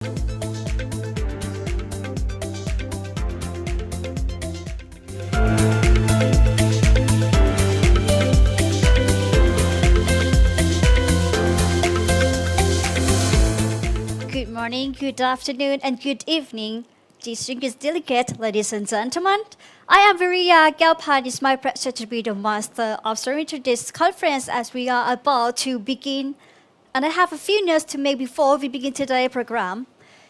Good morning, good afternoon, and good evening, distinguished delegates, ladies and gentlemen. I am Viria Galpan. It's my pleasure to be the master observer to this conference as we are about to begin. And I have a few notes to make before we begin today's program.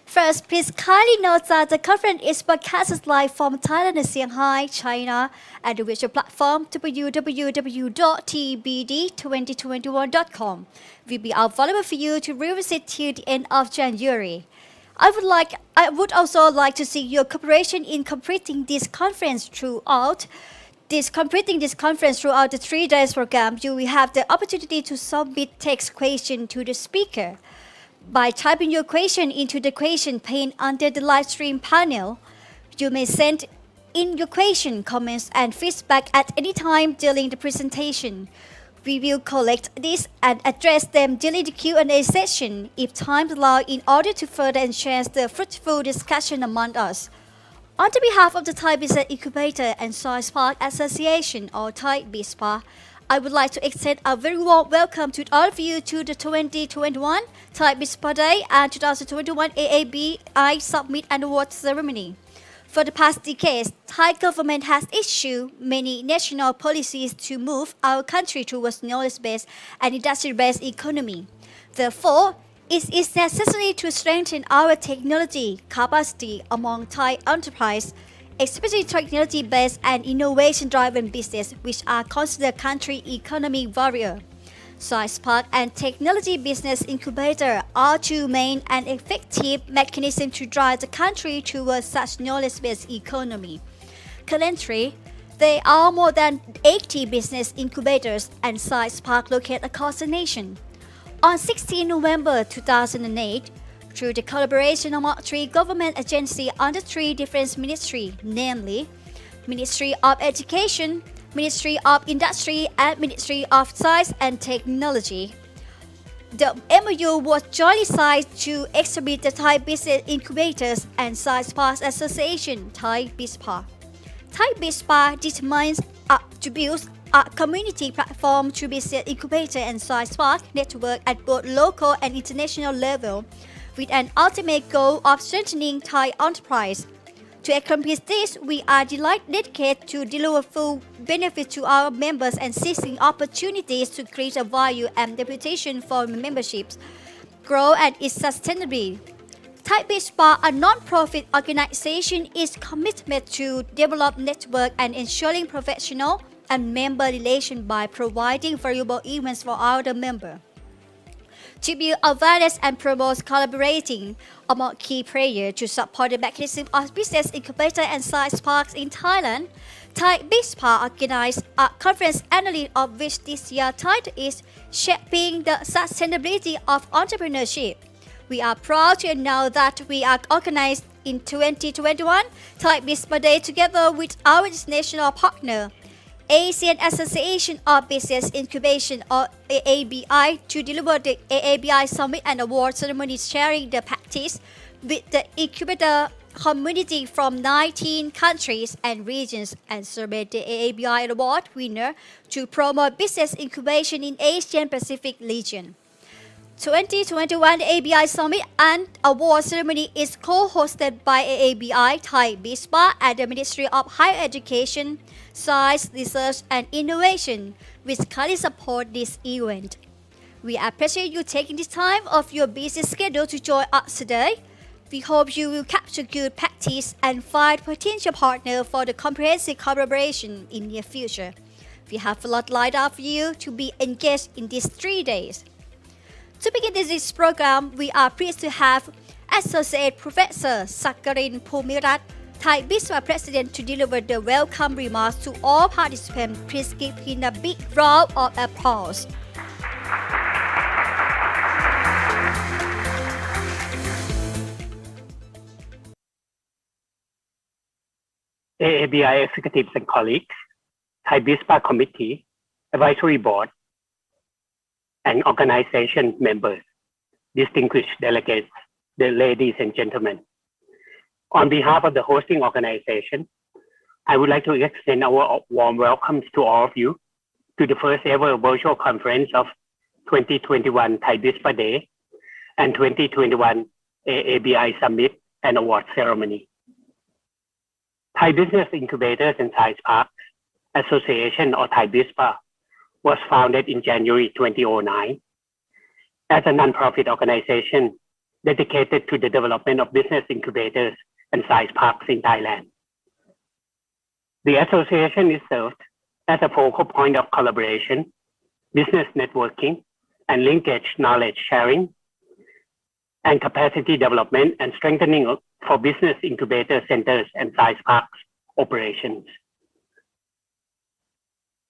First, please kindly note that the conference is broadcast live from Thailand and Shanghai, China, at the virtual platform www.tbd2021.com. Will be available for you to revisit till the end of January. I would also like to see your cooperation in completing this conference throughout the 3 days program. You will have the opportunity to submit text question to the speaker. By typing your question into the question pane under the live stream panel, you may send in your question, comments, and feedback at any time during the presentation. We will collect this and address them during the Q&A session if time allows in order to further enhance the fruitful discussion among us. On behalf of the Thai Business Incubator and Science Park Association, or Thai-BISPA, I would like to extend a very warm welcome to all of you to the 2021 Thai-BISPA Day and 2021 AABI Summit and Award Ceremony. For the past decades, Thai government has issued many national policies to move our country towards knowledge-based and industry-based economy. Therefore, it is necessary to strengthen our technology capacity among Thai enterprise, especially technology-based and innovation-driven business, which are considered country economy warrior. Science Park and Technology Business Incubator are two main and effective mechanisms to drive the country towards such knowledge-based economy. Currently, there are more than 80 business incubators and science parks located across the nation. On 16 November 2008, through the collaboration among 3 government agencies under 3 different ministries, namely Ministry of Education, Ministry of Industry, and Ministry of Science and Technology. The MOU was jointly signed to establish the Thai Business Incubators and Science Parks Association, Thai-BISPA. Thai-BISPA determines to build a community platform to business incubator and science park network at both local and international level, with an ultimate goal of strengthening Thai enterprise. To accomplish this, we are dedicated to deliver full benefit to our members and seizing opportunities to create a value and reputation for memberships, grow and its sustainability. Thai-BISPA, a non-profit organization, is committed to develop network and ensuring professional and member relations by providing valuable events for our members. To build awareness and promote collaborating among key players to support the mechanism of business incubator and science parks in Thailand, Thai-BISPA organized a conference annually of which this year's title is Shaping the Sustainability of Entrepreneurship. We are proud to announce that we are organized in 2021 Thai-BISPA Day together with our international partner, Asian Association of Business Incubation, or AABI, to deliver the AABI Summit and Award Ceremony, sharing the practice with the incubator community from 19 countries and regions, and celebrate the AABI Award winner to promote business incubation in Asian Pacific region. 2021 AABI Summit and Award Ceremony is co-hosted by AABI, Thai-BISPA, and the Ministry of Higher Education, Science, Research and Innovation, which kindly support this event. We appreciate you taking this time of your busy schedule to join us today. We hope you will capture good practice and find potential partner for the comprehensive collaboration in the near future. We have a lot lined up for you to be engaged in these 3 days. To begin this program, we are pleased to have Associate Professor Sakarin Pumirat, Thai-BISPA President, to deliver the welcome remarks to all participants. Please give him a big round of applause. AABI executives and colleagues, Thai-BISPA Committee, Advisory Board, and organization members, distinguished delegates, the ladies and gentlemen. On behalf of the hosting organization, I would like to extend our warm welcomes to all of you to the first ever virtual conference of 2021 Thai-BISPA Day and 2021 AABI Summit and Award Ceremony. Thai Business Incubators and Science Parks Association, or Thai-BISPA, was founded in January 2009 as a nonprofit organization dedicated to the development of business incubators and science parks in Thailand. The association is served as a focal point of collaboration, business networking, and linkage knowledge sharing, and capacity development and strengthening for business incubator centers and science parks operations.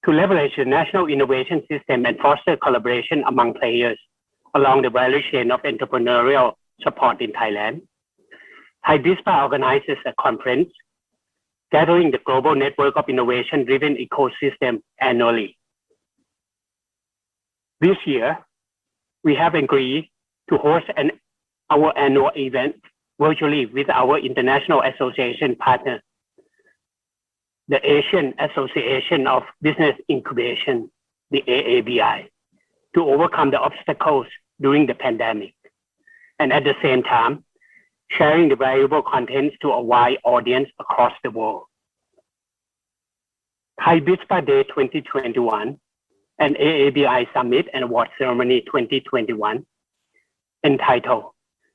To leverage the national innovation system and foster collaboration among players along the value chain of entrepreneurial support in Thailand, Thai-BISPA organizes a conference gathering the global network of innovation-driven ecosystem annually. This year, we have agreed to host our annual event virtually with our international association partner, the Asian Association of Business Incubation, the AABI, to overcome the obstacles during the pandemic, and at the same time, sharing the valuable contents to a wide audience across the world. Thai-BISPA Day 2021 and AABI Summit and Award Ceremony 2021, entitled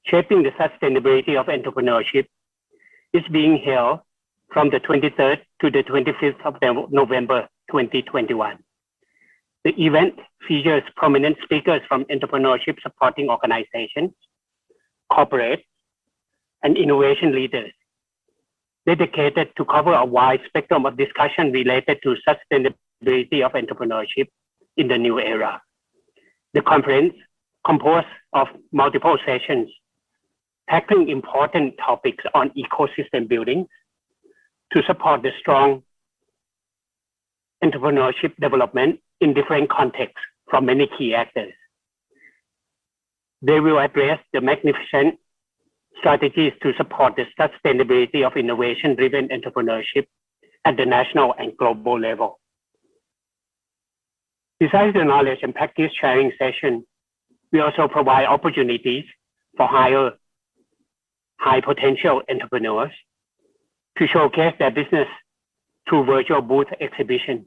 Shaping the Sustainability of Entrepreneurship, is being held from the 23rd to the 25th of November 2021. The event features prominent speakers from entrepreneurship supporting organizations, corporates, and innovation leaders dedicated to cover a wide spectrum of discussion related to sustainability of entrepreneurship in the new era. The conference composed of multiple sessions tackling important topics on ecosystem building to support the strong entrepreneurship development in different contexts from many key actors. They will address the magnificent strategies to support the sustainability of innovation-driven entrepreneurship at the national and global level. Besides the knowledge and practice sharing session, we also provide opportunities for high potential entrepreneurs to showcase their business through virtual booth exhibitions.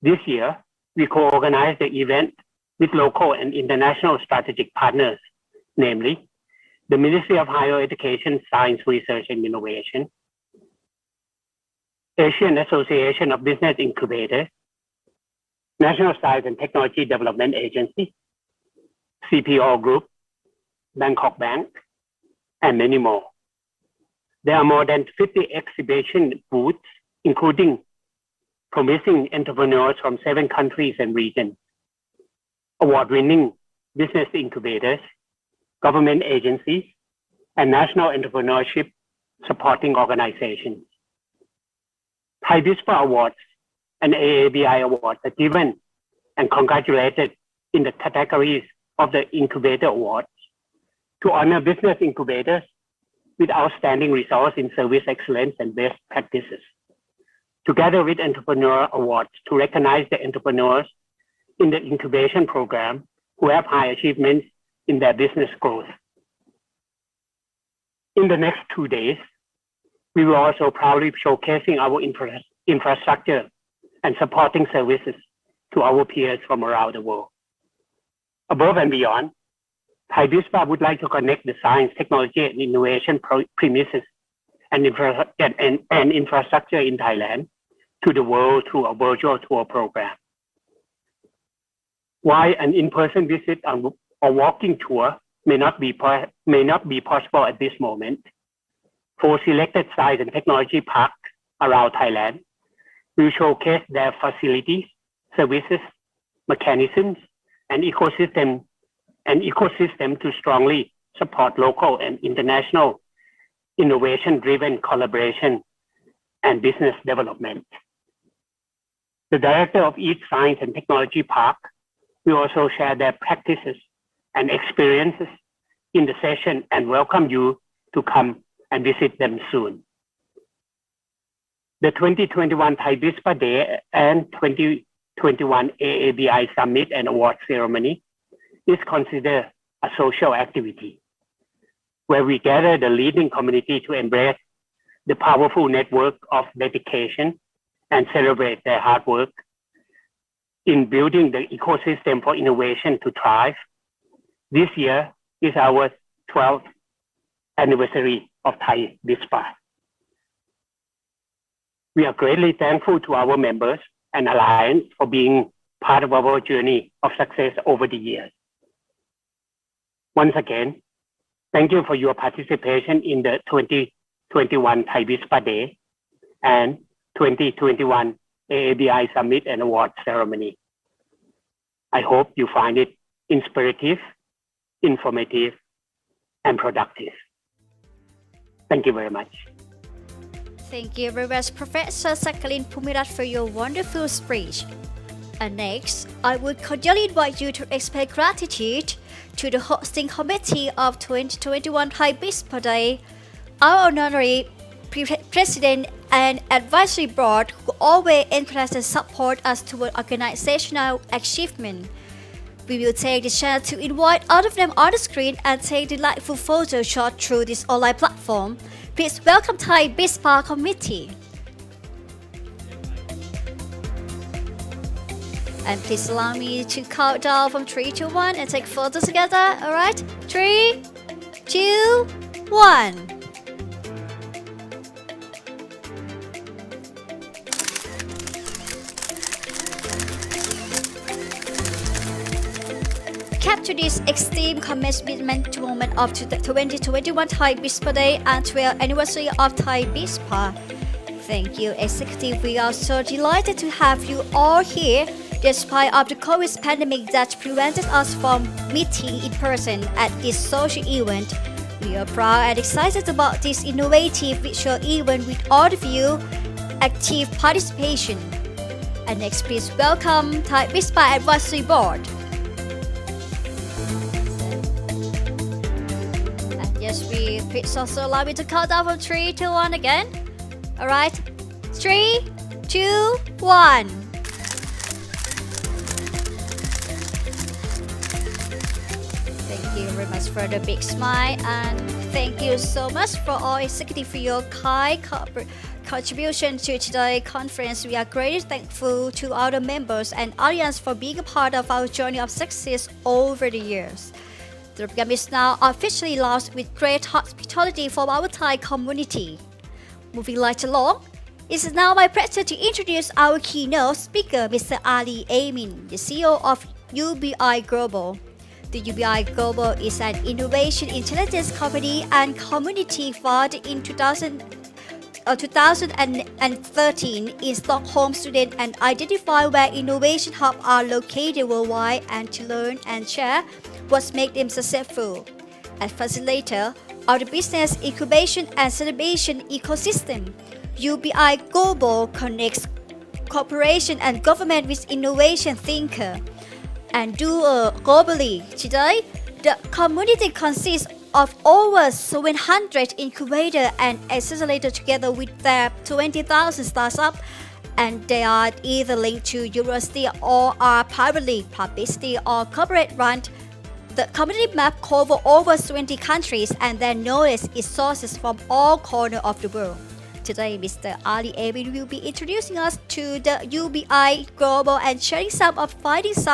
This year, we co-organized the event with local and international strategic partners, namely the Ministry of Higher Education, Science, Research and Innovation, Asian Association of Business Incubators, National Science and Technology Development Agency, CPO Group, Bangkok Bank, and many more. There are more than 50 exhibition booths, including promising entrepreneurs from 7 countries and regions, award-winning business incubators, government agencies, and national entrepreneurship supporting organizations. Thai-BISPA Awards and AABI Awards are given and congratulated in the categories of the Incubator Awards to honor business incubators with outstanding results in service excellence and best practices, together with Entrepreneur Awards to recognize the entrepreneurs in the incubation program who have high achievements in their business growth. In the next 2 days, we will also proudly showcasing our infrastructure and supporting services to our peers from around the world. Above and beyond, Thai-BISPA would like to connect the science, technology, and innovation premises and infrastructure in Thailand to the world through a virtual tour program. While an in-person visit or walking tour may not be possible at this moment, for selected science and technology parks around Thailand, we will showcase their facilities, services, mechanisms, and ecosystem to strongly support local and international innovation-driven collaboration and business development. The director of each science and technology park will also share their practices and experiences in the session and welcome you to come and visit them soon. The 2021 Thai-BISPA Day and 2021 AABI Summit and Award Ceremony is considered a social activity where we gather the leading community to embrace the powerful network of dedication and celebrate their hard work in building the ecosystem for innovation to thrive. This year is our 12th anniversary of Thai-BISPA. We are greatly thankful to our members and Alliance for being part of our journey of success over the years. Once again, thank you for your participation in the 2021 Thai-BISPA Day and 2021 AABI Summit and Award Ceremony. I hope you find it inspirative, informative, and productive. Thank you very much. Thank you very much, Professor Sakalin Pumirat, for your wonderful speech. And next, I would cordially invite you to express gratitude to the hosting committee of 2021 Thai-BISPA Day, our honorary president and advisory board who always encourage and support us toward organizational achievement. We will take the chance to invite all of them on the screen and take delightful photo shot through this online platform. Please welcome Thai-BISPA committee. And please allow me to count down from 3 to 1 and take photos together. Alright? 3, 2, 1. Capture this extreme commitment moment of the 2021 Thai-BISPA Day and 12th anniversary of Thai-BISPA. Thank you, Executive. We are so delighted to have you all here despite of the COVID pandemic that prevented us from meeting in person at this social event. We are proud and excited about this innovative virtual event with all of you active participation. And next, please welcome Thai-BISPA Advisory Board. And yes, please also allow me to count down from 3 to 1 again. Alright, 3, 2, 1. Thank you very much for the big smile, and thank you so much for all executive for your kind contribution to today's conference. We are greatly thankful to all the members and audience for being a part of our journey of success over the years. The program is now officially launched with great hospitality from our Thai community. Moving right along, it is now my pleasure to introduce our keynote speaker, Mr. Ali Amin, the CEO of UBI Global. The UBI Global is an innovation intelligence company and community founded in 2013 in Stockholm, Sweden, and identify where innovation hubs are located worldwide and to learn and share what makes them successful. As facilitator of the business incubation and celebration ecosystem, UBI Global connects corporation and government with innovation thinker and doer globally. Today, the community consists of over 700 incubators and accelerators together with their 20,000 startups, and they are either linked to university or are privately, publicity or corporate run. The community map covers over 20 countries and their knowledge is sources from all corners of the world. Today, Mr. Ali Amin will be introducing us to the UBI Global and sharing some of findings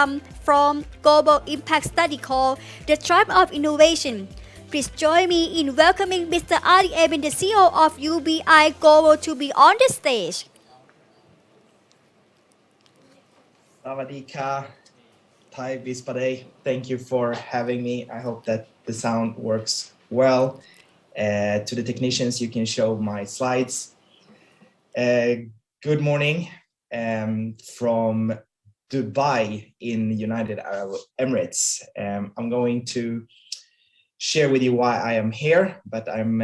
from global impact study called The Triumph of Innovation. Please join me in welcoming Mr. Ali Amin, the CEO of UBI Global, to be on the stage. Sawadee-ka, Thai-BISPA Day. Thank you for having me. I hope that the sound works well. To the technicians, you can show my slides. Good morning from Dubai in United Arab Emirates. I'm going to share with you why I am here, but I'm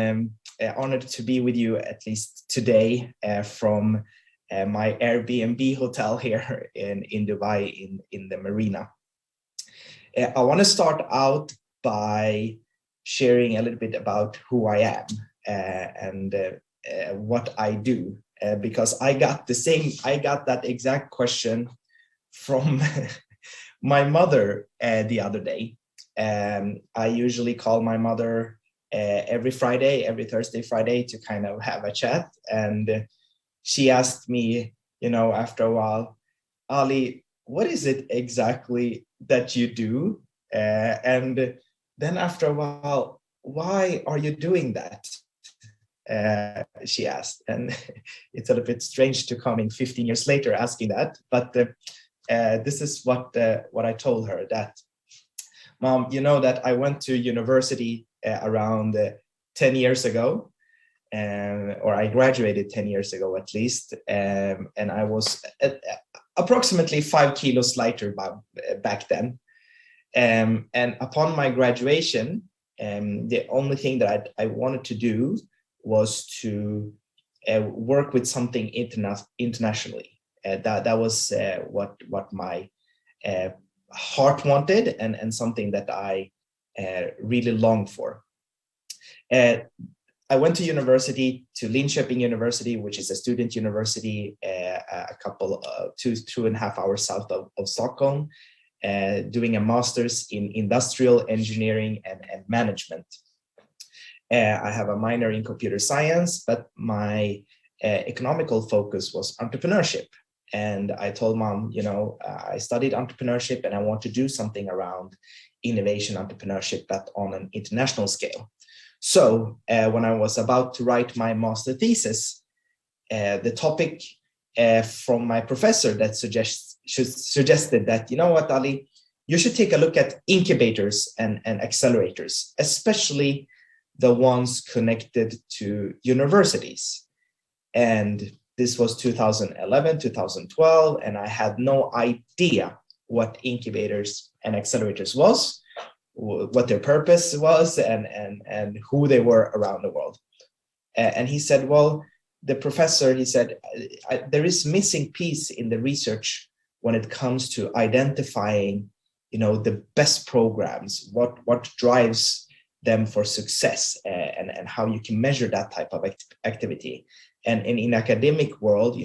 honored to be with you at least today from my Airbnb hotel here in Dubai in the marina. I want to start out by sharing a little bit about who I am and what I do, because I got that exact question from my mother the other day. I usually call my mother every Thursday, Friday, to kind of have a chat. And she asked me, after a while, Ali, what is it exactly that you do? And then after a while, why are you doing that? She asked. And it's a little bit strange to come in 15 years later asking that, but this is what I told her, that, Mom, that I went to university around 10 years ago, or I graduated 10 years ago at least, and I was approximately 5 kilos lighter back then. And upon my graduation, the only thing that I wanted to do was to work with something internationally. That was what my heart wanted, and something that I really longed for. I went to university, to Linköping University, which is a student university, a couple of 2.5 hours south of Stockholm, doing a master's in industrial engineering and management. I have a minor in computer science, but my economical focus was entrepreneurship. And I told Mom, I studied entrepreneurship and I want to do something around innovation entrepreneurship, but on an international scale. So when I was about to write my master thesis, the topic from my professor that suggested that, what, Ali, you should take a look at incubators and accelerators, especially the ones connected to universities. And this was 2011, 2012, and I had no idea what incubators and accelerators was, what their purpose was, and who they were around the world. And he said, well, the professor, he said, there is missing piece in the research when it comes to identifying, the best programs, what drives them for success, and how you can measure that type of activity. And in academic world,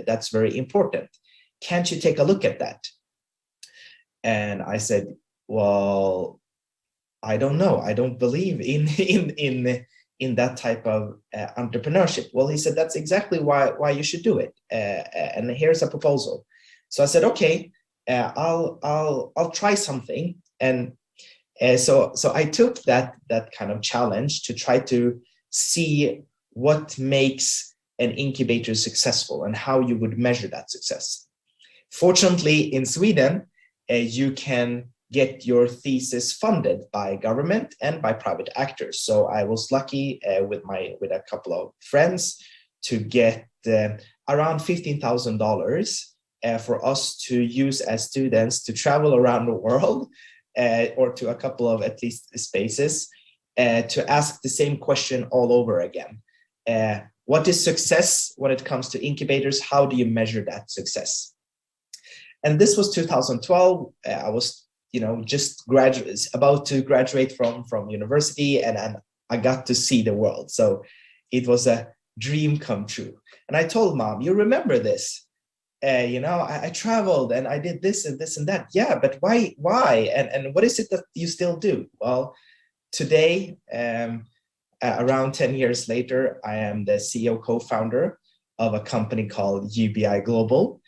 that's very important. Can't you take a look at that? And I said, well, I don't know. I don't believe in that type of entrepreneurship. Well, he said, that's exactly why you should do it. And here's a proposal. So I said, okay, I'll try something. And so I took that kind of challenge to try to see what makes an incubator successful and how you would measure that success. Fortunately, in Sweden, you can get your thesis funded by government and by private actors. So I was lucky with a couple of friends to get around $15,000 for us to use as students to travel around the world, or to a couple of at least spaces, to ask the same question all over again. What is success when it comes to incubators? How do you measure that success? And this was 2012. I was, just about to graduate from university, and I got to see the world. So it was a dream come true. And I told Mom, you remember this? I traveled and I did this and this and that. Yeah, but why? And what is it that you still do? Well, today, around 10 years later, I am the CEO co-founder of a company called UBI Global,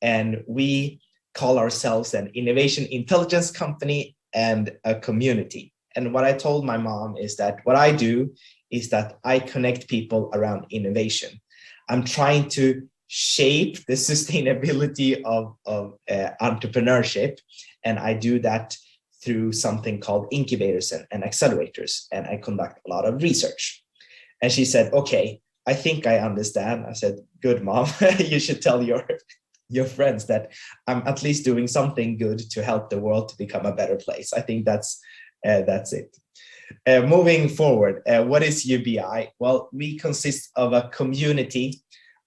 and we call ourselves an innovation intelligence company and a community. And what I told my mom is that what I do is that I connect people around innovation. I'm trying to shape the sustainability of entrepreneurship, and I do that through something called incubators and accelerators, and I conduct a lot of research. And she said, okay, I think I understand. I said, good, Mom. You should tell your friends that I'm at least doing something good to help the world to become a better place. I think that's it. Moving forward, what is UBI? Well, we consist of a community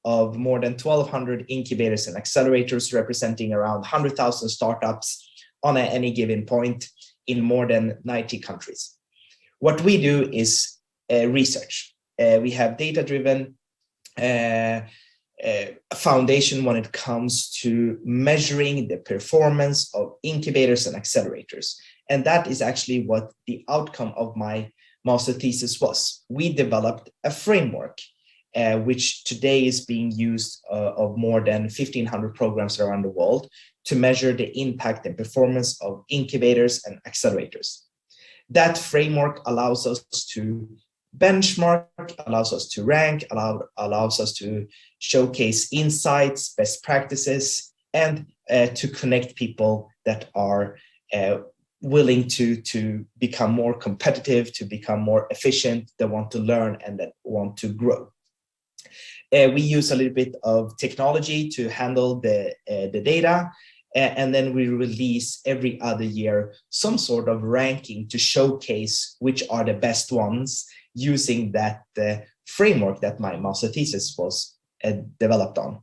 of more than 1,200 incubators and accelerators representing around 100,000 startups on any given point in more than 90 countries. What we do is research. We have data-driven foundation when it comes to measuring the performance of incubators and accelerators. And that is actually what the outcome of my master thesis was. We developed a framework which today is being used of more than 1,500 programs around the world to measure the impact and performance of incubators and accelerators. That framework allows us to benchmark, allows us to rank, allows us to showcase insights, best practices, and to connect people that are willing to become more competitive, to become more efficient, that want to learn and that want to grow. We use a little bit of technology to handle the data, and then we release every other year some sort of ranking to showcase which are the best ones using that framework that my master thesis was developed on.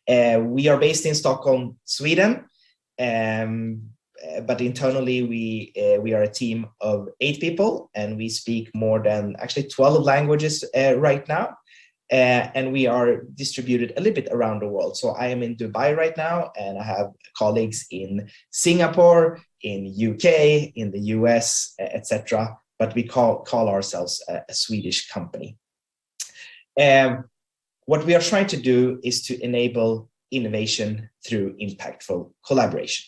We are based in Stockholm, Sweden, but internally we are a team of 8 people, and we speak more than actually 12 languages right now. And we are distributed a little bit around the world. So I am in Dubai right now, and I have colleagues in Singapore, in UK, in the US, etc. But we call ourselves a Swedish company. What we are trying to do is to enable innovation through impactful collaboration.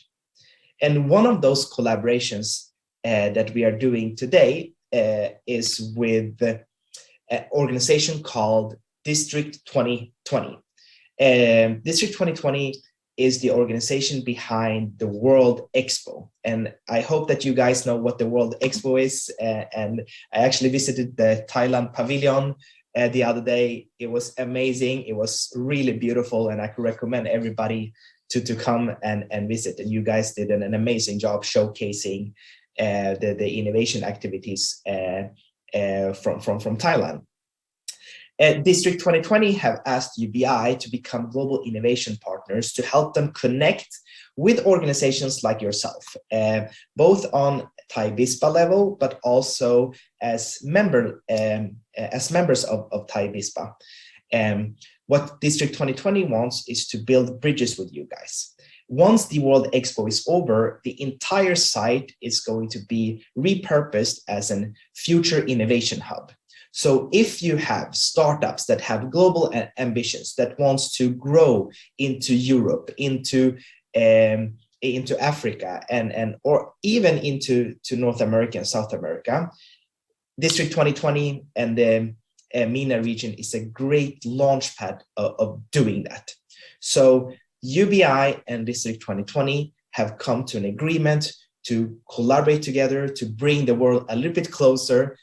And one of those collaborations that we are doing today is with an organization called District 2020. District 2020 is the organization behind the World Expo. And I hope that you guys know what the World Expo is. And I actually visited the Thailand pavilion the other day. It was amazing. It was really beautiful. And I could recommend everybody to come and visit. And you guys did an amazing job showcasing the innovation activities from Thailand. District 2020 have asked UBI to become global innovation partners to help them connect with organizations like yourself, both on Thai-BISPA level, but also as members of Thai-BISPA. What District 2020 wants is to build bridges with you guys. Once the World Expo is over, the entire site is going to be repurposed as a future innovation hub. So if you have startups that have global ambitions that wants to grow into Europe, into Africa, or even into North America and South America, District 2020 and the MENA region is a great launchpad of doing that. So UBI and District 2020 have come to an agreement to collaborate together to bring the world a little bit closer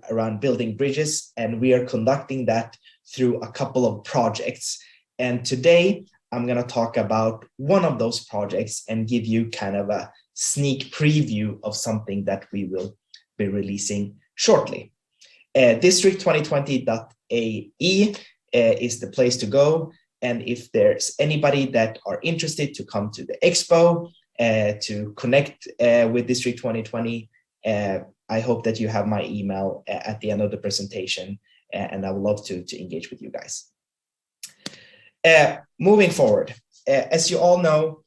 around building bridges, and we are conducting that through a couple of projects. And today I'm going to talk about one of those projects and give you kind of a sneak preview of something that we will be releasing shortly. District2020.ae is the place to go, and if there's anybody that are interested to come to the expo to connect with District 2020, I hope that you have my email at the end of the presentation, and I would love to engage with you guys. Moving forward, as you all know,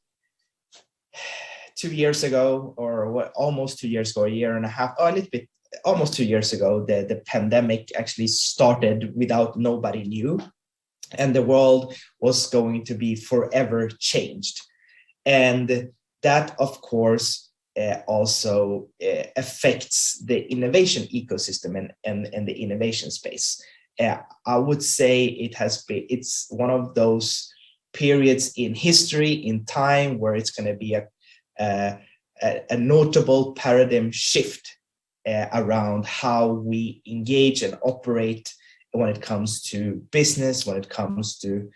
2 years ago, or what, almost 2 years ago, a year and a half, a little bit, almost 2 years ago, the pandemic actually started without nobody knew, and the world was going to be forever changed. And that, of course, also affects the innovation ecosystem and the innovation space. I would say it's one of those periods in history, in time, where it's going to be a notable paradigm shift around how we engage and operate when it comes to business, when it comes to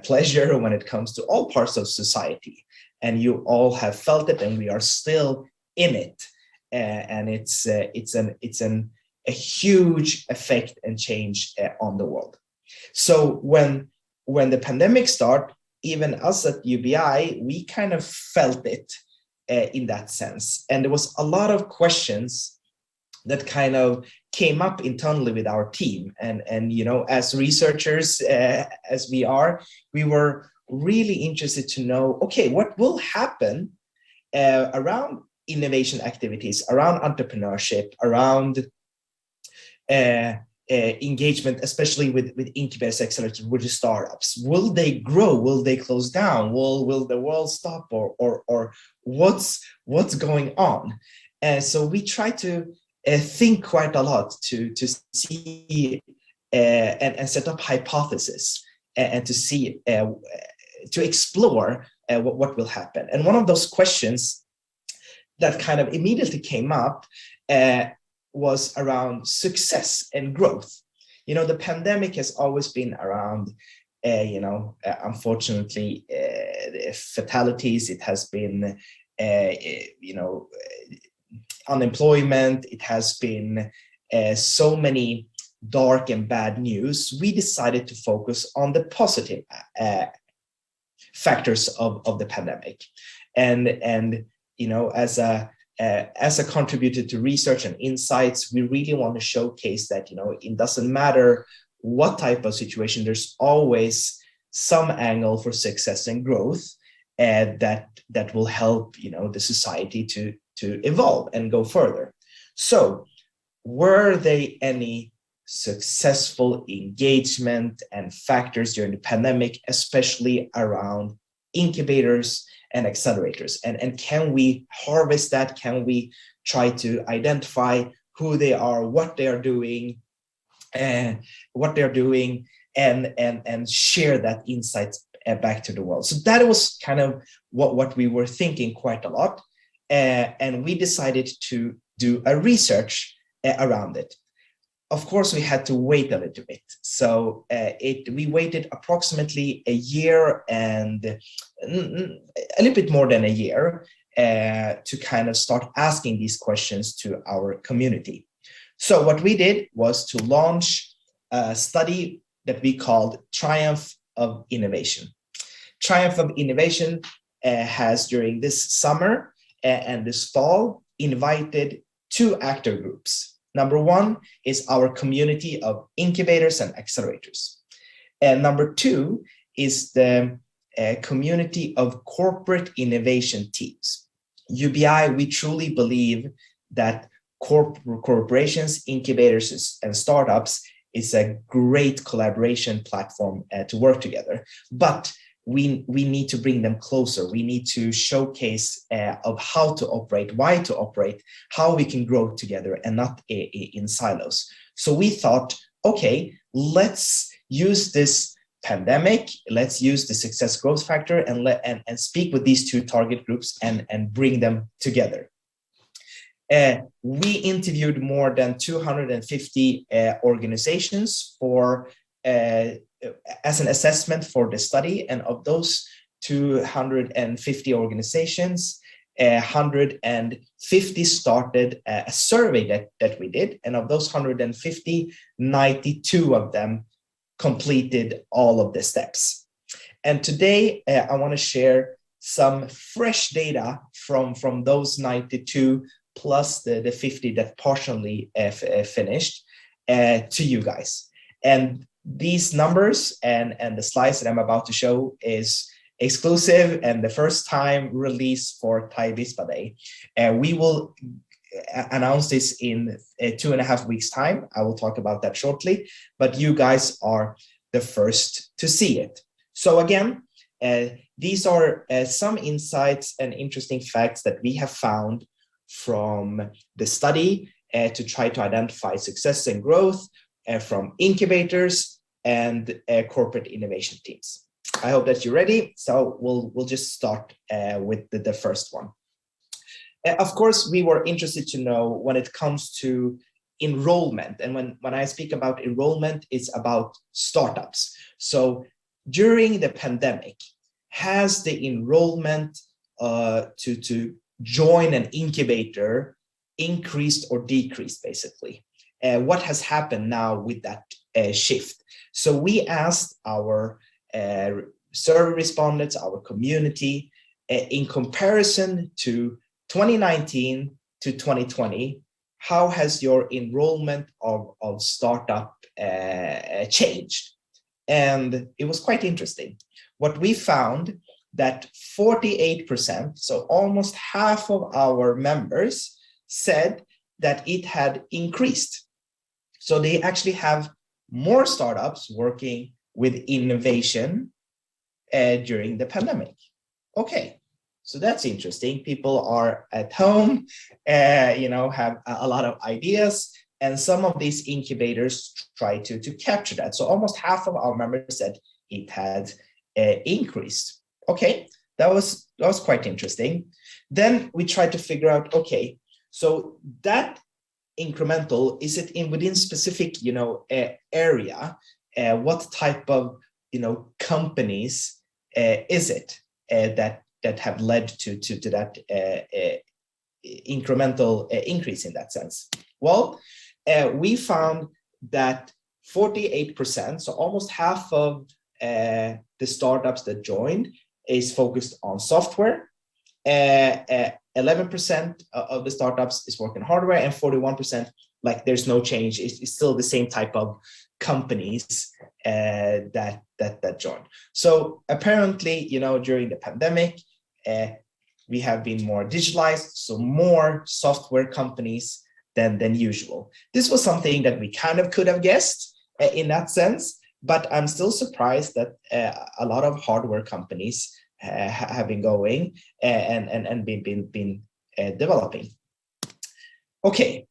pleasure, when it comes to all parts of society. And you all have felt it, and we are still in it. And it's a huge effect and change on the world. So when the pandemic started, even us at UBI, we kind of felt it in that sense. And there was a lot of questions that kind of came up internally with our team. And you know, as researchers, as we are, we were really interested to know, okay, what will happen around innovation activities, around entrepreneurship, around engagement, especially with incubators, accelerators, with the startups. Will they grow? Will they close down? Will the world stop? Or what's going on? So we try to think quite a lot to see and set up hypotheses and to see to explore what will happen. And one of those questions that kind of immediately came up was around success and growth. You know, the pandemic has always been around, unfortunately, fatalities. It has been, unemployment. It has been so many dark and bad news. We decided to focus on the positive factors of the pandemic. And you know, as a contributor to research and insights, we really want to showcase that, you know, it doesn't matter what type of situation, there's always some angle for success and growth that will help, you know, the society to evolve and go further. So were there any successful engagement and factors during the pandemic, especially around incubators and accelerators? And can we harvest that? Can we try to identify who they are, what they are doing, and share that insight back to the world? So that was kind of what we were thinking quite a lot. And we decided to do a research around it. Of course, we had to wait a little bit. So we waited approximately a year and a little bit more than a year to kind of start asking these questions to our community. So what we did was to launch a study that we called Triumph of Innovation. Triumph of Innovation has, during this summer and this fall, invited 2 actor groups. Number 1 is our community of incubators and accelerators. And number 2 is the community of corporate innovation teams. UBI, we truly believe that corporations, incubators, and startups is a great collaboration platform to work together. But we need to bring them closer. We need to showcase of how to operate, why to operate, how we can grow together and not in silos. So we thought, okay, let's use this pandemic, let's use the success growth factor and speak with these 2 target groups and bring them together. We interviewed more than 250 organizations for as an assessment for the study, and of those 250 organizations, 150 started a survey that we did, and of those 150, 92 of them completed all of the steps. And today I want to share some fresh data from those 92 plus the 50 that partially finished to you guys. And these numbers and the slides that I'm about to show is exclusive and the first time release for Thai-BISPA Day. We will announce this in 2.5 weeks time. I will talk about that shortly, but you guys are the first to see it. So again, these are some insights and interesting facts that we have found from the study to try to identify success and growth from incubators and corporate innovation teams. I hope that you're ready. So we'll just start with the first one. Of course, we were interested to know when it comes to enrollment. And when I speak about enrollment, it's about startups. So during the pandemic, has the enrollment to join an incubator increased or decreased, basically? What has happened now with that shift? So we asked our survey respondents, our community, in comparison to 2019 to 2020, how has your enrollment of startup changed? And it was quite interesting. What we found that 48%, so almost half of our members, said that it had increased. So they actually have more startups working with innovation during the pandemic. Okay, so that's interesting. People are at home, have a lot of ideas, and some of these incubators try to capture that. So almost half of our members said it had increased. Okay, that was quite interesting. Then we tried to figure out, okay, so that incremental, is it within specific area? What type of companies is it that have led to that incremental increase in that sense? Well, we found that 48%, so almost half of the startups that joined, is focused on software. 11% of the startups is working hardware, and 41%, like, there's no change. It's still the same type of companies that joined. So apparently, during the pandemic, we have been more digitalized, so more software companies than usual. This was something that we kind of could have guessed in that sense, but I'm still surprised that a lot of hardware companies have been going and been developing. Okay,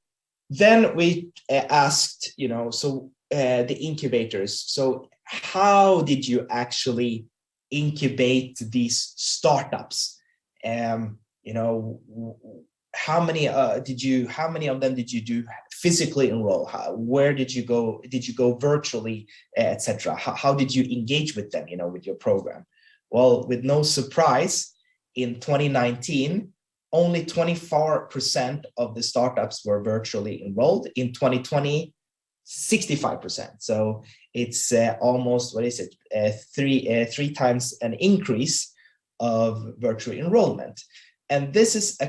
then we asked, the incubators. So how did you actually incubate these startups? How many of them did you do physically enroll? Where did you go? Did you go virtually, etc.? How did you engage with them, with your program? Well, with no surprise, in 2019, only 24% of the startups were virtually enrolled. In 2020, 65%. So it's almost, three times an increase of virtual enrollment. And this is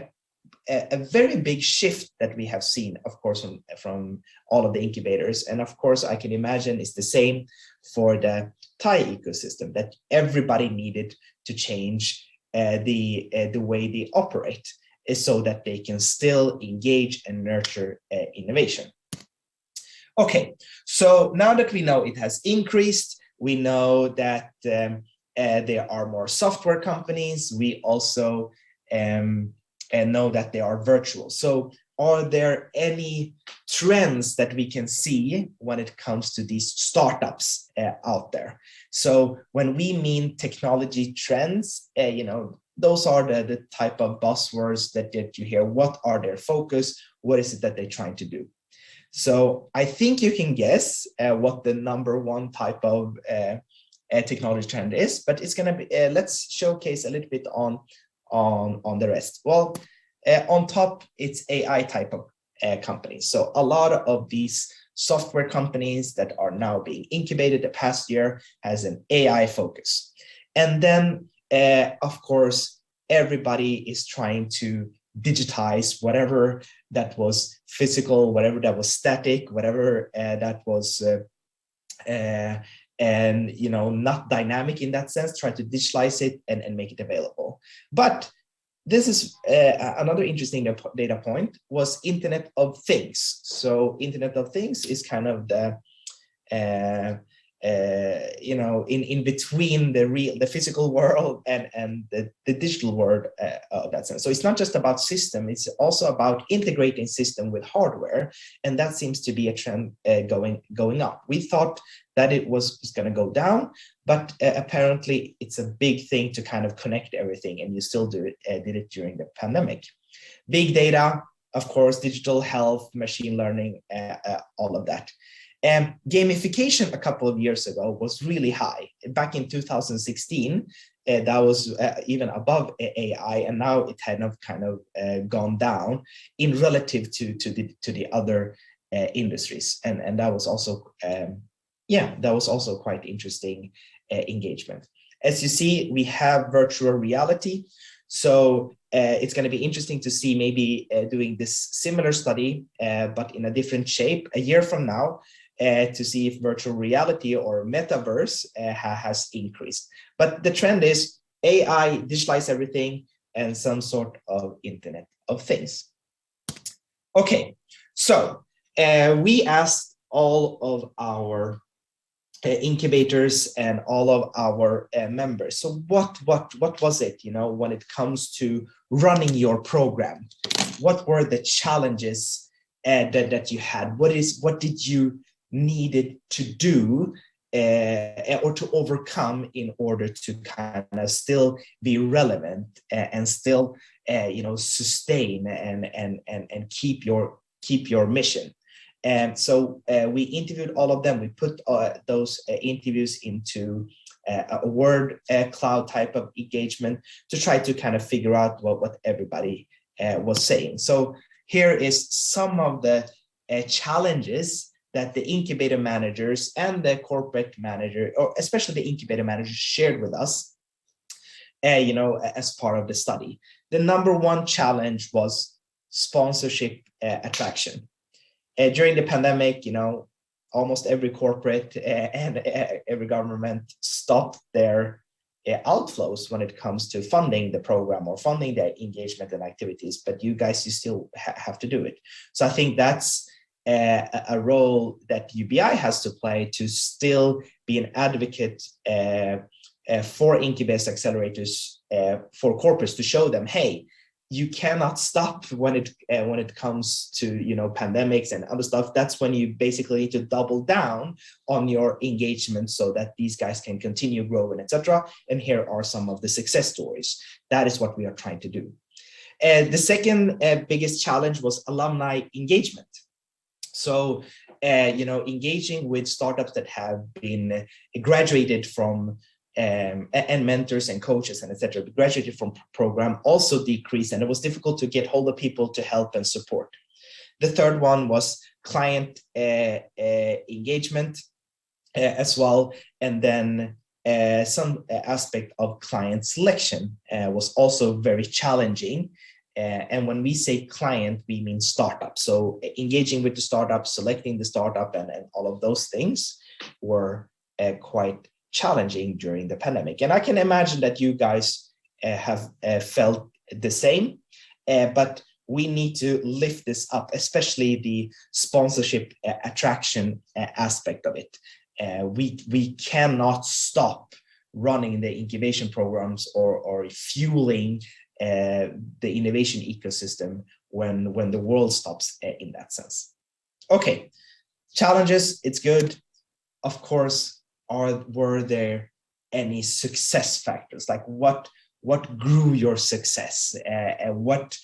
a very big shift that we have seen, of course, from all of the incubators. And of course, I can imagine it's the same for the Thai ecosystem, that everybody needed to change the way they operate, so that they can still engage and nurture innovation. Okay, so now that we know it has increased, we know that there are more software companies. We also know that they are virtual. So are there any trends that we can see when it comes to these startups out there? So when we mean technology trends, those are the type of buzzwords that you hear. What are their focus? What is it that they're trying to do? So I think you can guess what the number one type of technology trend is, but it's going to be, let's showcase a little bit on the rest. Well, on top, it's AI type of companies. So a lot of these software companies that are now being incubated the past year has an AI focus. And then, of course, everybody is trying to digitize whatever that was physical, whatever that was static, whatever that was not dynamic in that sense, try to digitalize it and make it available. But this is another interesting data point was Internet of Things. So Internet of Things is kind of the in between the physical world and the digital world of that sense. So it's not just about system, it's also about integrating system with hardware, and that seems to be a trend going up. We thought that it was going to go down, but apparently it's a big thing to kind of connect everything, and you still did it during the pandemic. Big data, of course, digital health, machine learning, all of that. Gamification a couple of years ago was really high. Back in 2016, that was even above AI, and now it had kind of gone down in relative to the other industries, and that was also quite interesting engagement. As you see, we have virtual reality. So it's going to be interesting to see maybe doing this similar study, but in a different shape a year from now, to see if virtual reality or metaverse has increased. But the trend is AI, digitalize everything, and some sort of Internet of Things. Okay, so we asked all of our incubators and all of our members. So what was it, when it comes to running your program? What were the challenges that you had? What did you needed to do or to overcome in order to kind of still be relevant and still sustain and keep your mission? And so we interviewed all of them. We put those interviews into a word cloud type of engagement to try to kind of figure out what everybody was saying. So here is some of the challenges that the incubator managers and the corporate manager, or especially the incubator managers, shared with us, as part of the study. The number one challenge was sponsorship attraction. During the pandemic, almost every corporate and every government stopped their outflows when it comes to funding the program or funding their engagement and activities, but you still have to do it. So I think that's a role that UBI has to play to still be an advocate for incubation accelerators for corporates, to show them, hey, you cannot stop when it comes to pandemics and other stuff. That's when you basically need to double down on your engagement so that these guys can continue growing, etc. And here are some of the success stories. That is what we are trying to do. The second biggest challenge was alumni engagement. So, engaging with startups that have been graduated from and mentors and coaches and etc. graduated from program also decreased, and it was difficult to get hold of people to help and support. The third one was client engagement as well, and then some aspect of client selection was also very challenging. And when we say client, we mean startup. So engaging with the startup, selecting the startup, and all of those things were quite challenging during the pandemic. And I can imagine that you guys have felt the same, but we need to lift this up, especially the sponsorship attraction aspect of it. We cannot stop running the incubation programs or fueling the innovation ecosystem when the world stops in that sense. Okay, challenges, it's good. Of course, were there any success factors? Like what grew your success? What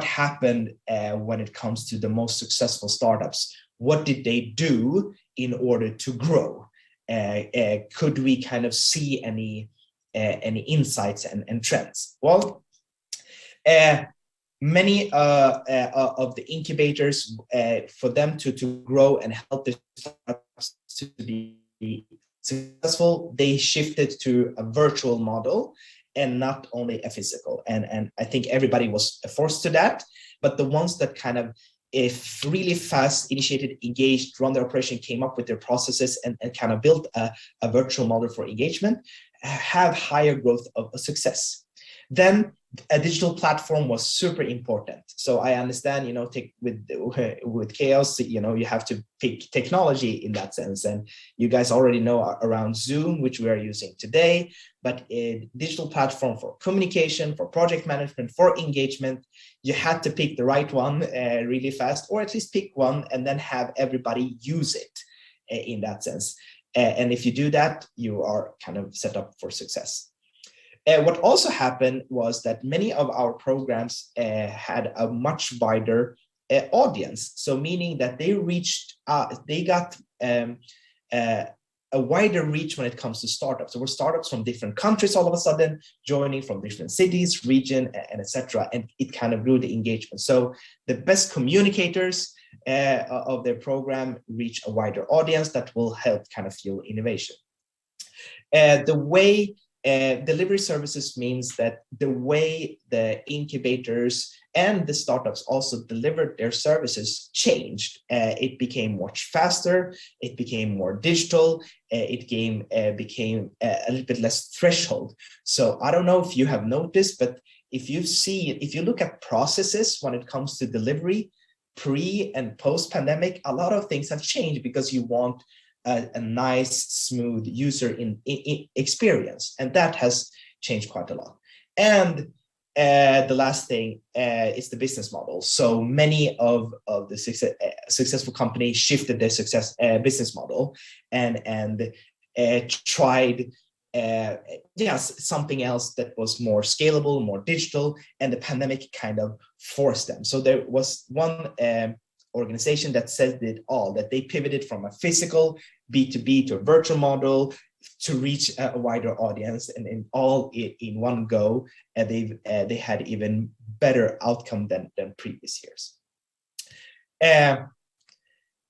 happened when it comes to the most successful startups? What did they do in order to grow? Could we kind of see any insights and trends? Well, many of the incubators, for them to grow and help the startups to be successful, they shifted to a virtual model and not only a physical. And I think everybody was forced to that, but the ones that kind of if really fast initiated, engaged, run their operation, came up with their processes and kind of built a virtual model for engagement, have higher growth of success. Then a digital platform was super important. So I understand, with chaos, you have to pick technology in that sense. And you guys already know around Zoom, which we are using today, but a digital platform for communication, for project management, for engagement, you had to pick the right one really fast, or at least pick one and then have everybody use it in that sense. And if you do that, you are kind of set up for success. What also happened was that many of our programs had a much wider audience. So meaning that they got a wider reach when it comes to startups. So we're startups from different countries all of a sudden, joining from different cities, region, and etc. And it kind of grew the engagement. So the best communicators of their program reach a wider audience that will help kind of fuel innovation. The way Delivery services means that the way the incubators and the startups also delivered their services changed. It became much faster, it became more digital, it became a little bit less threshold. So I don't know if you have noticed, but if you look at processes when it comes to delivery, pre and post pandemic, a lot of things have changed because you want a nice, smooth user experience, and that has changed quite a lot. And the last thing is the business model. So many of the successful companies shifted their business model and tried something else that was more scalable, more digital, and the pandemic kind of forced them. So there was one organization that said it all, that they pivoted from a physical B2B to a virtual model to reach a wider audience, and in one go, they had even better outcome than previous years.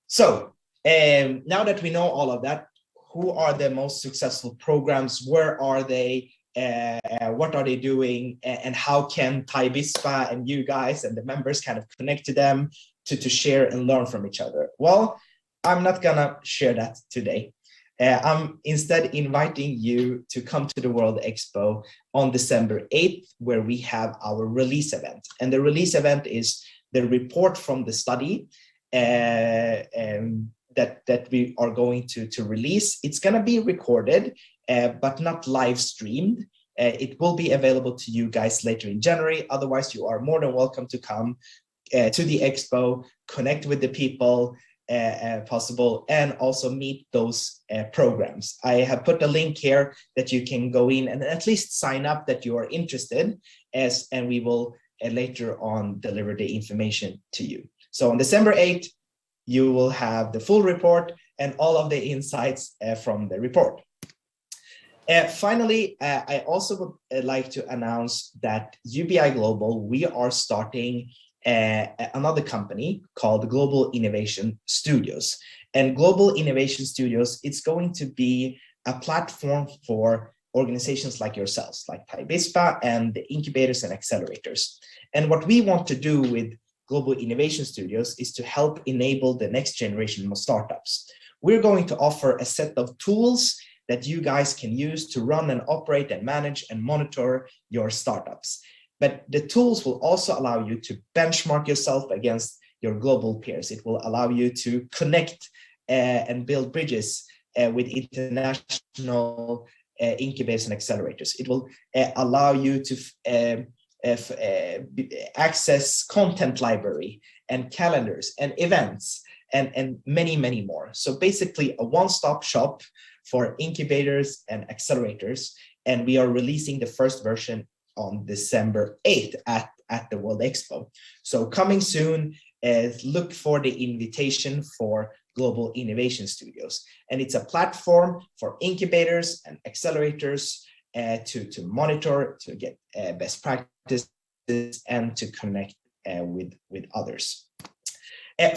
So now that we know all of that, who are the most successful programs? Where are they? What are they doing? And how can Thai-BISPA and you guys and the members kind of connect to them to share and learn from each other? Well, I'm not gonna share that today. I'm instead inviting you to come to the World Expo on December 8th, where we have our release event. And the release event is the report from the study that we are going to release. It's gonna be recorded, but not live streamed. It will be available to you guys later in January. Otherwise, you are more than welcome to come to the expo, connect with the people possible, and also meet those programs. I have put a link here that you can go in and at least sign up that you are interested, and we will later on deliver the information to you. So on December 8th, you will have the full report and all of the insights from the report. Finally, I also would like to announce that UBI Global, we are starting another company called Global Innovation Studios. And Global Innovation Studios, it's going to be a platform for organizations like yourselves, like Thai-BISPA and the incubators and accelerators. And what we want to do with Global Innovation Studios is to help enable the next generation of startups. We're going to offer a set of tools that you guys can use to run and operate and manage and monitor your startups. But the tools will also allow you to benchmark yourself against your global peers. It will allow you to connect and build bridges with international incubators and accelerators. It will allow you to access content library and calendars and events and many, many more. So basically a one-stop shop for incubators and accelerators. And we are releasing the first version on December 8th at the World Expo. So coming soon, look for the invitation for Global Innovation Studios. And it's a platform for incubators and accelerators to monitor, to get best practices and to connect with others.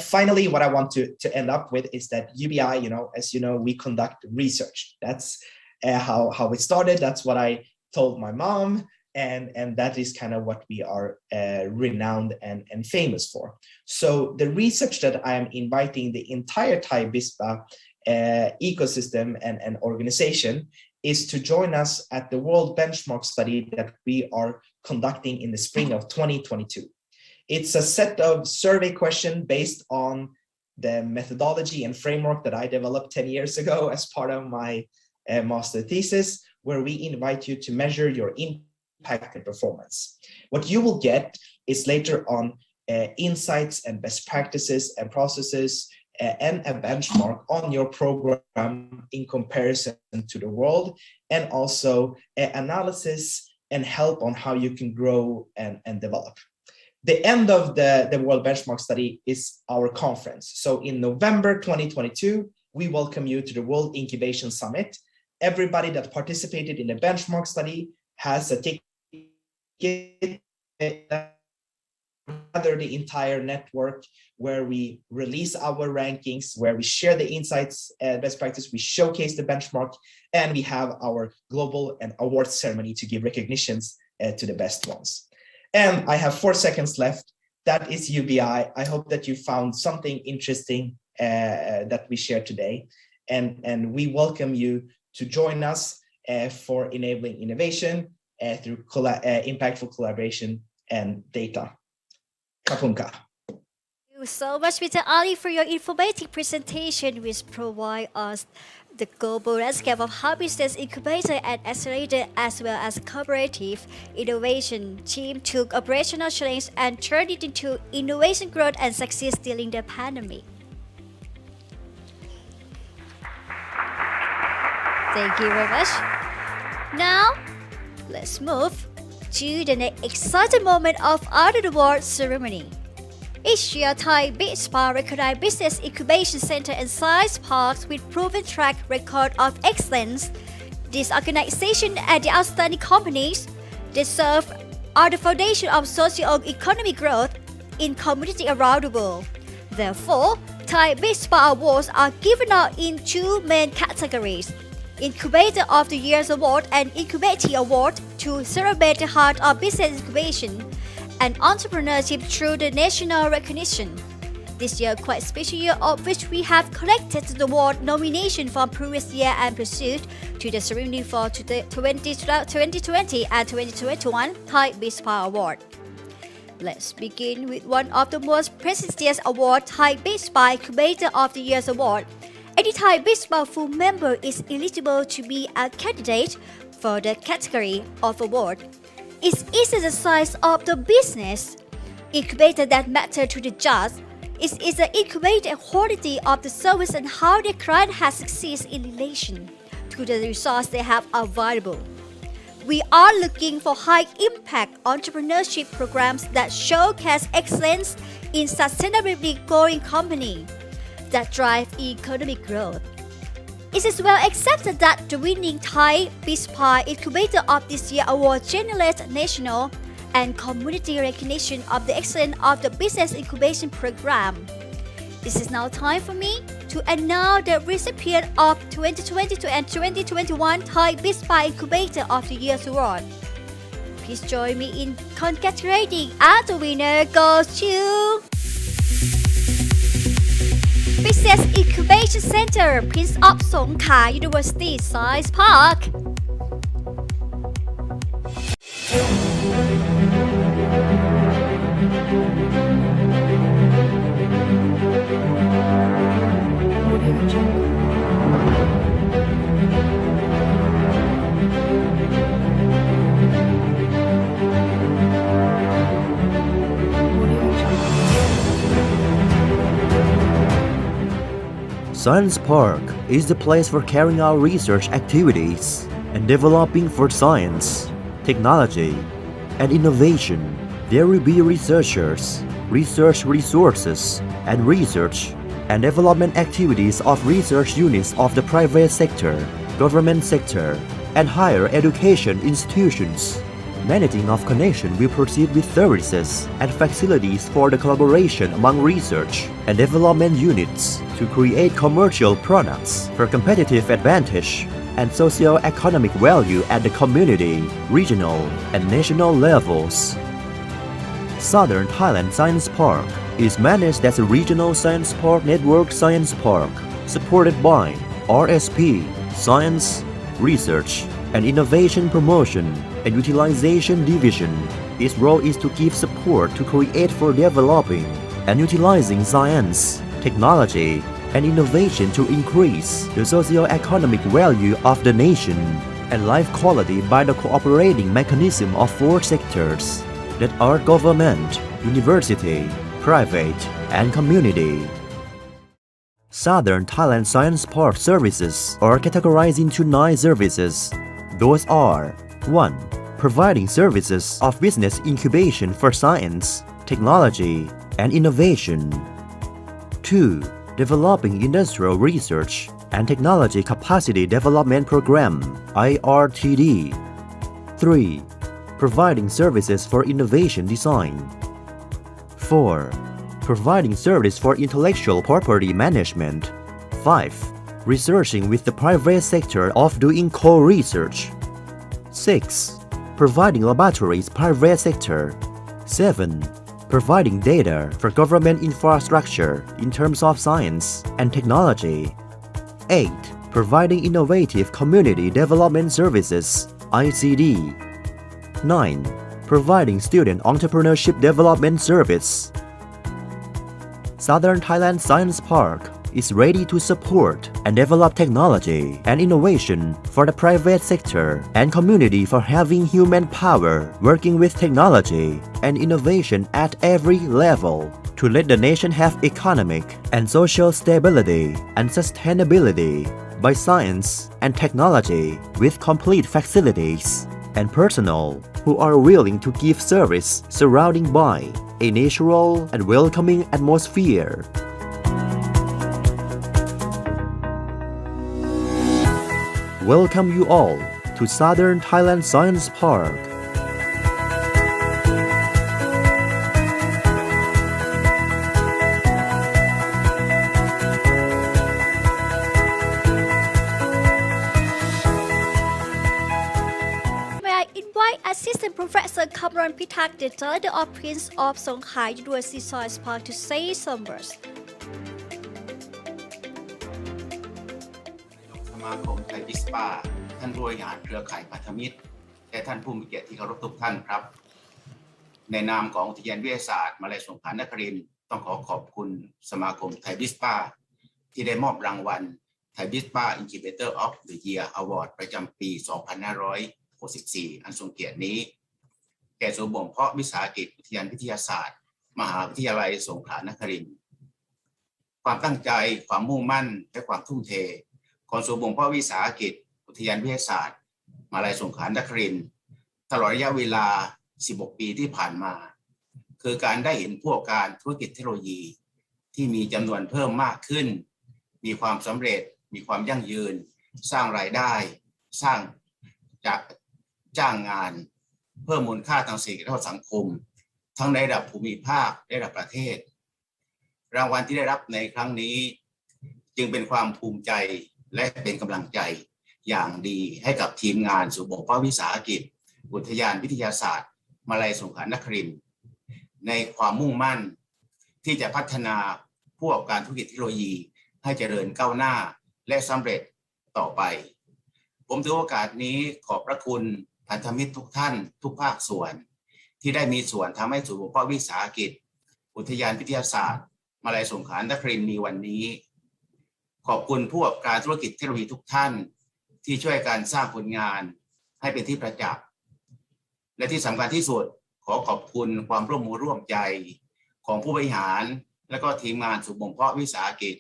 Finally, what I want to end up with is that UBI, as you know, we conduct research. That's how it started. That's what I told my mom. And that is kind of what we are renowned and famous for. So the research that I am inviting the entire Thai-BISPA ecosystem and organization is to join us at the World Benchmark Study that we are conducting in the spring of 2022. It's a set of survey questions based on the methodology and framework that I developed 10 years ago as part of my master thesis, where we invite you to measure your impact and performance. What you will get is later on insights and best practices and processes and a benchmark on your program in comparison to the world, and also analysis and help on how you can grow and develop. The end of the World Benchmark Study is our conference. So in November 2022, we welcome you to the World Incubation Summit. Everybody that participated in the benchmark study has a ticket gather the entire network, where we release our rankings, where we share the insights, best practice, we showcase the benchmark, and we have our global and awards ceremony to give recognitions to the best ones. And I have 4 seconds left. That is UBI. I hope that you found something interesting that we shared today. And we welcome you to join us for enabling innovation through impactful collaboration and data. Kapunka. Thank you so much, Mr. Ali, for your informative presentation, which provide us the global landscape of how business incubator and accelerator, as well as cooperative innovation team, took operational challenge and turned it into innovation growth and success during the pandemic. Thank you very much. Now, let's move to the next exciting moment of Out of the World ceremony. Each year, Thai-BISPA recognizes business incubation center and science parks with proven track record of excellence. These organizations and the outstanding companies they serve are the foundation of socio-economic growth in communities around the world. Therefore, Thai-BISPA awards are given out in 2 main categories: Incubator of the Year Award and Incubating Award to celebrate the heart of business incubation and entrepreneurship through the national recognition. This year, quite special year of which we have collected the award nomination from previous year and pursued to the ceremony for 2020 and 2021 Thai-BISPA Award. Let's begin with one of the most prestigious awards, Thai-BISPA Incubator of the Year Award. Any Thai-BISPA full member is eligible to be a candidate for the category of award. It is the size of the business incubator that matter to the judge. It is the incubator quality of the service and how the client has succeeded in relation to the resource they have available. We are looking for high-impact entrepreneurship programs that showcase excellence in sustainability growing company that drive economic growth. It is well accepted that the winning Thai-BISPA Incubator of this year award generates national and community recognition of the excellence of the business incubation program. This is now time for me to announce the recipient of 2022 and 2021 Thai-BISPA Incubator of the Year Award. Please join me in congratulating, and the winner goes to Business Incubation Center, Prince of Songkla University Science Park. Science Park is the place for carrying out research activities and developing for science, technology, and innovation. There will be researchers, research resources, and research and development activities of research units of the private sector, government sector, and higher education institutions. Managing of connection will proceed with services and facilities for the collaboration among research and development units to create commercial products for competitive advantage and socio-economic value at the community, regional, and national levels. Southern Thailand Science Park is managed as a regional science park network science park, supported by RSP, Science, Research, and Innovation Promotion and Utilization Division. Its role is to give support to create for developing and utilizing science, technology, and innovation to increase the socio-economic value of the nation and life quality by the cooperating mechanism of 4 sectors that are government, university, private, and community. Southern Thailand Science Park services are categorized into 9 services. Those are 1. Providing services of business incubation for science, technology, and innovation. 2. Developing industrial research and technology capacity development program, IRTD. 3. Providing services for innovation design. 4. Providing service for intellectual property management. 5. Researching with the private sector of doing core research. 6. Providing laboratories private sector. 7. Providing data for government infrastructure in terms of science and technology. 8. Providing innovative community development services, ICD. 9. Providing student entrepreneurship development service. Southern Thailand Science Park is ready to support and develop technology and innovation for the private sector and community for having human power working with technology and innovation at every level to let the nation have economic and social stability and sustainability by science and technology with complete facilities and personnel who are willing to give service surrounding by a natural and welcoming atmosphere. Welcome you all to Southern Thailand Science Park. May I invite Assistant Professor Kamran Pitak, the Director of Prince of Songkhla University Science Park, to say some words. สมาคมไทยบิสปาท่านผู้บริหารเครือข่ายพันธมิตรและท่านผู้มีเกียรติที่เคารพทุกท่านครับในนามของอุทยานวิทยาศาสตร์มหาวิทยาลัยสงขลานครินทร์ต้องขอบคุณสมาคมไทยบิสปาที่ได้มอบรางวัล Thai-BISPA Incubator of the Year Award ประจำปี 2564 อันทรงเกียรตินี้แก่ศูนย์บ่มเพาะวิสาหกิจอุทยานวิทยาศาสตร์มหาวิทยาลัยสงขลานครินทร์ความตั้งใจความมุ่งมั่นและความทุ่มเทของศูนย์บ่มเพาะวิสาหกิจอุทยานวิทยาศาสตร์มหาวิทยาลัยสงขลานครินทร์ตลอดระยะเวลา 16 ปีที่ผ่านมาคือการได้เห็นพวกการธุรกิจเทคโนโลยีที่มีจำนวนเพิ่มมากขึ้นมีความสำเร็จมีความยั่งยืนสร้างรายได้สร้างจากจ้างงานเพิ่มมูลค่าทางเศรษฐกิจและสังคมทั้งในระดับภูมิภาคและระดับประเทศรางวัลที่ได้รับในครั้งนี้จึงเป็นความภูมิใจและเป็นกำลังใจอย่างดีให้กับทีมงานศูนย์บ่มเพาะวิสาหกิจอุทยานวิทยาศาสตร์มหาวิทยาลัยสงขลานครินทร์ในความมุ่งมั่นที่จะพัฒนาพวกการธุรกิจเทคโนโลยีให้เจริญก้าวหน้าและสำเร็จต่อไปผมถือโอกาสนี้ขอบพระคุณพันธมิตรทุกท่านทุกภาคส่วนที่ได้มีส่วนทำให้ศูนย์บ่มเพาะวิสาหกิจอุทยานวิทยาศาสตร์มหาวิทยาลัยสงขลานครินทร์มีวันนี้ขอบคุณผู้ประกอบการธุรกิจเทคโนโลยีทุกท่านที่ช่วยการสร้างผลงานให้เป็นที่ประจักษ์และที่สำคัญที่สุดขอบคุณความร่วมมือร่วมใจของผู้บริหารและก็ทีมงานศูนย์บ่มเพาะวิสาหกิจ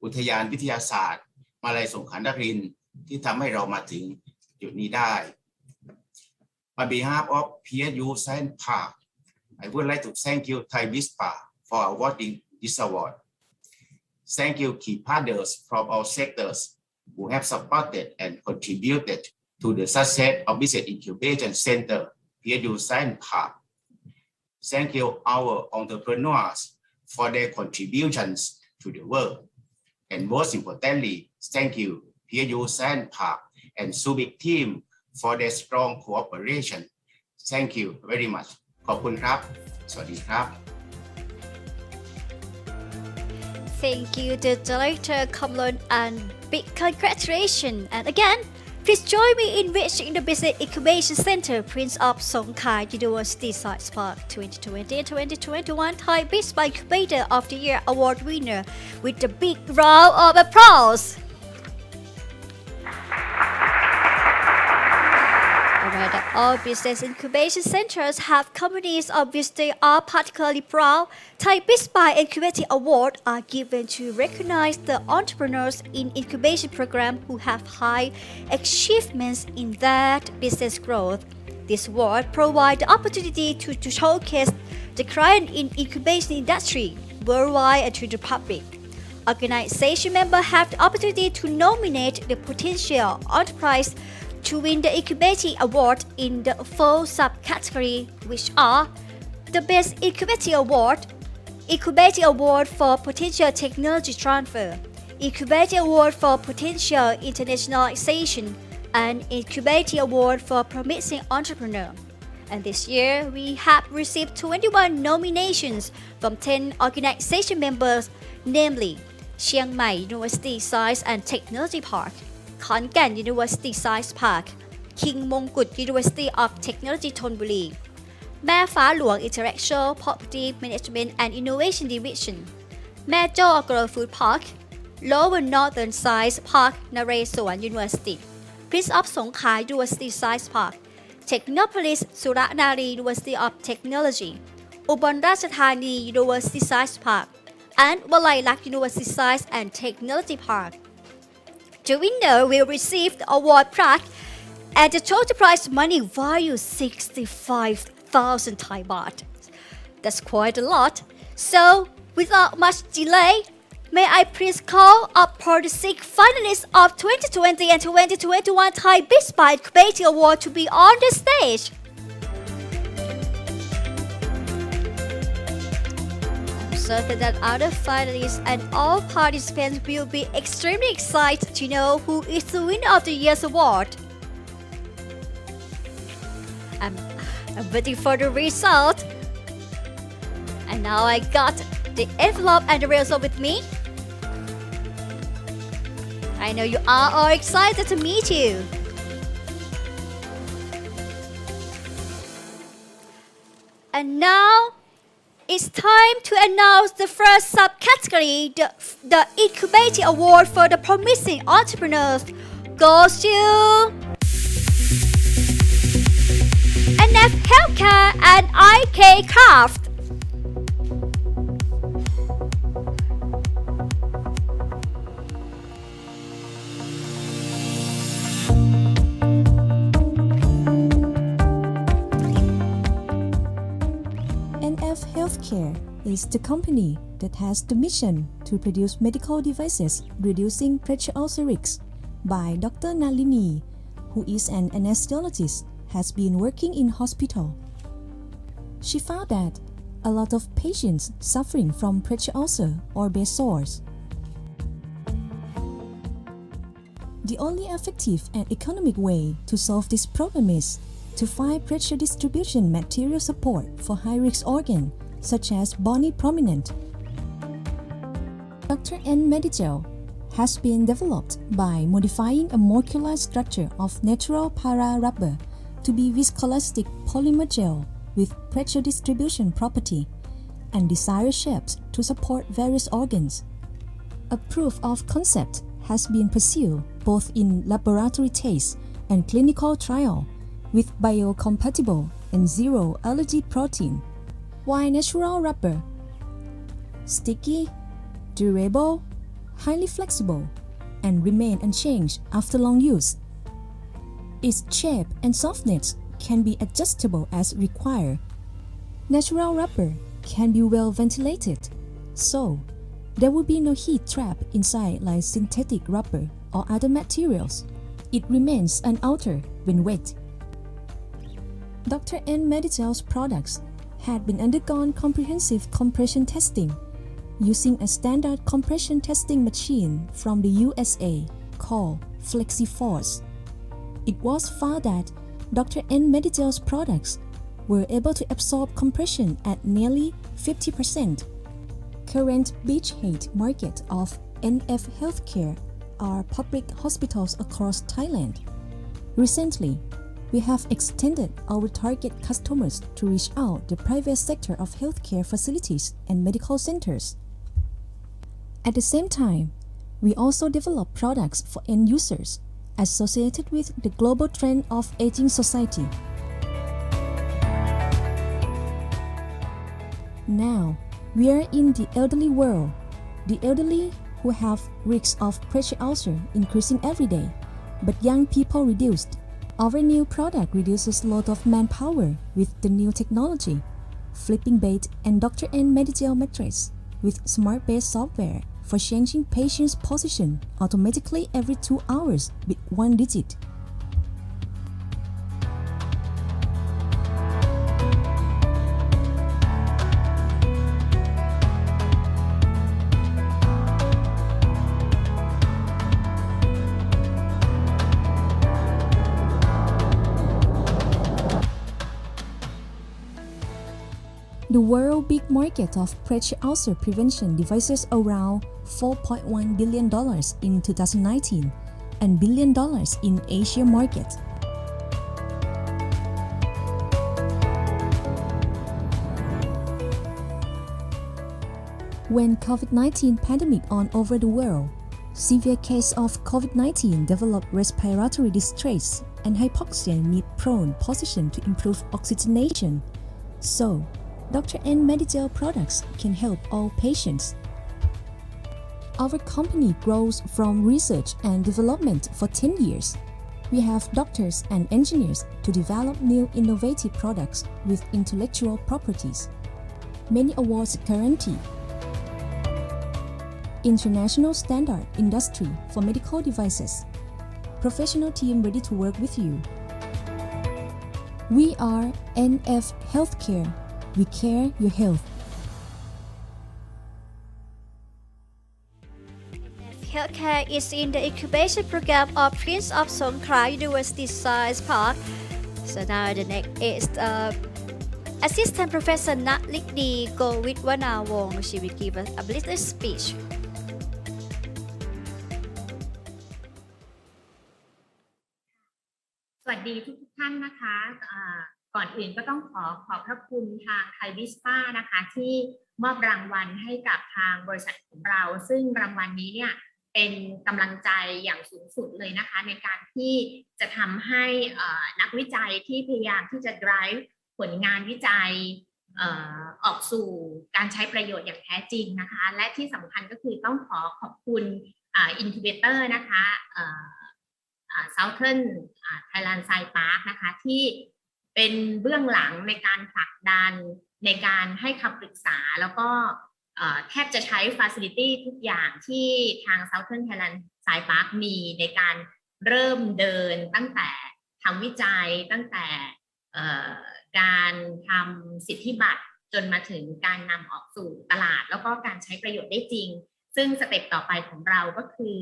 อุทยานวิทยาศาสตร์มหาวิทยาลัยสงขลานครินทร์ที่ทำให้เรามาถึงจุดนี้ได้ On behalf of PSU Science Park, I would like to thank you Thai-BISPA for awarding this award. Thank you key partners from all sectors who have supported and contributed to the success of Business Incubation Center, PSU Science Park. Thank you our entrepreneurs for their contributions to the work. And most importantly, thank you PSU Science Park and Subic team for their strong cooperation. Thank you very much. ขอบคุณครับ สวัสดีครับ Thank you, the Director Kamran, and big congratulations. And again, please join me in wishing the Business Incubation Center, Prince of Songkhla University Science Park 2020 and 2021 Thai-BISPA Incubator of the Year Award winner with a big round of applause. All business incubation centers have companies of which they are particularly proud. Thai-BISPA Incubating Award are given to recognize the entrepreneurs in incubation program who have high achievements in that business growth. This award provides the opportunity to showcase the client in incubation industry worldwide and to the public. Organization members have the opportunity to nominate the potential enterprise to win the Incubating Award in the 4 subcategories, which are the Best Incubating Award, Incubation Award for Potential Technology Transfer, Incubation Award for Potential Internationalization, and Incubation Award for Promising Entrepreneur. And this year, we have received 21 nominations from 10 organization members, namely Chiang Mai University Science and Technology Park, Khon Kaen University Science Park, King Mongkut University of Technology Thonburi, แม่ฟ้าหลวง Intellectual Property Management and Innovation Division, แม่โจ้ Agro Food Park, Lower Northern Science Park นเรศวร University, Prince of Songkla University Science Park, Technopolis Suranari University of Technology, อุบลราชธานี University Science Park, and Walai University Science and Technology Park. The winner will receive the award plaque and the total prize money value 65,000 Thai baht. That's quite a lot. So, without much delay, may I please call up for the 6 finalists of 2020 and 2021 Thai-BISPA Incubation Award to be on the stage. I'm certain that other finalists and all participants will be extremely excited to know who is the winner of the year's award. I'm waiting for the result. And now I got the envelope and the result with me. I know you are all excited to meet you. And now it's time to announce the first subcategory, the Incubation Award for the Promising Entrepreneurs goes to NF Healthcare and IK Craft. NF Healthcare is the company that has the mission to produce medical devices reducing pressure ulcer risks by Dr. Nalini, who is an anesthesiologist, has been working in hospital. She found that a lot of patients suffering from pressure ulcer or bed sores. The only effective and economic way to solve this problem is to find pressure distribution material support for high-risk organs such as bony prominent. Dr. N Medigel has been developed by modifying a molecular structure of natural para-rubber to be viscoelastic polymer gel with pressure distribution property and desired shapes to support various organs. A proof of concept has been pursued both in laboratory tests and clinical trial with biocompatible and zero allergy protein. Why natural rubber? Sticky, durable, highly flexible, and remain unchanged after long use. Its shape and softness can be adjustable as required. Natural rubber can be well ventilated, so there will be no heat trap inside like synthetic rubber or other materials. It remains unaltered when wet. Dr. N Medigel's products had been undergone comprehensive compression testing using a standard compression testing machine from the USA called FlexiForce. It was found that Dr. N Medigel's products were able to absorb compression at nearly 50%. Current beachhead market of NF Healthcare are public hospitals across Thailand. Recently, we have extended our target customers to reach out the private sector of healthcare facilities and medical centers. At the same time, we also develop products for end users associated with the global trend of aging society. Now, we are in the elderly world. The elderly who have risks of pressure ulcer increasing every day, but young people reduced. Our new product reduces load of manpower with the new technology, flipping bed and Dr. N Medigel mattress with smart bed software for changing patient's position automatically every 2 hours with 1 digit. The world big market of pressure ulcer prevention devices around $4.1 billion in 2019 and $1 billion in Asia market. When COVID-19 pandemic on over the world, severe case of COVID-19 developed respiratory distress and hypoxia need prone position to improve oxygenation. So, Dr. N Medical products can help all patients. Our company grows from research and development for 10 years. We have doctors and engineers to develop new innovative products with intellectual properties. Many awards guarantee. International standard industry for medical devices. Professional team ready to work with you. We are NF Healthcare. We care your health. Healthcare is in the incubation program of Prince of Songkhla University Science Park. So now the next is Assistant Professor Nalini Gowitwanawong. She will give us a little speech. สวัสดีทุกท่านนะคะก่อนอื่นก็ต้องขอบพระคุณทาง Thai-BISPA นะคะที่มอบรางวัลให้กับทางบริษัทของเราซึ่งรางวัลนี้เนี่ยเป็นกำลังใจอย่างสูงสุดเลยนะคะในการที่จะทำให้นักวิจัยที่พยายามที่จะ drive ผลงานวิจัยออกสู่การใช้ประโยชน์อย่างแท้จริงนะคะและที่สำคัญก็คือต้องขอบคุณIncubator นะคะSouthern Thailand Science Park นะคะที่เป็นเบื้องหลังในการผลักดันในการให้คำปรึกษาแล้วก็แทบจะใช้ facility ทุกอย่างที่ทาง Southern Thailand Science Park มีในการเริ่มเดินตั้งแต่ทำวิจัยตั้งแต่การทำสิทธิบัตรจนมาถึงการนำออกสู่ตลาดแล้วก็การใช้ประโยชน์ได้จริงซึ่งสเต็ปต่อไปของเราก็คือ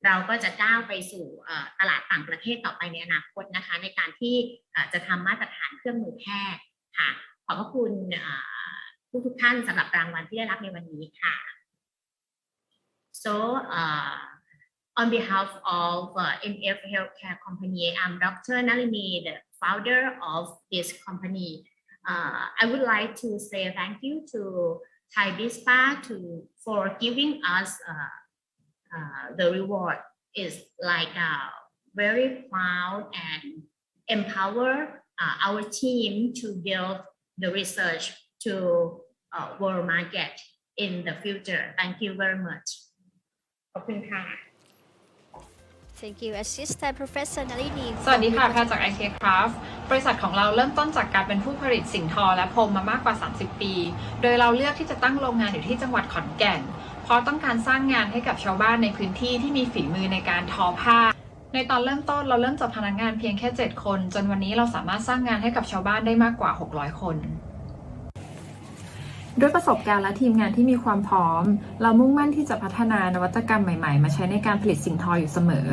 เราก็จะก้าวไปสู่ตลาดต่างประเทศต่อไปในอนาคตนะคะในการที่จะทำมาตรฐานเครื่องมือแพทย์ค่ะขอบพระคุณทุกท่านสำหรับรางวัลที่ได้รับในวันนี้ค่ะ so on behalf of NF Healthcare Company I'm Dr. Nalini the founder of this company I would like to say thank you to Thai-BISPA for giving us the reward is like very proud and empower our team to build the research to world market in the future. Thank you very much. ขอบคุณค่ะ Thank you Assistant Professor Nalini สวัสดีค่ะแพรจาก IK Craft บริษัทของเราเริ่มต้นจากการเป็นผู้ผลิตสิ่งทอและพรมมามากกว่า30ปีโดยเราเลือกที่จะตั้งโรงงานอยู่ที่จังหวัดขอนแก่นเพราะต้องการสร้างงานให้กับชาวบ้านในพื้นที่ที่มีฝีมือในการทอผ้าในตอนเริ่มต้นเราเริ่มจากพนักงานเพียงแค่7คนจนวันนี้เราสามารถสร้างงานให้กับชาวบ้านได้มากกว่า600คนด้วยประสบการณ์และทีมงานที่มีความพร้อมเรามุ่งมั่นที่จะพัฒนานวัตกรรมใหม่ๆมาใช้ในการผลิตสิ่งทออยู่เสมอ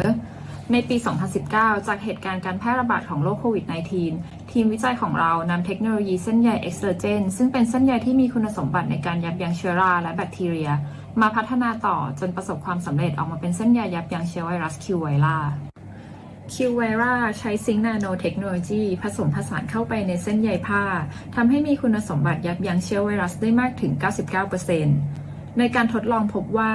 ในปี 2019 จากเหตุการณ์การแพร่ระบาดของโรคโควิด -19 ทีมวิจัยของเรานำเทคโนโลยีเส้นใยเอ็กซ์เ g นซึ่งเป็นเส้นใยที่มีคุณสมบัติในการยับยั้งเชื้อราและแบคทีเรียมาพัฒนาต่อจนประสบความสำเร็จออกมาเป็นเส้นใยยับยั้งเชื้อไวรัสคิวไวราคิวไวราใช้ซิงค์นาโนเทคโนโลยีผสมผสานเข้าไปในเส้นใยผ้าทำให้มีคุณสมบัติยับยั้งเชื้อไวรัสได้มากถึง 99% ในการทดลองพบว่า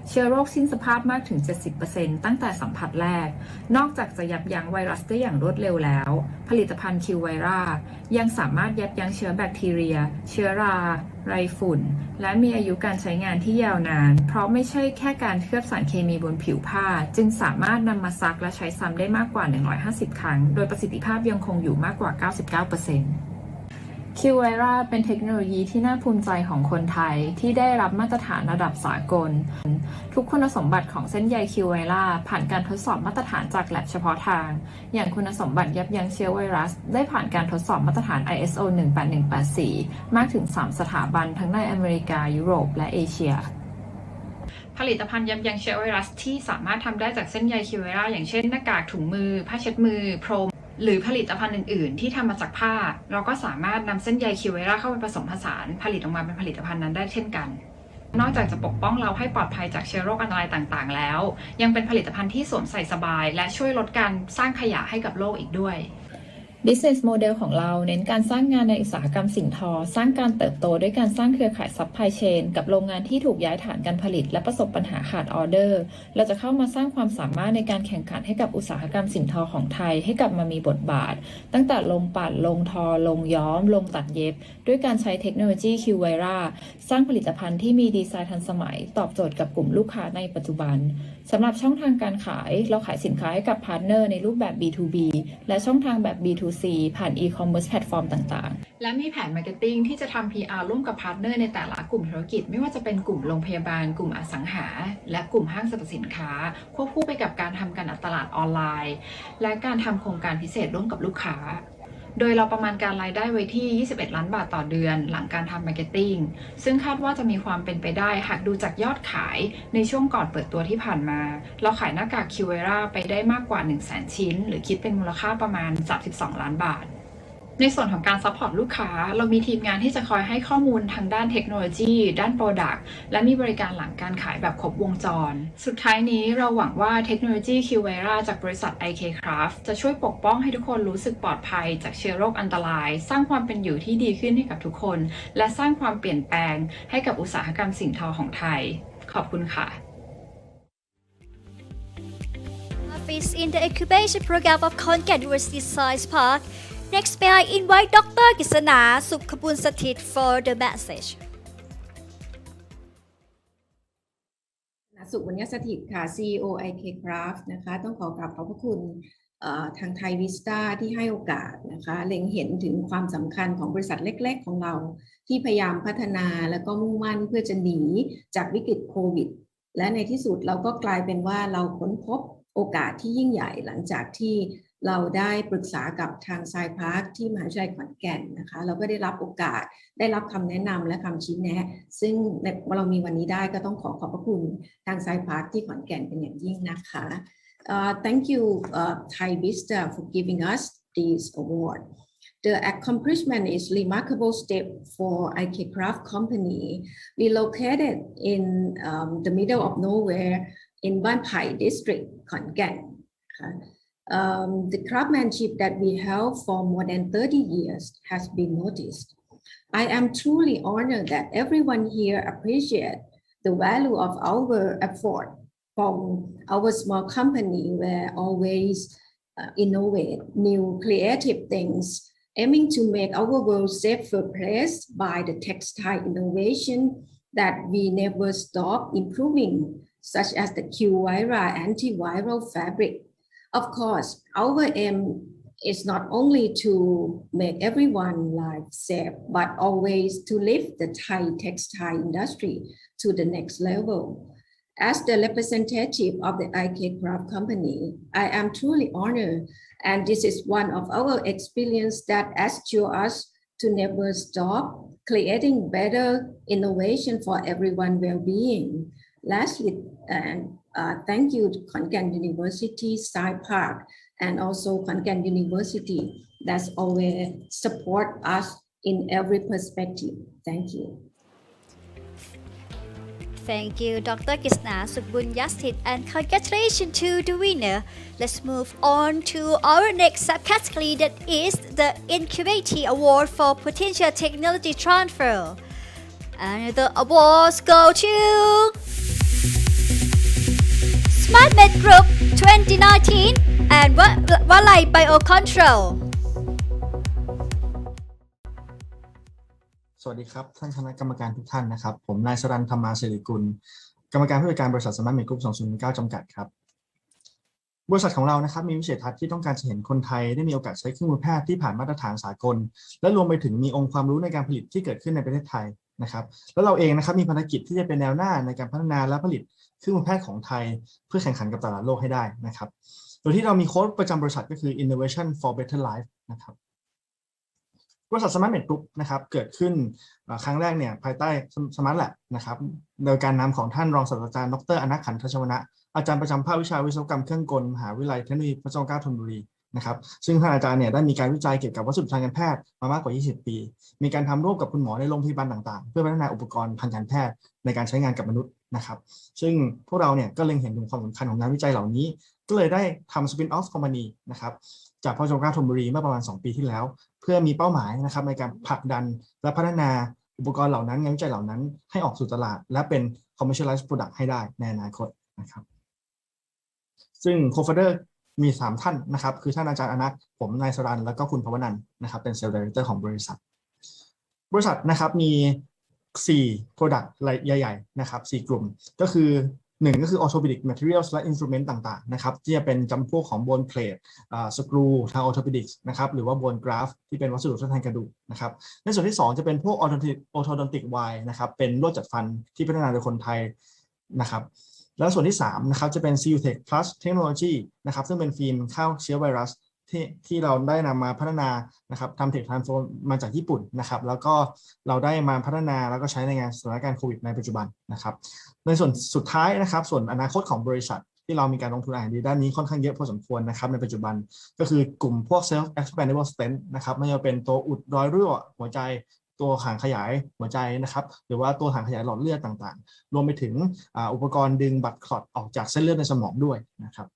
เชื้อโรคสิ้นสภาพมากถึง 70% ตั้งแต่สัมผัสแรกนอกจากจะยับยั้งไวรัสได้อย่างรวดเร็วแล้วผลิตภัณฑ์คิวไวรายังสามารถยับยั้งเชื้อแบคทีเรียเชื้อราไรฝุ่นและมีอายุการใช้งานที่ยาวนานเพราะไม่ใช่แค่การเคลือบสารเคมีบนผิวผ้าจึงสามารถนำมาซักและใช้ซ้ำได้มากกว่า150ครั้งโดยประสิทธิภาพยังคงอยู่มากกว่า 99%คิวไวราเป็นเทคโนโลยีที่น่าภูมิใจของคนไทยที่ได้รับมาตรฐานระดับสากลทุกคุณสมบัติของเส้นใยคิวไวราผ่านการทดสอบมาตรฐานจาก lab เฉพาะทางอย่างคุณสมบัติยับยั้งเชื้อไวรัสได้ผ่านการทดสอบมาตรฐาน ISO 18184 มากถึง3สถาบันทั้งในอเมริกายุโรปและเอเชียผลิตภัณฑ์ยับยั้งเชื้อไวรัสที่สามารถทำได้จากเส้นใยคิวไวราอย่างเช่นหน้ากากถุงมือผ้าเช็ดมือพรม หรือผลิตภัณฑ์อื่นๆที่ทำมาจากผ้าเราก็สามารถนำเส้นใยคิวเวราเข้าไปผสมผสานผลิตออกมาเป็นผลิตภัณฑ์นั้นได้เช่นกันนอกจากจะปกป้องเราให้ปลอดภัยจากเชื้อโรคอันตรายต่างๆแล้วยังเป็นผลิตภัณฑ์ที่สวมใส่สบายและช่วยลดการสร้างขยะให้กับโลกอีกด้วย Business Model ของเราเน้นการสร้างงานในอุตสาหกรรมสิ่งทอสร้างการเติบโตด้วยการสร้างเครือข่ายซัพพลายเชนกับโรงงานที่ถูกย้ายฐานการผลิตและประสบปัญหาขาดออเดอร์เราจะเข้ามาสร้างความสามารถในการแข่งขันให้กับอุตสาหกรรมสิ่งทอของไทยให้กลับมามีบทบาทตั้งแต่ลงปั่นลงทอลงย้อมลงตัดเย็บด้วยการใช้เทคโนโลยีคิวไวราสร้างผลิตภัณฑ์ที่มีดีไซน์ทันสมัยตอบโจทย์กับกลุ่มลูกค้าในปัจจุบันสำหรับช่องทางการขายเราขายสินค้าให้กับพาร์ทเนอร์ในรูปแบบ B2B และช่องทางแบบ B2C ผ่าน e-commerce แพลตฟอร์มต่างๆและมีแผนมาร์เก็ตติ้งที่จะทำ PR ร่วมกับพาร์ทเนอร์ในแต่ละกลุ่มธุรกิจไม่ว่าจะเป็นกลุ่มโรงพยาบาลกลุ่มอสังหาและกลุ่มห้างสรรพสินค้าควบคู่ไปกับการทำการตลาดออนไลน์และการทำโครงการพิเศษร่วมกับลูกค้าโดยเราประมาณการรายได้ไว้ที่21ล้านบาทต่อเดือนหลังการทำมาร์เก็ตติ้งซึ่งคาดว่าจะมีความเป็นไปได้หากดูจากยอดขายในช่วงก่อนเปิดตัวที่ผ่านมาเราขายหน้ากากคิวเวราไปได้มากกว่า 100,000 ชิ้นหรือคิดเป็นมูลค่าประมาณ32ล้านบาทในส่วนของการซัพพอร์ตลูกค้าเรามีทีมงานที่จะคอยให้ข้อมูลทางด้านเทคโนโลยีด้าน Product และมีบริการหลังการขายแบบครบวงจรสุดท้ายนี้เราหวังว่าเทคโนโลยีคิวเวราจากบริษัท IK Craft จะช่วยปกป้องให้ทุกคนรู้สึกปลอดภัยจากเชื้อโรคอันตรายสร้างความเป็นอยู่ที่ดีขึ้นให้กับทุกคนและสร้างความเปลี่ยนแปลงให้กับอุตสาหกรรมสิ่งทอของไทยขอบคุณค่ะ Office in the Incubation Program of Khon Kaen University Science Park. Next, may I invite Dr. Kisana Sukhbun Sathit for the message. สุวรรณสถิตค่ะ CEO IK Craft นะคะต้องขอกราบขอบพระคุณทาง Thai-BISPA ที่ให้โอกาสนะคะเล็งเห็นถึงความสำคัญของบริษัทเล็กๆของเราที่พยายามพัฒนาและก็มุ่งมั่นเพื่อจะหนีจากวิกฤตโควิดและในที่สุดเราก็กลายเป็นว่าเราค้นพบโอกาสที่ยิ่งใหญ่หลังจากที่เราได้ปรึกษากับทางไซพาร์คที่มหาวิทยาลัยขอนแก่นนะคะเราก็ได้รับโอกาสได้รับคำแนะนำและคำชี้แนะซึ่งเรามีวันนี้ได้ก็ต้องขอบพระคุณทางไซพาร์คที่ขอนแก่นเป็นอย่างยิ่งนะคะ Thank you Thai-BISPA for giving us this award. The accomplishment is a remarkable step for IK Craft Company. We located in the middle of nowhere in Ban Pai District, Khon Kaen. The craftsmanship that we held for more than 30 years has been noticed. I am truly honored that everyone here appreciates the value of our effort from our small company where always innovate new creative things, aiming to make our world safer place by the textile innovation that we never stop improving, such as the Q-Vira antiviral fabric. Of course, our aim is not only to make everyone's life safe, but always to lift the Thai textile industry to the next level. As the representative of the IK Craft Company, I am truly honored, and this is one of our experience that assure us to never stop creating better innovation for everyone's well-being. Lastly, thank you to Khon Kaen University, Science Park, and also Khon Kaen University that's always support us in every perspective. Thank you. Thank you, Dr. Kisna Sukhbun Sathit, and congratulations to the winner. Let's move on to our next subcategory, that is the Incubation Award for Potential Technology Transfer. And the awards go to SmartMed Group 2019 and Walai Biocontrol. สวัสดีครับท่านคณะกรรมการทุกท่านนะครับผมนายสรัญ ธรรมาสิริกุลกรรมการผู้จัดการบริษัทสมาร์ทเมดกรุ๊ป2019จำกัดครับบริษัทของเรานะครับมีวิสัยทัศน์ที่ต้องการจะเห็นคนไทยได้มีโอกาสใช้เครื่องมือแพทย์ที่ผ่านมาตรฐานสากลและรวมไปถึงมีองค์ความรู้ในการผลิตที่เกิดขึ้นในประเทศไทยนะครับแล้วเราเองนะครับมีภารกิจที่จะเป็นแนวหน้าในการพัฒนาและผลิตเครื่องมือแพทย์ของไทยเพื่อแข่งขันกับตลาดโลกให้ได้นะครับโดยที่เรามีโค้ดประจำบริษัทก็คือ Innovation for Better Life นะครับบริษัท Smart Med Group นะครับเกิดขึ้นครั้งแรกเนี่ยภายใต้ Smart Lab นะครับโดยการนำของท่านรองศาสตราจารย์ดร.อนัทขันธชวนะอาจารย์ประจำภาควิชาวิศวกรรมเครื่องกลมหาวิทยาลัยเทคโนโลยีพระจอมเกล้าธนบุรี นะครับซึ่งท่านอาจารย์เนี่ยได้มีการวิจัยเกี่ยวกับวัสดุทางการแพทย์มามากกว่า20 ปีมีการทำร่วมกับคุณหมอในโรงพยาบาลต่างๆเพื่อพัฒนาอุปกรณ์ทางการแพทย์ในการใช้งานกับมนุษย์นะครับซึ่งพวกเราเนี่ยก็เล็งเห็นถึงความสำคัญของงานวิจัยเหล่านี้ก็เลยได้ทำ spin off company นะครับจากพจก.ธนบุรีเมื่อประมาณ2 ปีที่แล้วเพื่อมีเป้าหมายนะครับในการผลักดันและพัฒนาอุปกรณ์เหล่านั้นงานวิจัยเหล่านั้นให้ออกสู่ตลาดและเป็น commercialized product ให้ได้ในอนาคตนะครับซึ่ง co-founder มี3ท่านนะครับคือท่านอาจารย์อนัทผมนายสรัญแล้วก็คุณภวนันท์นะครับเป็น Sales Director ของบริษัทนะครับมี4 Product ใหญ่ๆนะครับ4 กลุ่มก็คือ1ก็คือ Orthopedic Materials และ Instrument ต่างๆนะครับที่จะเป็นจำพวกของโบนเพลทสกรูทาง Orthopedics นะครับหรือว่าโบนกราฟที่เป็นวัสดุทดแทนกระดูกนะครับในส่วนที่2จะเป็นพวก Orthodontic wire นะครับเป็นลวดจัดฟันที่พัฒนาโดยคนไทยนะครับแล้วส่วนที่3นะครับจะเป็น Sealtech Plus Technology นะครับซึ่งเป็นฟิล์มฆ่าเชื้อไวรัสที่เราได้นำมาพัฒนานะครับทำเทคทรานส์โฟร์มาจากญี่ปุ่นนะครับแล้วก็เราได้มาพัฒนาแล้วก็ใช้ในงานสถานการณ์โควิดในปัจจุบันนะครับในส่วนสุดท้ายนะครับส่วนอนาคตของบริษัทที่เรามีการลงทุนR&Dด้านนี้ค่อนข้างเยอะพอสมควรนะครับในปัจจุบันก็คือกลุ่มพวก self expandable stent นะครับไม่ว่าเป็นตัวอุดรอยรั่วหัวใจตัวหางขยายหัวใจนะครับหรือว่าตัวหางขยายหลอดเลือดต่างๆรวมไปถึงอุปกรณ์ดึงบัตรคลอตออกจากเส้นเลือดในสมองด้วยนะครับ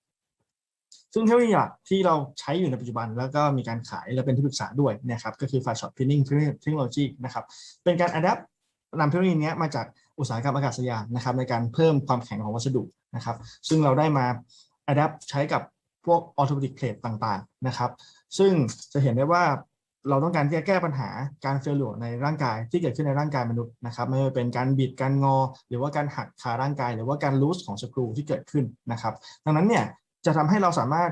ซึ่งเทคโนโลยีที่เราใช้อยู่ในปัจจุบันแล้วก็มีการขายและเป็นที่ปรึกษาด้วยนะครับก็คือ Flat Shot Pinning Technology นะครับเป็นการ adapt นำเทคโนโลยีนี้มาจากอุตสาหกรรมอากาศยานนะครับในการเพิ่มความแข็งของวัสดุนะครับซึ่งเราได้มา adapt ใช้กับพวก orthopedic plate ต่างๆนะครับซึ่งจะเห็นได้ว่าเราต้องการที่จะแก้ปัญหาการเฟลล์ในร่างกายที่เกิดขึ้นในร่างกายมนุษย์นะครับไม่ว่าเป็นการบิดการงอหรือว่าการหักขาร่างกายหรือว่าการลูสของสกรูที่เกิดขึ้นนะครับดังนั้นเนี่ยจะทำให้เราสามารถ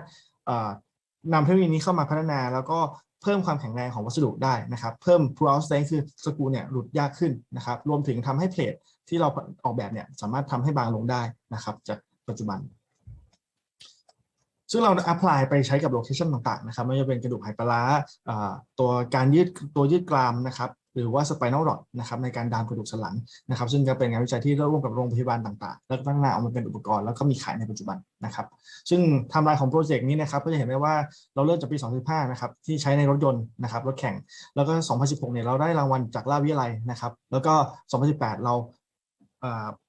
นำเทคโนโลยีนี้เข้ามาพัฒนาแล้วก็เพิ่มความแข็งแรงของวัสดุได้นะครับเพิ่ม pull-out strength คือสกรูเนี่ยหลุดยากขึ้นนะครับรวมถึงทำให้เพลทที่เราออกแบบเนี่ยสามารถทำให้บางลงได้นะครับจากปัจจุบันซึ่งเรา apply ไปใช้กับโลเคชันต่างๆนะครับไม่ว่าจะเป็นกระดูกไหปลาร้าตัวการยืดกรามนะครับหรือว่า spinal rod นะครับในการดามกระดูกสันหลังนะครับซึ่งก็เป็นงานวิจัยที่ร่วมกับโรงพยาบาลต่างๆแล้วก็พัฒนาออกมาเป็นอุปกรณ์แล้วก็มีขายในปัจจุบันนะครับซึ่งไทม์ไลน์ของโปรเจกต์นี้นะครับก็จะเห็นได้ว่าเราเริ่มจากปี 2015 นะครับที่ใช้ในรถยนต์นะครับรถแข่งแล้วก็ 2016 เนี่ยเราได้รางวัลจากราชวิทยาลัยนะครับแล้วก็ 2018 เรา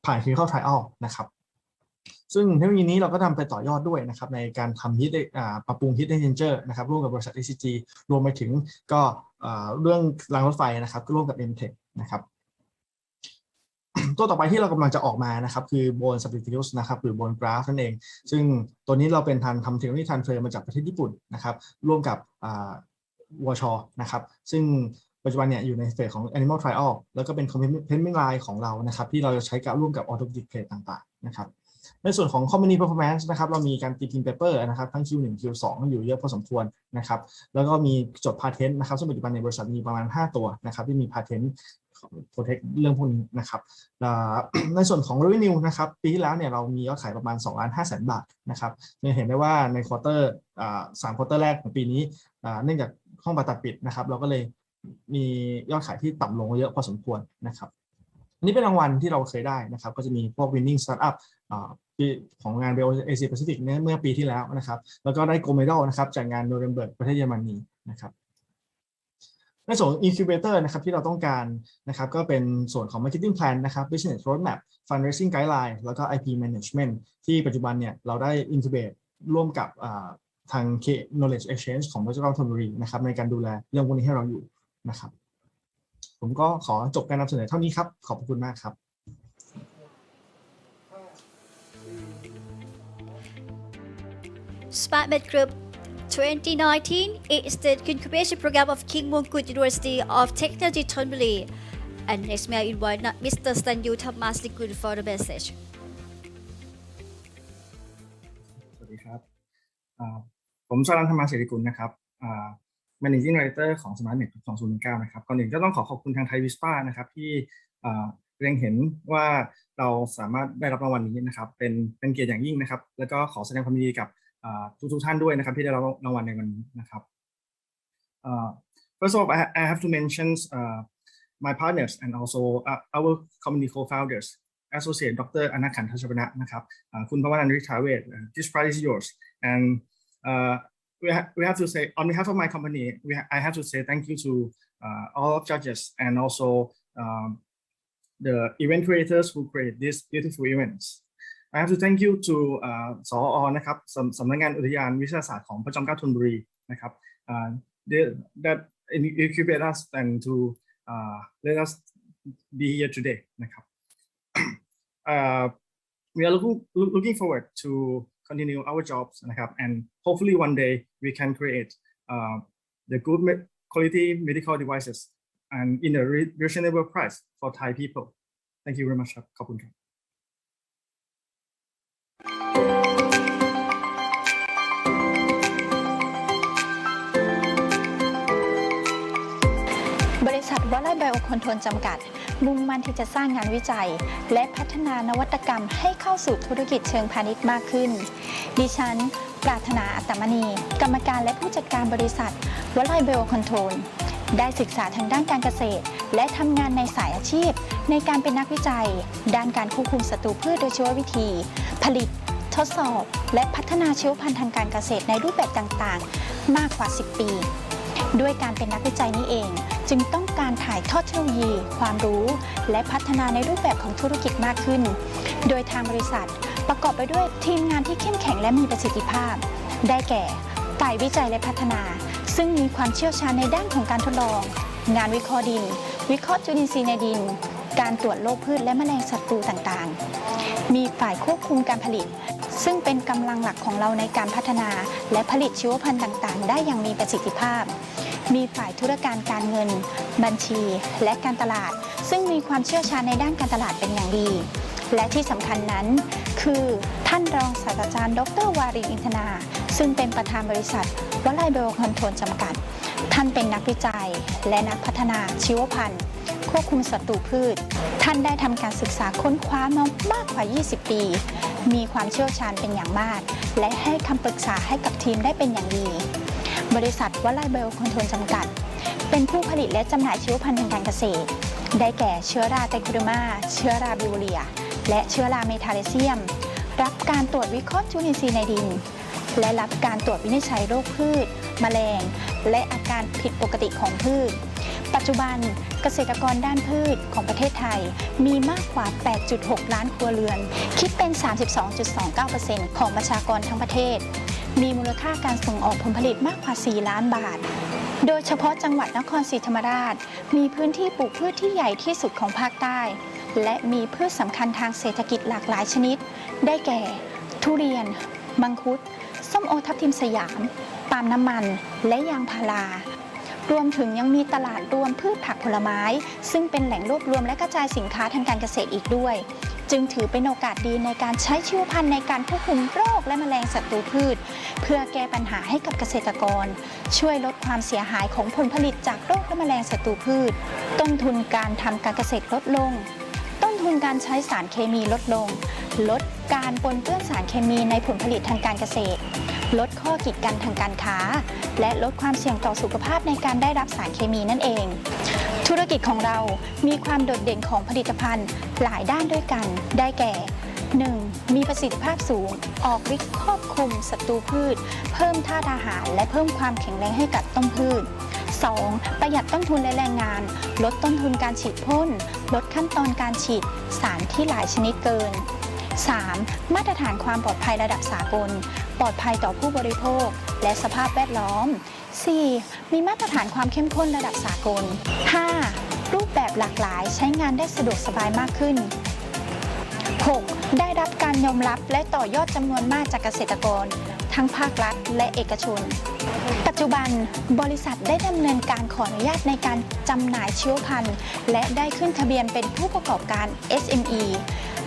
ผ่าน clinical trial นะครับซึ่งเทคโนโลยีนี้เราก็ทำไปต่อยอดด้วยนะครับในการทำปรับปรุง Heat Exchanger นะครับร่วมกับบริษัท ECG รวมไปถึงก็เรื่องรางรถไฟนะครับก็ร่วมกับ MTech นะครับตัวต่อไปที่เรากำลังจะออกมานะครับคือ Bone Substitutes นะครับหรือ Bone Graft นั่นเองซึ่งตัวนี้เราเป็นทำเทคโนโลยี transfer มาจากประเทศญี่ปุ่นนะครับร่วมกับวช.นะครับซึ่งปัจจุบันเนี่ยอยู่ในเฟสของ Animal Trial แล้วก็เป็น Complementary Line ของเรานะครับที่เราจะใช้กับร่วมกับ Orthopedic Plate ต่างๆนะครับในส่วนของ Company Performance นะครับเรามีการตีพิมพ์ paper นะครับทั้ง Q1 Q2 อยู่เยอะพอสมควรนะครับแล้วก็มีจด patent นะครับซึ่งปัจจุบันในบริษัทมีประมาณ5ตัวนะครับที่มี patent protect เรื่องพวกนี้นะครับในส่วนของ revenue นะครับปีที่แล้วเนี่ยเรามียอดขายประมาณ 2,500,000 บาทนะครับจะเห็นได้ว่าในควอเตอร์3 ควอเตอร์แรกของปีนี้เนื่องจากห้องผ่าตัดปิดนะครับเราก็เลยมียอดขายที่ต่ำลงเยอะพอสมควรนะครับนี่เป็นรางวัลที่เราเคยได้นะครับก็จะมีพวก winning startup ของงาน Bell Asia Pacific เมื่อปีที่แล้วนะครับแล้วก็ได้ Gold Medal นะครับจากงาน Nuremberg ประเทศเยอรมนีนะครับในส่วน Incubator นะครับที่เราต้องการนะครับก็เป็นส่วนของ Marketing Plan นะครับ Business Roadmap Fundraising Guideline แล้วก็ IP Management ที่ปัจจุบันเนี่ยเราได้ Incubate ร่วมกับทาง Knowledge Exchange ของบริษัทธนบุรีนะครับในการดูแลเรื่องพวกนี้ให้เราอยู่นะครับผมก็ขอจบการนำเสนอเท่านี้ครับขอบคุณมากครับ SmartMed Group 2019 is the incubation program of King Mongkut University of Technology Thonburi. And next may I invite Mr. Stanyu Thammasrikul for the message. สวัสดีครับผมสรัญ ธรรมาศิริกุลนะครับManaging Director ของ SmartMed 2019นะครับก่อนอื่นก็ต้องขอบคุณทาง Thai-BISPA นะครับที่เล็งเห็นว่าเราสามารถได้รับรางวัลนี้นะครับเป็นเกียรติอย่างยิ่งนะครับแล้วก็ขอแสดงความยินดีกับทุกท่านด้วยนะครับที่ได้รับรางวัลในวันนี้นะครับ First of all, I have to mention my partners and also our company co-founders, Associate Dr. Anat Khanthachapana นะครับคุณภวนันท์ ฤทธาเวช This prize is yours and we have to say on behalf of my company, I have to say thank you to all of judges and also the event creators who create these beautiful events. I have to thank you to สอ.นะครับสำนักงานอุทยานวิทยาศาสตร์ของพระจอมเกล้าธนบุรีนะครับ that incubate us and to let us be here today นะครับ we are looking forward to continue our jobs นะครับ and hopefully one day we can create the good quality medical devices and in a reasonable price for Thai people. Thank you very much ครับขอบคุณครับ บริษัทวอลไลไบโอคอนโทรลจำกัดมุ่งมั่นที่จะสร้างงานวิจัยและพัฒนานวัตกรรมให้เข้าสู่ธุรกิจเชิงพาณิชย์มากขึ้นดิฉันปรารถนาอัตมณีกรรมการและผู้จัดการบริษัทวอลไลไบโอคอนโทรลได้ศึกษาทางด้านการเกษตรและทำงานในสายอาชีพในการเป็นนักวิจัยด้านการควบคุมศัตรูพืชโดยชีววิธีผลิตทดสอบและพัฒนาชีวพันธุ์ทางการเกษตรในรูปแบบต่างๆมากกว่า10 ปีด้วยการเป็นนักวิจัยนี้เองจึงต้องการถ่ายทอดเทคโนโลยีความรู้และพัฒนาในรูปแบบของธุรกิจมากขึ้นโดยทางบริษัทประกอบไปด้วยทีมงานที่เข้มแข็งและมีประสิทธิภาพได้แก่ฝ่ายวิจัยและพัฒนาซึ่งมีความเชี่ยวชาญในด้านของการทดลองงานวิเคราะห์ดินวิเคราะห์จุลินทรีย์ในดินการตรวจโรคพืชและแมลงศัตรูต่างๆมีฝ่ายควบคุมการผลิตซึ่งเป็นกำลังหลักของเราในการพัฒนาและผลิตชีวพันธุ์ต่างๆได้อย่างมีประสิทธิภาพมีฝ่ายธุรการการเงินบัญชีและการตลาดซึ่งมีความเชี่ยวชาญในด้านการตลาดเป็นอย่างดีและที่สำคัญนั้นคือท่านรองศาสตราจารย์ดร.วารินทร์อินทนาซึ่งเป็นประธานบริษัทวไลไบโอคอนโทรลจำกัดท่านเป็นนักวิจัยและนักพัฒนาชีวพันธุ์ควบคุมศัตรูพืชท่านได้ทำการศึกษาค้นคว้ามามากกว่า20 ปีมีความเชี่ยวชาญเป็นอย่างมากและให้คำปรึกษาให้กับทีมได้เป็นอย่างดีบริษัทวไลไบโอคอนโทรลจำกัดเป็นผู้ผลิตและจำหน่ายชีวพันธุ์ทางการเกษตรได้แก่เชื้อราไตโคเดอร์มาเชื้อราบิวเรียและเชื้อราเมทาเลเซียมรับการตรวจวิเคราะห์จุลินทรีย์ในดินและรับการตรวจวินิจฉัยโรคพืชแมลงและอาการผิดปกติของพืชปัจจุบันเกษตรกรด้านพืชของประเทศไทยมีมากกว่า 8.6 ล้านครัวเรือนคิดเป็น 32.29% ของประชากรทั้งประเทศมีมูลค่าการส่งออกผลผลิตมากกว่า 4 ล้านบาทโดยเฉพาะจังหวัดนครศรีธรรมราชมีพื้นที่ปลูกพืชที่ใหญ่ที่สุดของภาคใต้และมีพืชสำคัญทางเศรษฐกิจหลากหลายชนิดได้แก่ทุเรียนมังคุดส้มโอทับทิมสยามปาล์มน้ำมันและยางพารารวมถึงยังมีตลาดรวมพืชผักผลไม้ซึ่งเป็นแหล่งรวบรวมและกระจายสินค้าทางการเกษตรอีกด้วยจึงถือเป็นโอกาสดีในการใช้ชีวพันธุ์ในการควบคุมโรคและแมลงศัตรูพืชเพื่อแก้ปัญหาให้กับเกษตรกรช่วยลดความเสียหายของผลผลิตจากโรคและแมลงศัตรูพืชต้นทุนการทำการเกษตรลดลงต้นทุนการใช้สารเคมีลดลงลดการปนเปื้อนสารเคมีในผลผลิตทางการเกษตรลดข้อกีดกันทางการค้าและลดความเสี่ยงต่อสุขภาพในการได้รับสารเคมีนั่นเองธุรกิจของเรามีความโดดเด่นของผลิตภัณฑ์หลายด้านด้วยกันได้แก่ 1. มีประสิทธิภาพสูงออกฤทธิ์ครอบคลุมศัตรูพืชเพิ่มธาตุอาหารและเพิ่มความแข็งแรงให้กับต้นพืช 2. ประหยัดต้นทุนและแรงงานลดต้นทุนการฉีดพ่นลดขั้นตอนการฉีดสารที่หลายชนิดเกิน 3. มาตรฐานความปลอดภัยระดับสากลปลอดภัยต่อผู้บริโภคและสภาพแวดล้อม 4. มีมาตรฐานความเข้มข้นระดับสากล 5. รูปแบบหลากหลายใช้งานได้สะดวกสบายมากขึ้น 6. ได้รับการยอมรับและต่อยอดจำนวนมากจากเกษตรกรทั้งภาครัฐและเอกชนปัจจุบันบริษัทได้ดำเนินการขออนุญาตในการจำหน่ายชีวพันธุ์และได้ขึ้นทะเบียนเป็นผู้ประกอบการ SME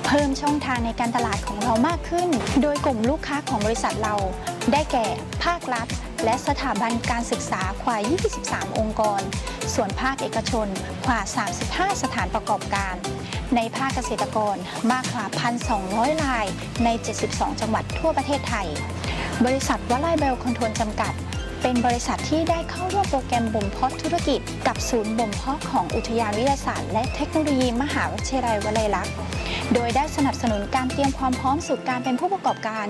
เพิ่มช่องทางในการตลาดของเรามากขึ้นโดยกลุ่มลูกค้าของบริษัทเราได้แก่ภาครัฐและสถาบันการศึกษากว่า 23 องค์กรส่วนภาคเอกชนกว่า 35 สถานประกอบการในภาคเกษตรกรมากกว่า 1,200 รายใน 72 จังหวัดทั่วประเทศไทยบริษัทวไลไบโอคอนโทรลจำกัดเป็นบริษัทที่ได้เข้าร่วมโปรแกรมบ่มเพาะธุรกิจกับศูนย์บ่มเพาะของอุทยานวิทยาศาสตร์และเทคโนโลยีมหาวิทยาลัยวลัยลักษณ์ โดยได้สนับสนุนการเตรียมความพร้อมสู่การเป็นผู้ประกอบการ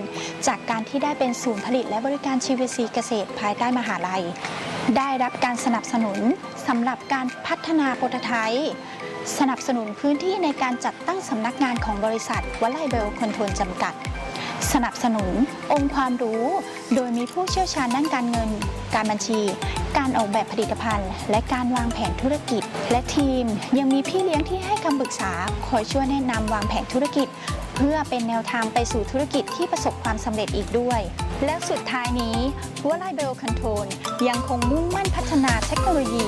จากการที่ได้เป็นศูนย์ผลิตและบริการ TVC เกษตรภายใต้มหาลัยได้รับการสนับสนุนสำหรับการพัฒนาโปรโตไทป์สนับสนุนพื้นที่ในการจัดตั้งสำนักงานของบริษัทวลัยไบโอคอนโทรลจำกัดสนับสนุนองค์ความรู้โดยมีผู้เชี่ยวชาญด้านการเงินการบัญชีการออกแบบผลิตภัณฑ์และการวางแผนธุรกิจและทีมยังมีพี่เลี้ยงที่ให้คำปรึกษาคอยช่วยแนะนำวางแผนธุรกิจเพื่อเป็นแนวทางไปสู่ธุรกิจที่ประสบความสำเร็จอีกด้วยและสุดท้ายนี้วลัยไบโอคอนโทรลยังคงมุ่งมั่นพัฒนาเทคโนโลยี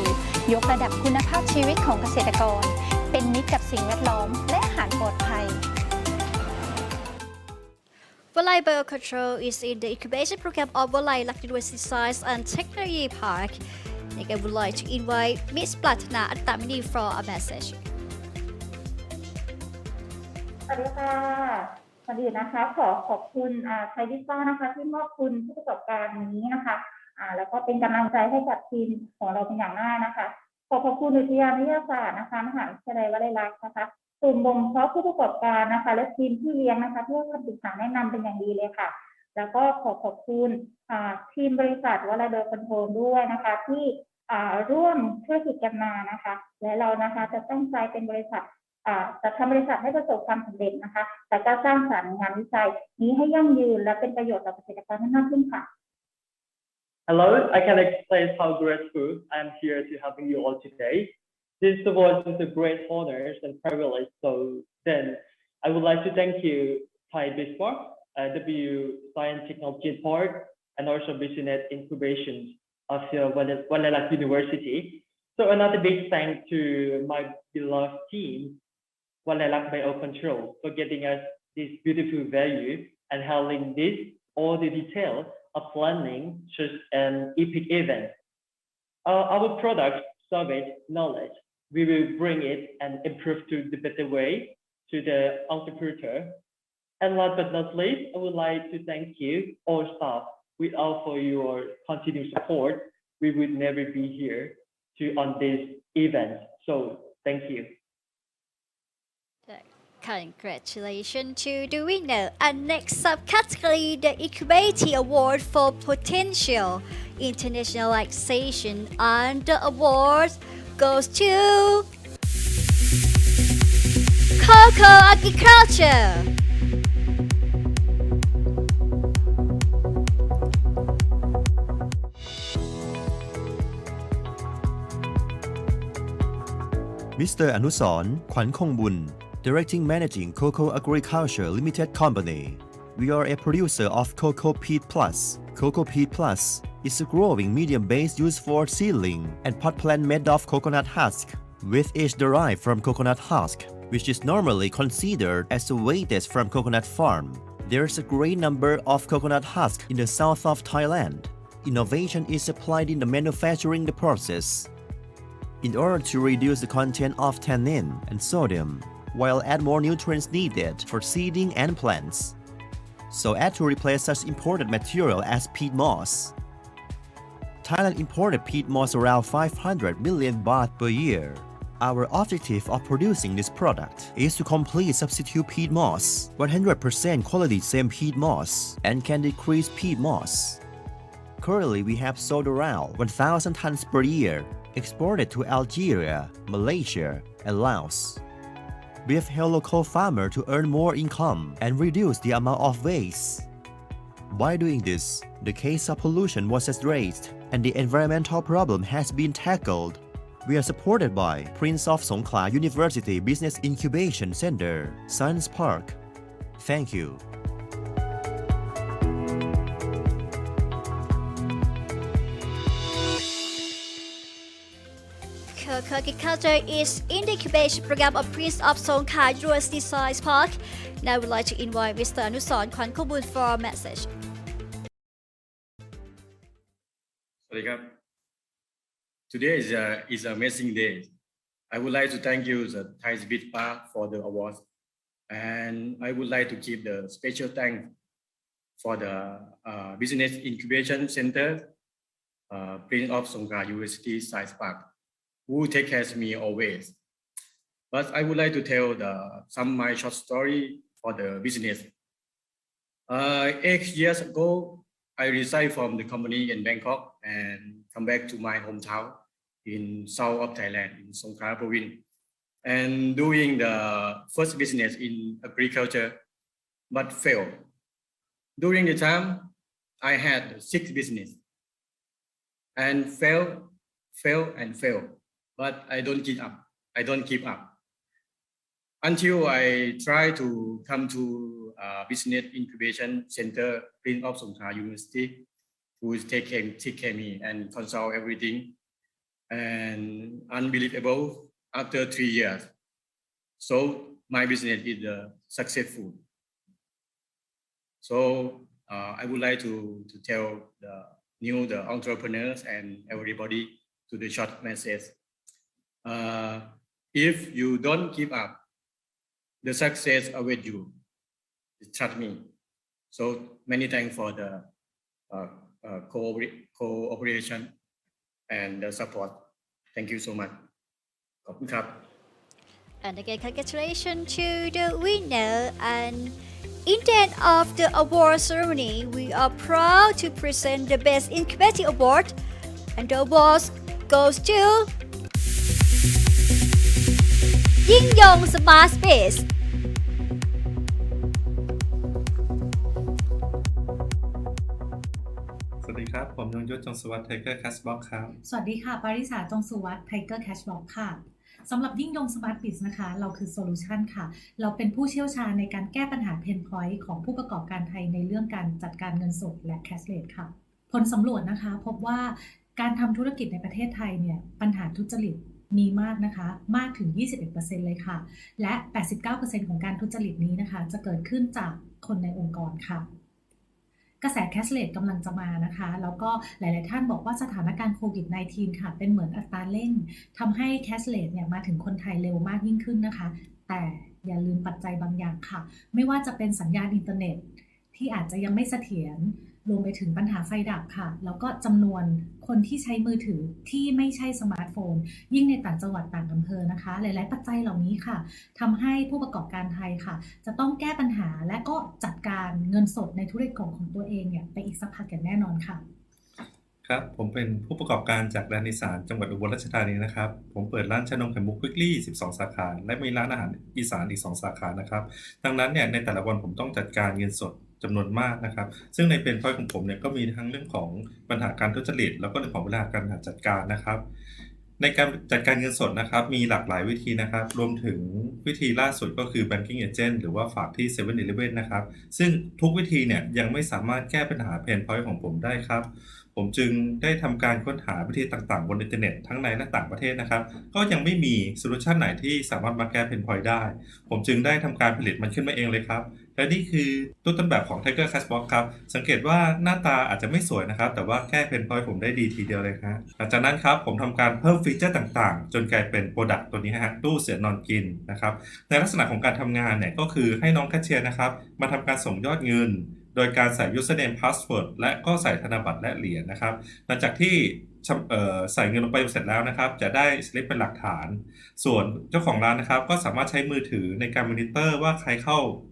ยกระดับคุณภาพชีวิตของเกษตรกรเป็นมิตรกับสิ่งแวดล้อมและอาหารปลอดภัยWalai Biocontrol is in the incubation program of Walai University Science and Technology Park. I would like to invite Ms. Pratana Attamani for a message. สวัสดีค่ะก่อนอื่นนะคะขอบคุณThai-BISPAนะคะที่มอบทุนผู้ประกอบการนี้นะคะแล้วก็เป็นกำลังใจให้กับทีมของเราเป็นอย่างมากนะคะขอบคุณอุทยานวิทยาศาสตร์นะคะมหาวิทยาลัยวลัยลักษณ์นะคะกลุ่มบ่มเพาะผู้ประกอบการนะคะและทีมที่เลี้ยงนะคะที่ให้คำปรึกษาแนะนำเป็นอย่างดีเลยค่ะแล้วก็ขอบคุณทีมบริษัทวลัยไบโอคอนโทรลด้วยนะคะที่ร่วมช่วยกิจกรรมมานะคะและเรานะคะจะตั้งใจเป็นบริษัทจะทำบริษัทให้ประสบความสำเร็จนะคะแต่ก็สร้างสรรค์งานวิจัยนี้ให้ยั่งยืนและเป็นประโยชน์ต่อเกษตรกรให้มากขึ้นค่ะ Hello, I can explain how grateful I am here to having you all today. This was a great honor and privilege. So then I would like to thank you, Thai-BISPA, W Science Technology Park, and also Business Incubation of Walai University. So another big thanks to my beloved team, Walai Biocontrol, for getting us this beautiful value and handling this all the details of planning such an epic event. Our product, service, knowledge, we will bring it and improve to the better way to the entrepreneur. And last but not least, I would like to thank you, all staff. Without for your continued support, we would never be here on this event. So thank you. Congratulations to the winner. And next subcategory, the Incubation Award for Potential Internationalization, and the award goes to Cocoa Agriculture. Mr. Anusorn Kwankongbun, Directing Managing Cocoa Agriculture Limited Company. We are a producer of Cocoa Peat Plus. Cocoa Peat Plus is a growing medium base used for seedling and pot plant made of coconut husk, with each derived from coconut husk, which is normally considered as the waste from coconut farm. There is a great number of coconut husk in the south of Thailand. Innovation is applied in the manufacturing the process in order to reduce the content of tannin and sodium, while add more nutrients needed for seeding and plants, so as to replace such imported material as peat moss. Thailand imported peat moss around 500 million baht per year. Our objective of producing this product is to complete substitute peat moss, 100% quality same peat moss, and can decrease peat moss. Currently, we have sold around 1,000 tons per year, exported to Algeria, Malaysia, and Laos. We have helped local farmers to earn more income and reduce the amount of waste. By doing this, the case of pollution was addressed and the environmental problem has been tackled. We are supported by Prince of Songkhla University Business Incubation Center, Science Park. Thank you. Cocoa Agriculture is in the incubation program of Prince of Songkhla University Science Park. Now I would like to invite Mr. Anusorn Kwankongbun for a message. สวัสดีครับ Today is an amazing day. I would like to thank you, the Thai-BISPA, for the award, and I would like to give the special thanks for the Business Incubation Center, Prince of Songkhla University Science Park, who take care of me always. But I would like to tell some my short story for the business. 8 years ago, I resigned from the company in Bangkok and come back to my hometown in south of Thailand, in Songkhla province, and doing the first business in agriculture, but failed. During the time, I had 6 business and fail, but I don't give up. Until I try to come to business incubation center, Prince of Songkhla University, who take care me and consult everything. And unbelievable, after 3 years, so my business is successful. So I would like to tell the entrepreneurs and everybody to the short message. If you don't give up, the success awaits you. Trust me. So many thanks for the cooperation and the support. Thank you so much. ขอบคุณครับ And again, congratulations to the winner. And in the end of the award ceremony, we are proud to present the Best Incubating Award. And the award goes to Yin Yong Smart Space. สวัสดีครับผมยงยุทธจงสุวัฒน์ Tiger Cashbox ครับ สวัสดีค่ะปริษาจงสุวัฒน์ Tiger Cashbox ค่ะสำหรับยิ่งยง Smart Biz นะคะเราคือ Solution ค่ะเราเป็นผู้เชี่ยวชาญในการแก้ปัญหา Pain Point ของผู้ประกอบการไทยในเรื่องการจัดการเงินสดและ Cashless ค่ะผลสำรวจนะคะพบว่าการทำธุรกิจในประเทศไทยเนี่ยปัญหาทุจริตมีมากนะคะมากถึง 21% เลยค่ะและ 89% ของการทุจริตนี้นะคะจะเกิดขึ้นจากคนในองค์กรค่ะกระแส Cashless กำลังจะมานะคะแล้วก็หลายๆท่านบอกว่าสถานการณ์โควิด -19 ค่ะเป็นเหมือนอัตราเร่งทำให้ Cashless เนี่ยมาถึงคนไทยเร็วมากยิ่งขึ้นนะคะแต่อย่าลืมปัจจัยบางอย่างค่ะไม่ว่าจะเป็นสัญญาณอินเทอร์เน็ตที่อาจจะยังไม่เสถียรรวมไปถึงปัญหาไฟดับค่ะแล้วก็จำนวนคนที่ใช้มือถือที่ไม่ใช่สมาร์ทโฟนยิ่งในต่างจังหวัดต่างอำเภอนะคะหลายๆปัจจัยเหล่านี้ค่ะทำให้ผู้ประกอบการไทยค่ะจะต้องแก้ปัญหาและก็จัดการเงินสดในธุรกิจของตัวเองเนี่ยไปอีกสักพักอย่างแน่นอนค่ะครับผมเป็นผู้ประกอบการจากแดนอีสานจังหวัดอุบลราชธานีนะครับผมเปิดร้านชานมไข่มุกควิกลี่12 สาขาและมีร้านอาหารอีสานอีก2 สาขานะครับดังนั้นเนี่ยในแต่ละวันผมต้องจัดการเงินสดจำนวนมากนะครับซึ่งในเป็นพอยต์ของผมเนี่ยก็มีทั้งเรื่องของปัญหาการทุจริตแล้วก็เรื่องของเวลาการจัดการนะครับในการจัดการเงินสดนะครับมีหลากหลายวิธีนะครับรวมถึงวิธีล่าสุดก็คือ Banking Agent หรือว่าฝากที่ 7-Eleven นะครับซึ่งทุกวิธีเนี่ยยังไม่สามารถแก้ปัญหาเพนพอยต์ของผมได้ครับผมจึงได้ทำการค้นหาวิธีต่างๆบนอินเทอร์เน็ตทั้งในและต่างประเทศนะครับก็ยังไม่มีโซลูชันไหนที่สามารถมาแก้เพนพอยต์ได้ผมจึงได้ทำการผลิตมันขึ้นมาเองเลยครับและนี่คือตัวต้นแบบของ Tiger Cashbox ครับสังเกตว่าหน้าตาอาจจะไม่สวยนะครับแต่ว่าแก้เพนพอยต์ผมได้ดีทีเดียวเลยครับหลังจากนั้นครับผมทำการเพิ่มฟีเจอร์ต่างๆจนกลายเป็นโปรดักต์ตัวนี้ฮะตู้เสือนอนกินนะครับในลักษณะของการทำงานเนี่ยก็คือให้น้องแคชเชียร์นะครับมาทำการส่งยอดเงินโดยการใส่ username password และก็ใส่ธนบัตรและเหรียญนะครับหลังจากที่ใส่เงินลงไปเสร็จแล้วนะครับจะได้สลิปเป็นหลักฐานส่วนเจ้าของร้านนะครับก็สามารถใช้มือถือในการมอนิเตอร์ว่าใคร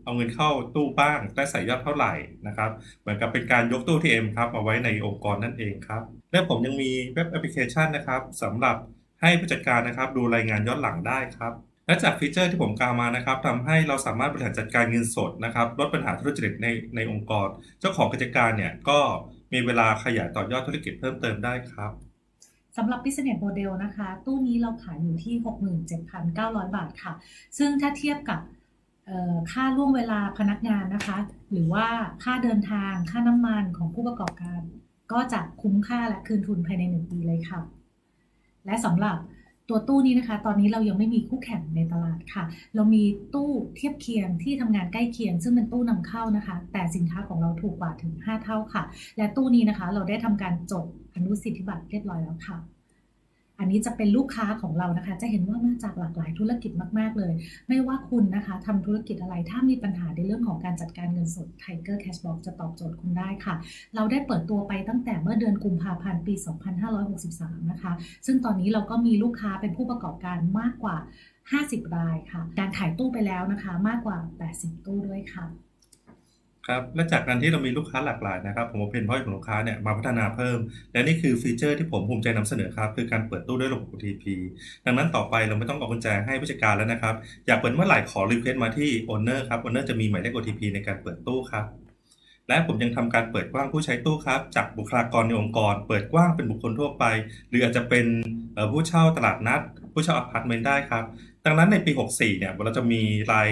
เอาเงินเข้าตู้บ้างและใส่ยอดเท่าไหร่นะครับเหมือนกับเป็นการยกตู้ ATM ครับมาไว้ในองค์กรนั่นเองครับและผมยังมีเว็บแอปพลิเคชันนะครับสำหรับให้ผู้จัดการนะครับดูรายงานย้อนหลังได้ครับและจากฟีเจอร์ที่ผมกล่าวมานะครับทำให้เราสามารถบริหารจัดการเงินสดนะครับลดปัญหาทุจริตในองค์กรเจ้าของกิจการเนี่ยก็มีเวลาขยายต่อยอดธุรกิจเพิ่มเติมได้ครับสำหรับ Business Model นะคะตู้นี้เราขายอยู่ที่ 67,900 บาทค่ะซึ่งถ้าเทียบกับค่าล่วงเวลาพนักงานนะคะหรือว่าค่าเดินทางค่าน้ำมันของผู้ประกอบการก็จะคุ้มค่าและคืนทุนภายใน1 ปีเลยค่ะและสำหรับตัวตู้นี้นะคะตอนนี้เรายังไม่มีคู่แข่งในตลาดค่ะเรามีตู้เทียบเคียงที่ทำงานใกล้เคียงซึ่งเป็นตู้นำเข้านะคะแต่สินค้าของเราถูกกว่าถึง5 เท่าค่ะและตู้นี้นะคะเราได้ทำการจดอนุสิทธิบัตรเรียบร้อยแล้วค่ะอันนี้จะเป็นลูกค้าของเรานะคะจะเห็นว่ามาจากหลากหลายธุรกิจมากๆเลยไม่ว่าคุณนะคะทำธุรกิจอะไรถ้ามีปัญหาในเรื่องของการจัดการเงินสด Tiger Cashbox จะตอบโจทย์คุณได้ค่ะเราได้เปิดตัวไปตั้งแต่เมื่อเดือนกุมภาพันธ์ปี 2563 นะคะซึ่งตอนนี้เราก็มีลูกค้าเป็นผู้ประกอบการมากกว่า 50 รายค่ะการขายตู้ไปแล้วนะคะมากกว่า80ตู้ด้วยค่ะครับและจากการที่เรามีลูกค้าหลากหลายนะครับผมเอาเพนพอยต์ของลูกค้าเนี่ยมาพัฒนาเพิ่มและนี่คือฟีเจอร์ที่ผมภูมิใจนำเสนอครับคือการเปิดตู้ด้วยระบบ OTP ดังนั้นต่อไปเราไม่ต้องเอากุญแจให้ผู้จัดการแล้วนะครับอยากเปิดเมื่อไหร่ขอรีเควสต์มาที่ Owner ครับ Owner จะมีหมายเลข OTP ในการเปิดตู้ครับและผมยังทำการเปิดกว้างผู้ใช้ตู้ครับจากบุคลากรในองค์กรเปิดกว้างเป็นบุคคลทั่วไปหรืออาจจะเป็นผู้เช่าตลาดนัดผู้เช่าอพาร์ตเมนต์ได้ครับดังนั้นในปี 64 เนี่ยเราจะมีราย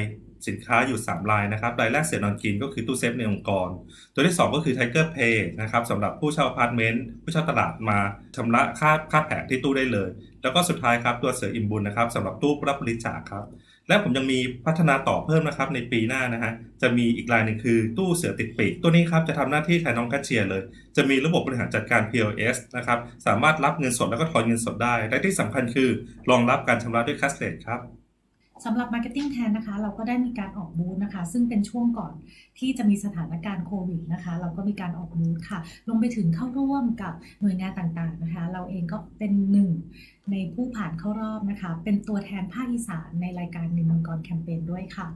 สินค้าอยู่3รายนะครับรายแรกเสียนอนกินก็คือตู้เซฟในองค์กรตัวที่2ก็คือ Tiger Pay นะครับสำหรับผู้เช่าอพาร์ตเมนต์ผู้เช่าตลาดมาชำระค่าแผงที่ตู้ได้เลยแล้วก็สุดท้ายครับตัวเสืออิ่มบุญนะครับสำหรับตู้รับบริจาคครับและผมยังมีพัฒนาต่อเพิ่มนะครับในปีหน้านะฮะจะมีอีกรายหนึ่งคือตู้เสือติดปีกตัวนี้ครับจะทำหน้าที่แทนน้องแคชเชียร์เลยจะมีระบบบริหารจัดการ POS นะครับสามารถรับเงินสดแล้วก็ถอนเงินสดได้และที่สำคัญคือรองรับการชำระด้วยแคชเลสครับสำหรับ Marketing แทนนะคะเราก็ได้มีการออกบูธนะคะซึ่งเป็นช่วงก่อนที่จะมีสถานการณ์โควิดนะคะเราก็มีการออกบูธค่ะลงไปถึงเข้าร่วมกับหน่วยงานต่างๆนะคะเราเองก็เป็นหนึ่งในผู้ผ่านเข้ารอบนะคะเป็นตัวแทนภาคอีสานในรายการนิมมังกรแคมเปญด้วยค่ะ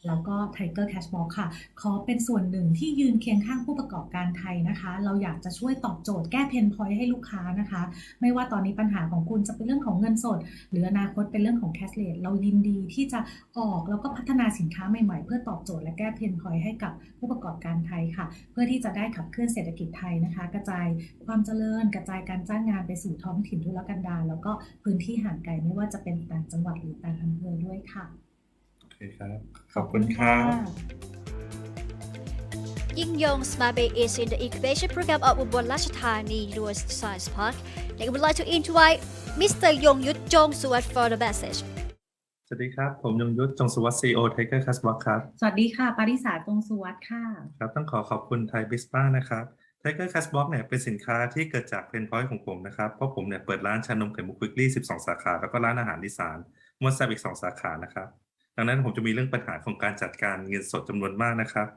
แล้วก็ Tiger Cashbox ค่ะขอเป็นส่วนหนึ่งที่ยืนเคียงข้างผู้ประกอบการไทยนะคะเราอยากจะช่วยตอบโจทย์แก้เพนพอยต์ให้ลูกค้านะคะไม่ว่าตอนนี้ปัญหาของคุณจะเป็นเรื่องของเงินสดหรืออนาคตเป็นเรื่องของแคชเลสเรายินดีที่จะออกแล้วก็พัฒนาสินค้าใหม่ๆเพื่อตอบโจทย์และแก้เพนพอยต์ให้กับผู้ประกอบการไทยค่ะเพื่อที่จะได้ขับเคลื่อนเศรษฐกิจไทยนะคะกระจายความเจริญกระจายการจ้างงานไปสู่ท้องถิ่นทุรกันดารแล้วก็พื้นที่ห่างไกลไม่ว่าจะเป็นต่างจังหวัดหรือต่างอำเภอด้วยค่ะโอเคครับขอบคุณครับ Ying Yong Smart Bay is in the Incubation program of Ubon Ratchathani University Science Park. I would like to invite Mr. Yong Yut Jong Suwat for the message. สวัสดีครับผมยงยุทธจงสุวัสดิ์ CEO Tiger Cashbox ครับสวัสดีค่ะปริษาจงสุวัสดิ์ค่ะครับต้องขอบคุณ Thai-BISPA นะครับ Tiger Cashbox เนี่ยเป็นสินค้าที่เกิดจากเพนพอยต์ของผมนะครับเพราะผมเนี่ยเปิดร้านชานมไข่มุก Quickly 12 สาขาแล้วก็ร้านอาหารอีสานมวดแซ่บอีก2 สาขานะครับดังนั้นผมจะมีเรื่องปัญหาของการจัดการเงินสดจำนวนมากนะครับ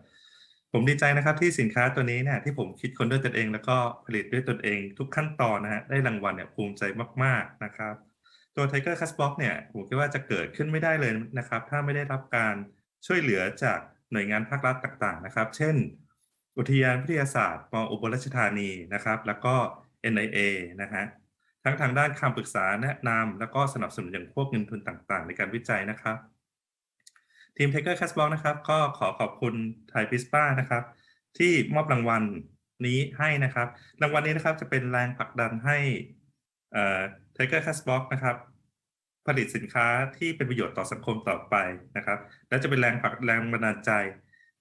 ผมดีใจนะครับที่สินค้าตัวนี้เนี่ยที่ผมคิดค้นด้วยตนเองแล้วก็ผลิตด้วยตนเองทุกขั้นตอนนะฮะได้รางวัลเนี่ยภูมิใจมากๆนะครับตัว Tiger Cashbox เนี่ยผมคิดว่าจะเกิดขึ้นไม่ได้เลยนะครับถ้าไม่ได้รับการช่วยเหลือจากหน่วยงานภาครัฐต่างๆนะครับเช่นอุทยานวิทยาศาสตร์ม.อุบลราชธานีนะครับแล้วก็ NIA นะฮะทั้งทางด้านคำปรึกษาแนะนำแล้วก็สนับสนุนอย่างพวกเงินทุนต่างๆในการวิจัยนะครับทีม Tiger Cashbox นะครับก็ขอบคุณ Thai-BISPA นะครับที่มอบรางวัลนี้ให้นะครับรางวัลนี้นะครับจะเป็นแรงผลักดันให้Tiger Cashbox นะครับผลิตสินค้าที่เป็นประโยชน์ต่อสังคมต่อไปนะครับและจะเป็นแรงบันดาลใจ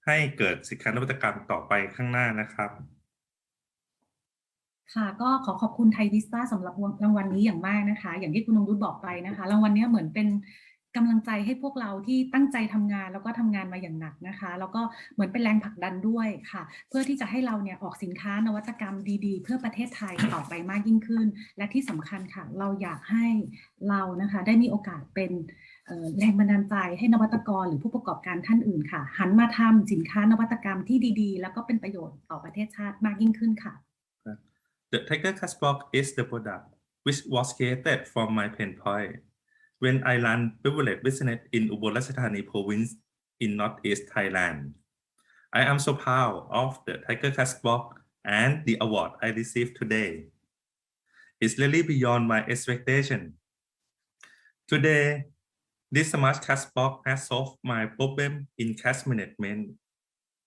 ให้เกิดสินค้านวัตกรรมต่อไปข้างหน้านะครับค่ะก็ขอบคุณ Thai-BISPA สำหรับรางวัลนี้อย่างมากนะคะอย่างที่คุณนงรุตบอกไปนะคะรางวัลนี้เหมือนเป็นกำลังใจให้พวกเราที่ตั้งใจทำงานแล้วก็ทำงานมาอย่างหนักนะคะแล้วก็เหมือนเป็นแรงผลักดันด้วยค่ะเพื่อที่จะให้เราเนี่ยออกสินค้านวัตกรรมดีๆเพื่อประเทศไทยต่อไปมากยิ่งขึ้นและที่สำคัญค่ะเราอยากให้เรานะคะได้มีโอกาสเป็นแรงบันดาลใจให้นวัตกรหรือผู้ประกอบการท่านอื่นค่ะหันมาทำสินค้านวัตกรรมที่ดีๆแล้วก็เป็นประโยชน์ต่อประเทศชาติมากยิ่งขึ้นค่ะ The Tiger Cashbox is the product which was created from my pain point when I ran beverage business in Ubon Ratchathani province in northeast Thailand. I am so proud of the Tiger Cashbox and the award I received today. It's really beyond my expectation. Today, this smart Cashbox has solved my problem in cash management.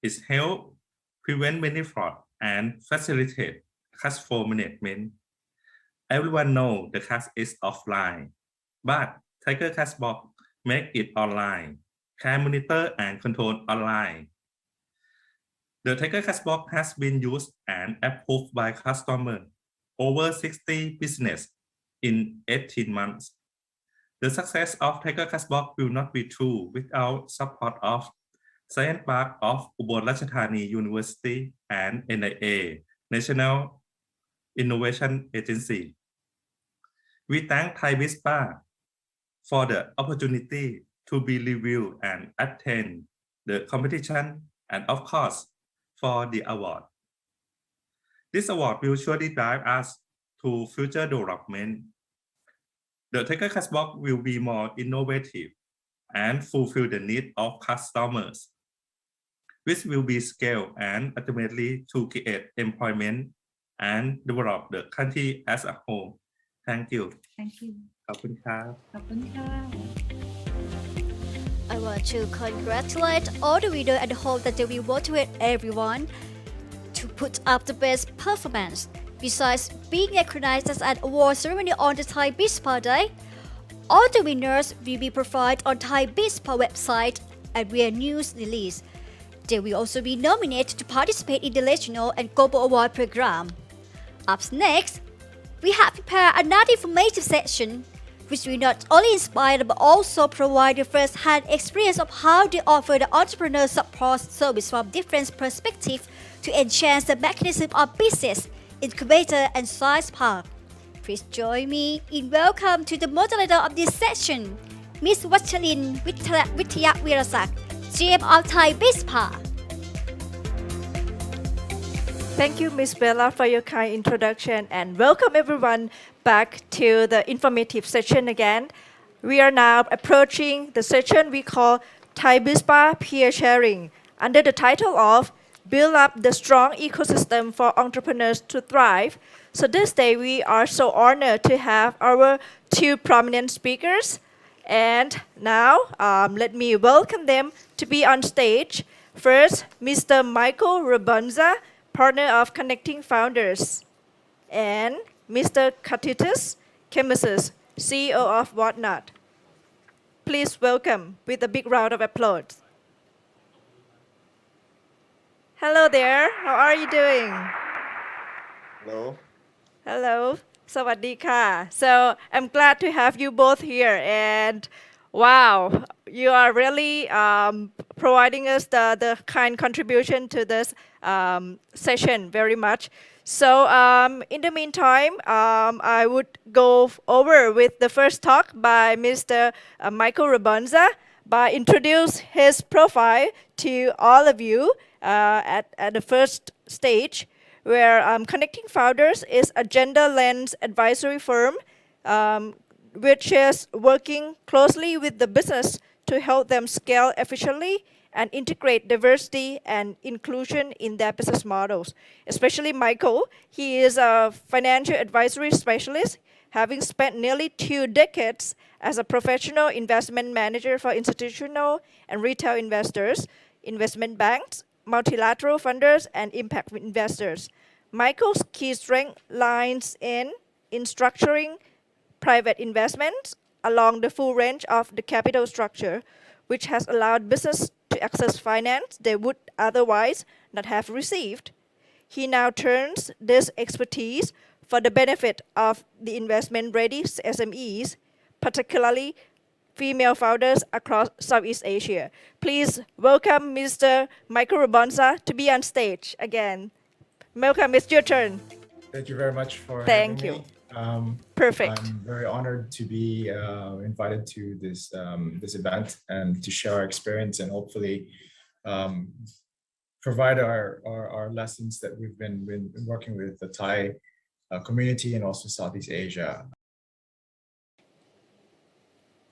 It's helped prevent many fraud and facilitate cash flow management. Everyone knows the cash is offline, but Tiger Cashbox make it online, can monitor and control online. The Tiger Cashbox has been used and approved by customers over 60 business in 18 months. The success of Tiger Cashbox will not be true without support of Science Park of Ubon Ratchathani University and NIA, National Innovation Agency. We thank Thai-BISPA for the opportunity to be reviewed and attend the competition and of course for the award. This award will surely drive us to future development. The Tiger Cashbox will be more innovative and fulfill the need of customers, which will be scaled and ultimately to create employment and develop the country as a whole. Thank you. Thank you ขอบคุณครับ ขอบคุณค่ะ I want to congratulate all the readers and hope that they will motivate everyone to put up the best performance. Besides being recognized as an award ceremony on the Thai-BISPA Day, all the winners will be provided on Thai-BISPA website and via news release. They will also be nominated to participate in the regional and global award program. Up next, we have prepared another informative session which will not only inspire but also provide the first-hand experience of how they offer the entrepreneur support service from different perspectives to enhance the mechanism of business, incubator and science park. Please join me in welcome to the moderator of this session, Ms. Wachalin Witthaya Wirasak, GM of Thai-BISPA. Thank you, Ms. Bella, for your kind introduction, and welcome everyone back to the informative session again. We are now approaching the session we call Thai-BISPA Peer Sharing under the title of Build Up the Strong Ecosystem for Entrepreneurs to Thrive. So this day we are so honored to have our two prominent speakers. And now let me welcome them to be on stage. First, Mr. Michael Rabunza, partner of Connecting Founders, and Mr. Katitus Kemisis, CEO of Whatnot. Please welcome with a big round of applause. Hello there, how are you doing? Hello. Hello, สวัสดีค่ะ So I'm glad to have you both here, and wow, you are really providing us the kind contribution to this session very much. So in the meantime, I would go over with the first talk by Mr. Michael Rabunza by introduce his profile to all of you at the first stage, where Connecting Founders is a gender lens advisory firm which is working closely with the business to help them scale efficiently and integrate diversity and inclusion in their business models. Especially Michael, he is a financial advisory specialist, having spent nearly 2 decades as a professional investment manager for institutional and retail investors, investment banks, multilateral funders, and impact investors. Michael's key strength lies in structuring private investments along the full range of the capital structure, which has allowed business to access finance they would otherwise not have received. He now turns this expertise for the benefit of the investment-ready SMEs, particularly female founders across Southeast Asia. Please welcome Mr. Michael Rabunza to be on stage again. Malcolm, it's your turn. Thank you very much for Thank having you. me. Perfect. I'm very honored to be invited to this event and to share our experience and hopefully provide our lessons that we've been working with the Thai community and also Southeast Asia.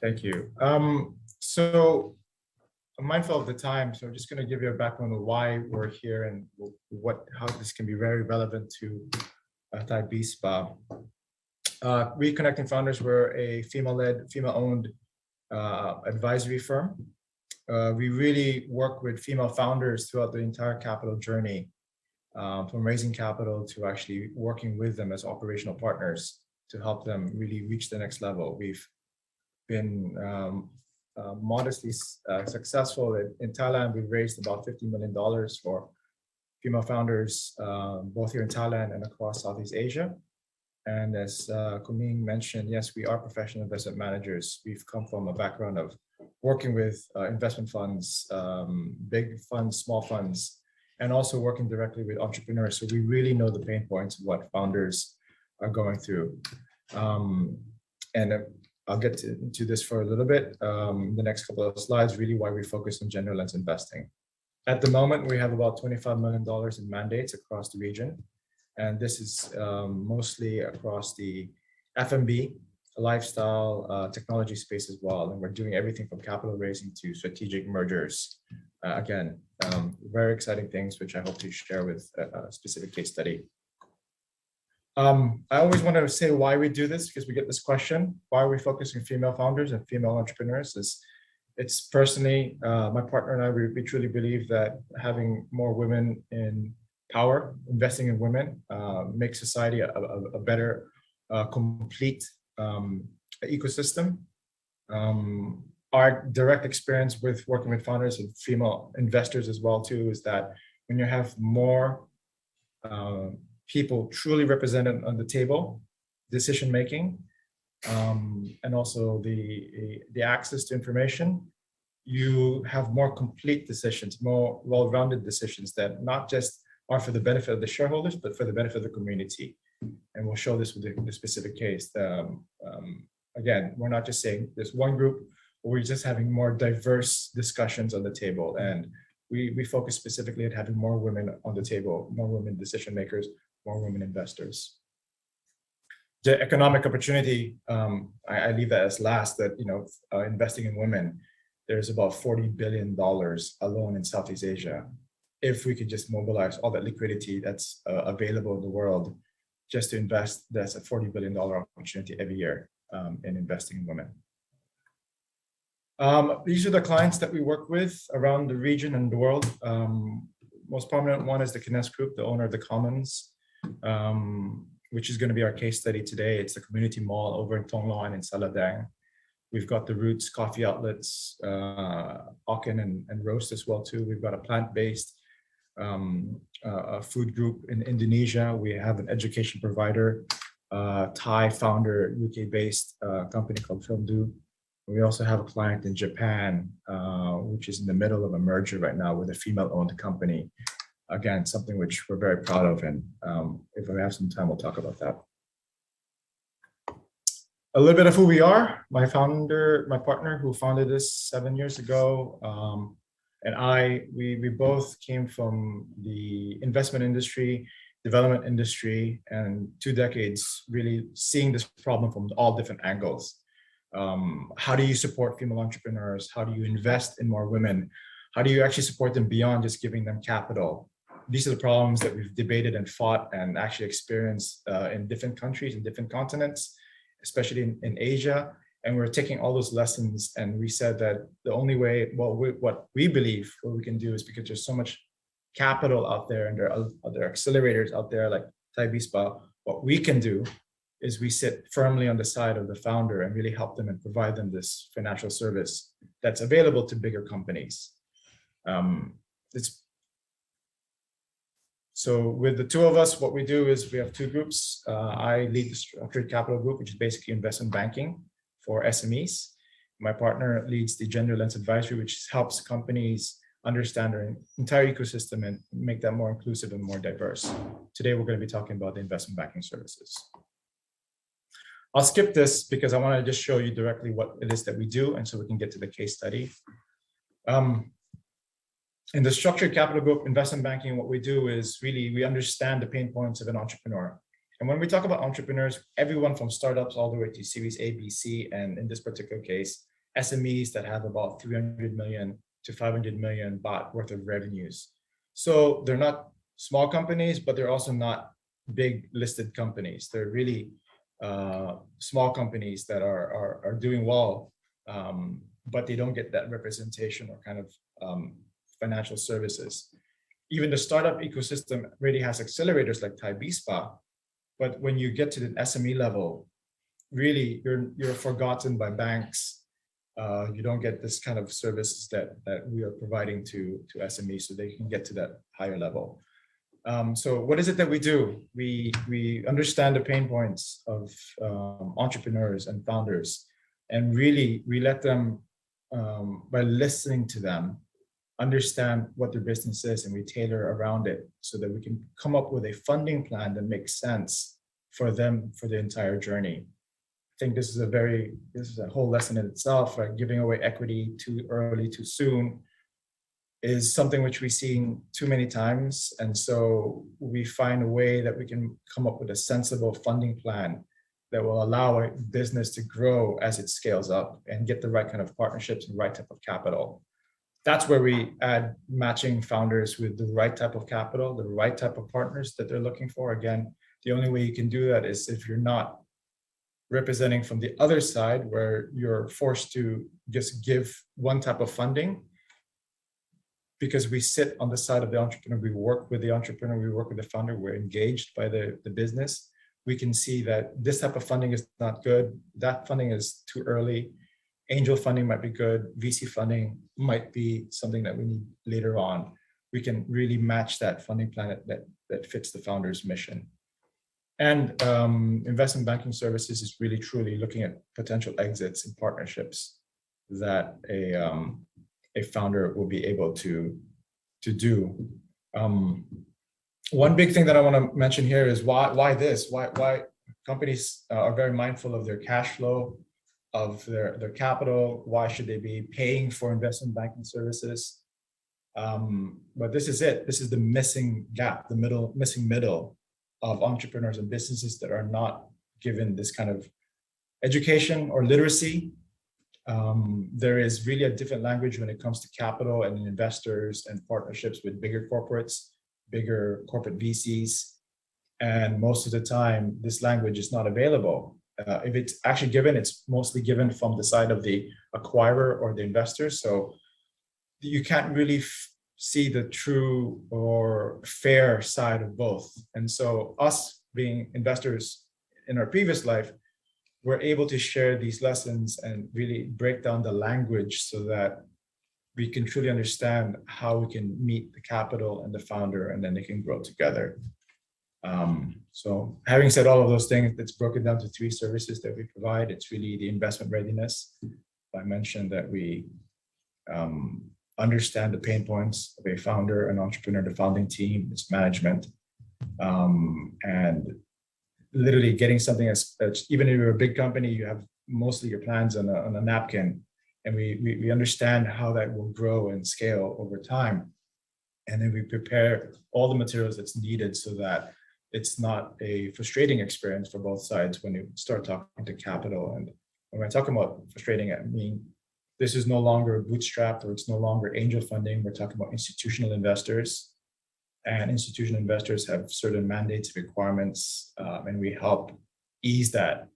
Thank you. So I'm mindful of the time, so I'm just going to give you a background of why we're here and how this can be very relevant to Thai-BISPA. We Connecting Founders were a female-led, female-owned advisory firm. We really work with female founders throughout the entire capital journey, from raising capital to actually working with them as operational partners to help them really reach the next level. We've been modestly successful. In Thailand, we've raised about $50 million for female founders, both here in Thailand and across Southeast Asia. And as Kuming mentioned, yes, we are professional investment managers. We've come from a background of working with investment funds, big funds, small funds, and also working directly with entrepreneurs. So we really know the pain points of what founders are going through. And I'll get into this for a little bit. The next couple of slides, really why we focus on gender lens investing. At the moment, we have about $25 million in mandates across the region. And this is mostly across the F&B, lifestyle, technology space as well. And we're doing everything from capital raising to strategic mergers. Again, very exciting things, which I hope to share with a specific case study. I always want to say why we do this, because we get this question: why are we focusing on female founders and female entrepreneurs? It's personally, my partner and I, we truly believe that having more women in power, investing in women, makes society a better, complete ecosystem. Our direct experience with working with founders and female investors as well too is that when you have more people truly represented on the table, decision making, and also the access to information, you have more complete decisions, more well-rounded decisions that not just are for the benefit of the shareholders, but for the benefit of the community. And we'll show this with the specific case. Again, we're not just saying there's one group, but we're just having more diverse discussions on the table. And we focus specifically at having more women on the table, more women decision makers, more women investors. The economic opportunity, I leave that as last, that, investing in women, there's about $40 billion alone in Southeast Asia. If we could just mobilize all that liquidity that's available in the world just to invest, that's a $40 billion opportunity every year in investing in women. These are the clients that we work with around the region and the world. Most prominent one is the Kines Group, the owner of the Commons, which is going to be our case study today. It's the community mall over in Thong Loan in Saladang. We've got the Roots coffee outlets, Aucken and Roast as well too. We've got a plant-based food group in Indonesia. We have an education provider, Thai founder, UK-based company called Filmdo. We also have a client in Japan, which is in the middle of a merger right now with a female-owned company. Again, something which we're very proud of, and if we have some time, we'll talk about that. A little bit of who we are. My partner who founded this 7 years ago, and we both came from the investment industry, development industry, and 2 decades really seeing this problem from all different angles. How do you support female entrepreneurs? How do you invest in more women? How do you actually support them beyond just giving them capital? These are the problems that we've debated and fought and actually experienced in different countries and different continents, especially in Asia. And we're taking all those lessons, and we said that the only way, what we believe what we can do is, because there's so much capital out there and there are other accelerators out there like Thai-BISPA, what we can do is we sit firmly on the side of the founder and really help them and provide them this financial service that's available to bigger companies. So with the two of us, what we do is we have 2 groups. I lead the Structured Capital Group, which is basically investment banking for SMEs. My partner leads the Gender Lens Advisory, which helps companies understand their entire ecosystem and make that more inclusive and more diverse. Today, we're going to be talking about the investment banking services. I'll skip this because I want to just show you directly what it is that we do, and so we can get to the case study. In the Structured Capital Group, investment banking, what we do is really, we understand the pain points of an entrepreneur. And when we talk about entrepreneurs, everyone from startups all the way to Series A, B, C, and in this particular case, SMEs that have about 300 million to 500 million baht worth of revenues. So they're not small companies, but they're also not big listed companies. They're really small companies that are doing well, but they don't get that representation or kind of financial services. Even the startup ecosystem really has accelerators like Thai-BISPA, but when you get to the SME level, really you're forgotten by banks. You don't get this kind of services that we are providing to SMEs so they can get to that higher level. So what is it that we do? We understand the pain points of entrepreneurs and founders, and really we let them, by listening to them, understand what their business is, and we tailor around it so that we can come up with a funding plan that makes sense for them for the entire journey. I think this is a whole lesson in itself. Like giving away equity too early, too soon is something which we've seen too many times. And so we find a way that we can come up with a sensible funding plan that will allow a business to grow as it scales up and get the right kind of partnerships and right type of capital. That's where we add matching founders with the right type of capital, the right type of partners that they're looking for. Again, the only way you can do that is if you're not representing from the other side, where you're forced to just give one type of funding. Because we sit on the side of the entrepreneur, we work with the entrepreneur, we work with the founder, we're engaged by the business. We can see that this type of funding is not good, that funding is too early, angel funding might be good, VC funding might be something that we need later on. We can really match that funding plan that fits the founder's mission. And investment banking services is really truly looking at potential exits and partnerships that a founder will be able to do. One big thing that I want to mention here is why companies are very mindful of their cash flow, of their capital. Why should they be paying for investment banking services? But this is it. This is the missing gap, the missing middle of entrepreneurs and businesses that are not given this kind of education or literacy. There is really a different language when it comes to capital and investors and partnerships with bigger corporates, bigger corporate VCs. And most of the time, this language is not available. If it's actually given, it's mostly given from the side of the acquirer or the investor. So you can't really see the true or fair side of both. And so us being investors in our previous life, we're able to share these lessons and really break down the language so that we can truly understand how we can meet the capital and the founder, and then they can grow together. So having said all of those things, it's broken down to 3 services that we provide. It's really the investment readiness. I mentioned that we understand the pain points of a founder, an entrepreneur, the founding team, its management, and literally getting something as even if you're a big company, you have mostly your plans on a napkin, and we understand how that will grow and scale over time. And then we prepare all the materials that's needed so that it's not a frustrating experience for both sides when you start talking to capital. And when we're talking about frustrating, I mean, this is no longer bootstrapped, or it's no longer angel funding. We're talking about institutional investors, and institutional investors have certain mandates, requirements, and we help ease that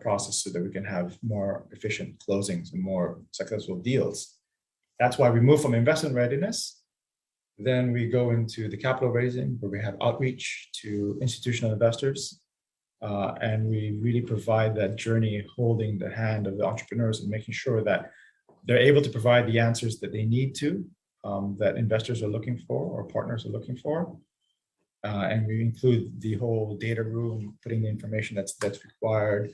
process so that we can have more efficient closings and more successful deals. That's why we move from investment readiness. Then we go into the capital raising, where we have outreach to institutional investors. And we really provide that journey, holding the hand of the entrepreneurs and making sure that they're able to provide the answers that they need to, that investors are looking for or partners are looking for. And we include the whole data room, putting the information that's required,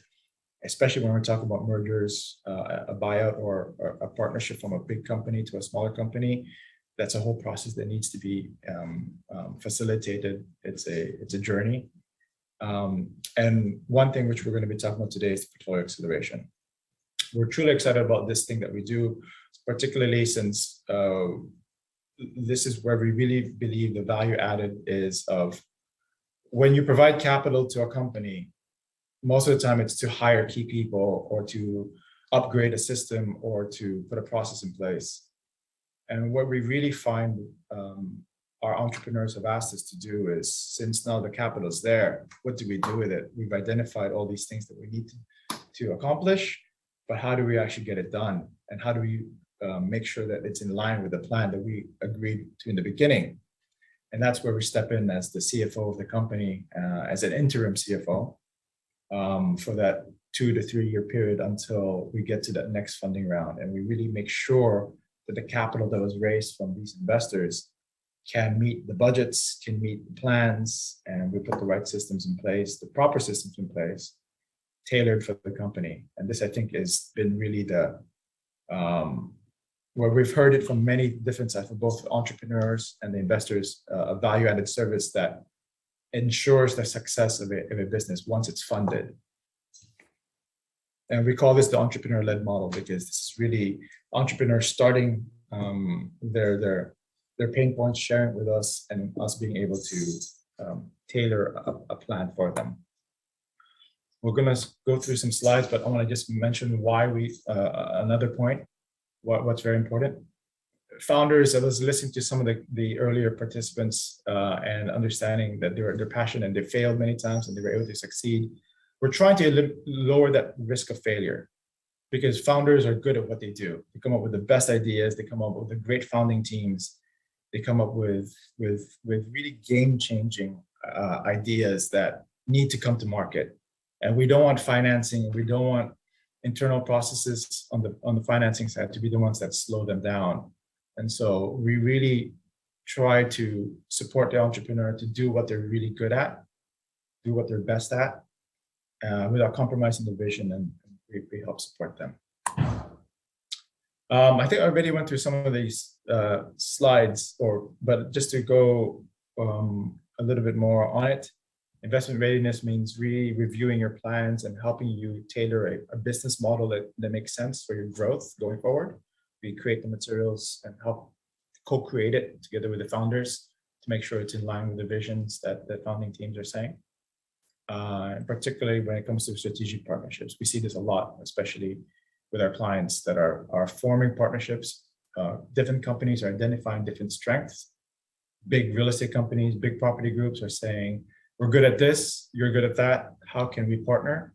especially when we're talking about mergers, a buyout or a partnership from a big company to a smaller company. That's a whole process that needs to be facilitated. It's a journey. And one thing which we're going to be talking about today is the portfolio acceleration. We're truly excited about this thing that we do, particularly since this is where we really believe the value added is of when you provide capital to a company, most of the time it's to hire key people or to upgrade a system or to put a process in place. And what we really find our entrepreneurs have asked us to do is, since now the capital is there, what do we do with it? We've identified all these things that we need to accomplish, but how do we actually get it done? And how do we make sure that it's in line with the plan that we agreed to in the beginning? And that's where we step in as the CFO of the company, as an interim CFO for that 2 to 3 year period until we get to that next funding round. And we really make sure that the capital that was raised from these investors can meet the budgets, can meet the plans, and we put the right systems in place, the proper systems in place, tailored for the company. And this, I think, has been really the where we've heard it from many different sides, from both entrepreneurs and the investors, a value-added service that ensures the success of a business once it's funded. And we call this the entrepreneur-led model because this is really entrepreneurs starting their pain points, sharing with us, and us being able to tailor a plan for them. We're going to go through some slides, but I want to just mention why another point, what's very important. Founders, I was listening to some of the earlier participants and understanding that they're passionate and they failed many times and they were able to succeed. We're trying to lower that risk of failure because founders are good at what they do. They come up with the best ideas. They come up with the great founding teams. They come up with really game-changing ideas that need to come to market. And we don't want financing. We don't want internal processes on the financing side to be the ones that slow them down. And so we really try to support the entrepreneur to do what they're really good at, do what they're best at, without compromising the vision, and we help support them. I think I already went through some of these slides, but just to go a little bit more on it. Investment readiness means really reviewing your plans and helping you tailor a business model that makes sense for your growth going forward. We create the materials and help co-create it together with the founders to make sure it's in line with the visions that the founding teams are saying. And particularly when it comes to strategic partnerships, we see this a lot, especially with our clients that are forming partnerships. Different companies are identifying different strengths. Big real estate companies, big property groups are saying, we're good at this, you're good at that, how can we partner?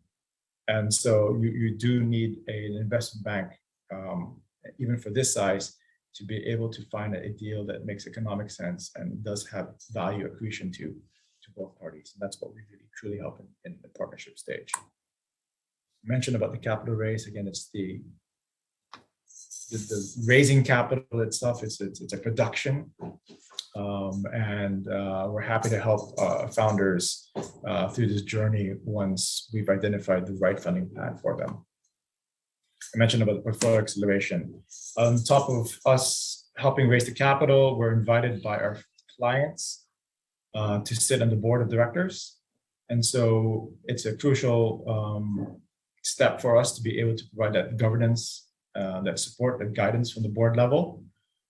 And so you do need an investment bank, even for this size, to be able to find a deal that makes economic sense and does have value accretion to both parties. And that's what we really truly help in the partnership stage. I mentioned about the capital raise. Again, it's the raising capital itself. It's a production. And we're happy to help founders through this journey once we've identified the right funding plan for them. I mentioned about the portfolio acceleration. On top of us helping raise the capital, we're invited by our clients to sit on the board of directors. And so it's a crucial step for us to be able to provide that governance, that support, that guidance from the board level.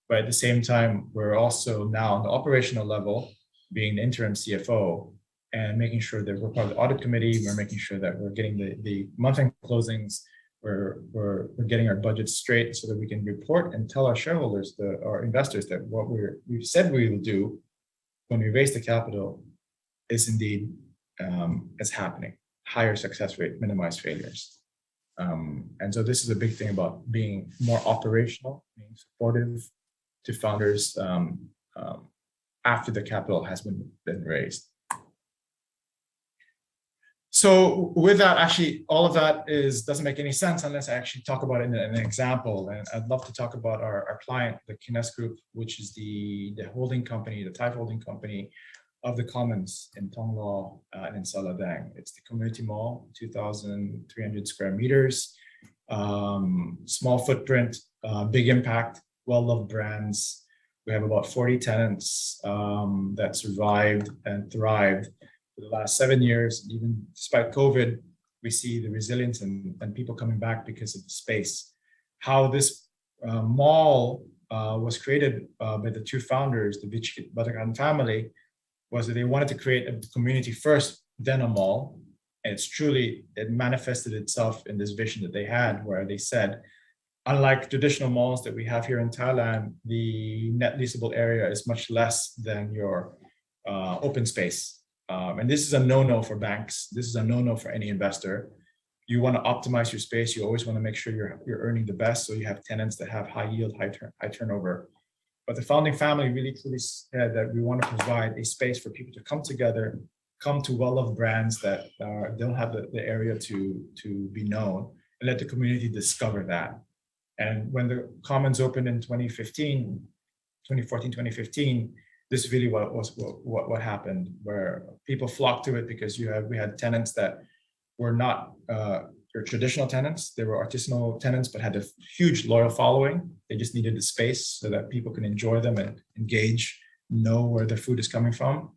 But at the same time, we're also now on the operational level, being the interim CFO and making sure that we're part of the audit committee. We're making sure that we're getting the month-end closings. We're getting our budgets straight so that we can report and tell our shareholders, our investors, that what we've said we will do when we raise the capital is indeed is happening. Higher success rate, minimize failures. And so this is a big thing about being more operational, being supportive to founders after the capital has been raised. So with that, actually, all of that doesn't make any sense unless I actually talk about it in an example. And I'd love to talk about our client, the Kines Group, which is the holding company, the Thai holding company of the Commons in Thong Lo and in Saladang. It's the community mall, 2,300 square meters, small footprint, big impact, well-loved brands. We have about 40 tenants that survived and thrived for the last 7 years. Even despite COVID, we see the resilience and people coming back because of the space. How this mall was created by the two founders, the Batakan family, was that they wanted to create a community first, then a mall. And it manifested itself in this vision that they had, where they said, unlike traditional malls that we have here in Thailand, the net leasable area is much less than your open space. And this is a no-no for banks. This is a no-no for any investor. You want to optimize your space. You always want to make sure you're earning the best. So you have tenants that have high yield, high turnover. But the founding family really truly said that we want to provide a space for people to come together, come to well-loved brands that don't have the area to be known, and let the community discover that. And when the Commons opened in 2014, 2015, this is really what happened, where people flocked to it because we had tenants that were not your traditional tenants. They were artisanal tenants, but had a huge loyal following. They just needed the space so that people can enjoy them and engage, know where their food is coming from.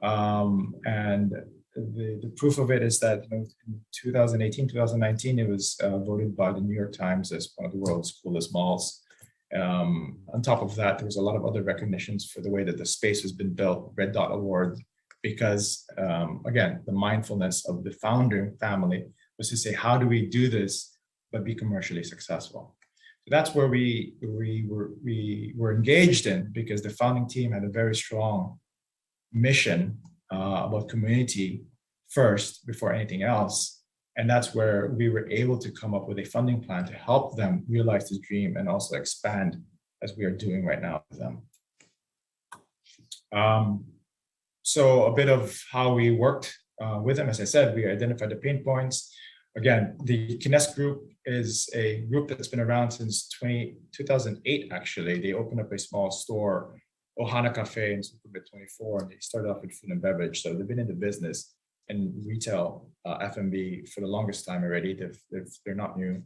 And the proof of it is that in 2018, 2019, it was voted by the New York Times as one of the world's coolest malls. On top of that, there was a lot of other recognitions for the way that the space has been built. Red Dot Award because again, the mindfulness of the founding family was to say, how do we do this but be commercially successful? So that's where we were engaged in, because the founding team had a very strong mission about community first before anything else. And that's where we were able to come up with a funding plan to help them realize this dream and also expand, as we are doing right now with them. So a bit of how we worked with them. As I said, we identified the pain points. Again, the Kines group is a group that's been around since 2008, actually. They opened up a small store, Ohana Cafe in Sukhumvit 24, and they started off with food and beverage. So they've been in the business and retail F&B for the longest time already. They're not new.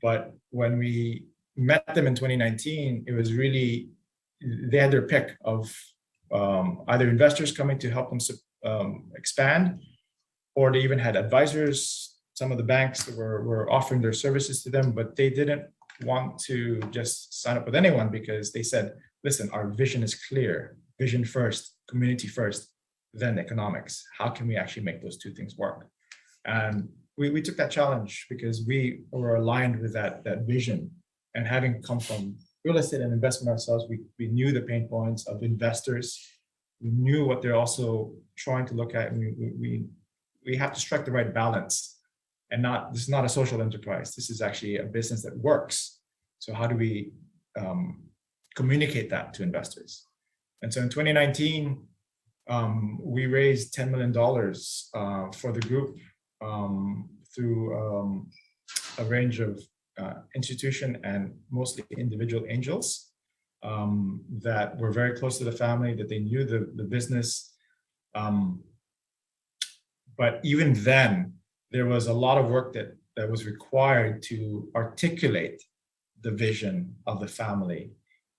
But when we met them in 2019, it was really, they had their pick of either investors coming to help them expand, or they even had advisors. Some of the banks were offering their services to them, but they didn't want to just sign up with anyone, because they said, listen, our vision is clear. Vision first, community first, then economics. How can we actually make those two things work? And we took that challenge because we were aligned with that vision. And having come from real estate and investment ourselves, we knew the pain points of investors. We knew what they're also trying to look at. And we have to strike the right balance. And this is not a social enterprise. This is actually a business that works. So how do we communicate that to investors? And so in 2019, we raised $10 million for the group through a range of institution and mostly individual angels that were very close to the family, that they knew the business. But even then, there was a lot of work that was required to articulate the vision of the family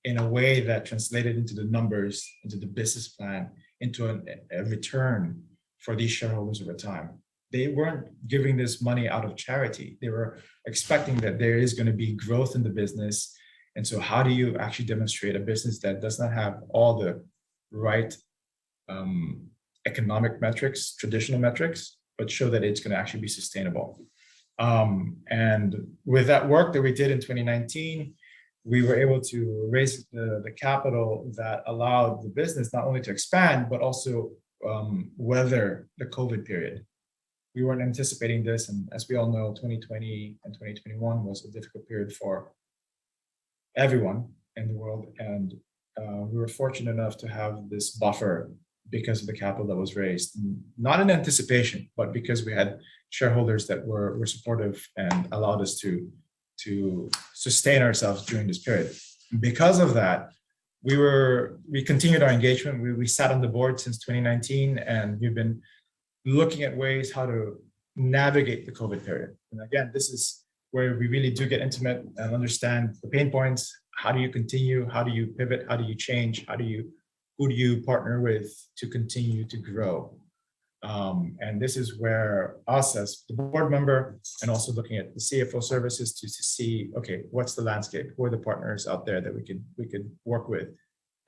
in a way that translated into the numbers, into the business plan, into a return for these shareholders over time. They weren't giving this money out of charity. They were expecting that there is going to be growth in the business. And so how do you actually demonstrate a business that does not have all the right economic metrics, traditional metrics, but show that it's going to actually be sustainable? And with that work that we did in 2019, we were able to raise the capital that allowed the business not only to expand, but also weather the COVID period. We weren't anticipating this. And as we all know, 2020 and 2021 was a difficult period for everyone in the world. And we were fortunate enough to have this buffer because of the capital that was raised, not in anticipation, but because we had shareholders that were supportive and allowed us to sustain ourselves during this period. Because of that, we continued our engagement. We sat on the board since 2019, and we've been looking at ways how to navigate the COVID period. And again, this is where we really do get intimate and understand the pain points. How do you continue? How do you pivot? How do you change? Who do you partner with to continue to grow? And this is where us as the board member, and also looking at the CFO services to see, okay, what's the landscape? Who are the partners out there that we could work with?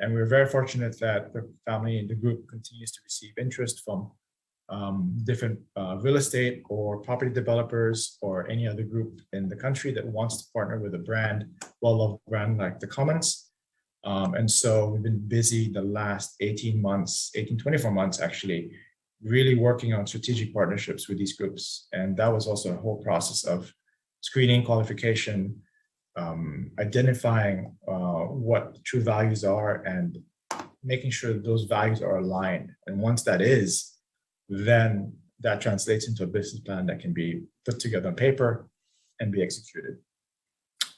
And we're very fortunate that the family and the group continues to receive interest from different real estate or property developers or any other group in the country that wants to partner with a brand, well-loved brand like the Commons. And so we've been busy the last 24 months actually, really working on strategic partnerships with these groups. And that was also a whole process of screening, qualification, identifying what true values are, and making sure that those values are aligned. And once that is, then that translates into a business plan that can be put together on paper and be executed.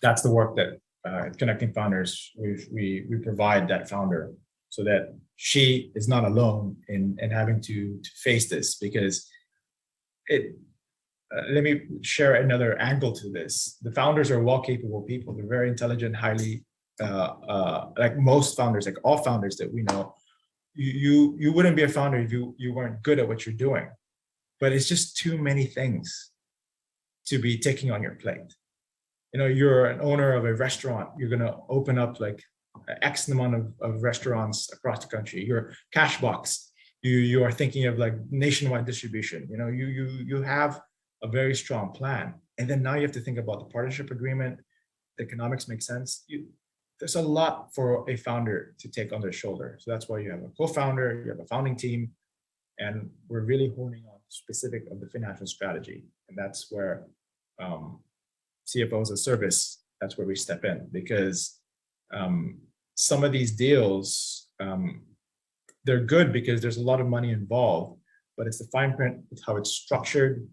That's the work that at Connecting Founders, we provide that founder so that she is not alone in having to face this, because let me share another angle to this. The founders are well-capable people. They're very intelligent, highly, like most founders, like all founders that we know. You wouldn't be a founder if you weren't good at what you're doing, but it's just too many things to be taking on your plate. You know, you're an owner of a restaurant. You're going to open up like X amount of restaurants across the country. Your cash box, you are thinking of like nationwide distribution. You know, you have a very strong plan. And then now you have to think about the partnership agreement. The economics make sense. There's a lot for a founder to take on their shoulder. So that's why you have a co-founder, you have a founding team, and we're really honing on specific of the financial strategy. And that's where CFO as a service, that's where we step in, because some of these deals, they're good because there's a lot of money involved, but it's the fine print, it's how it's structured.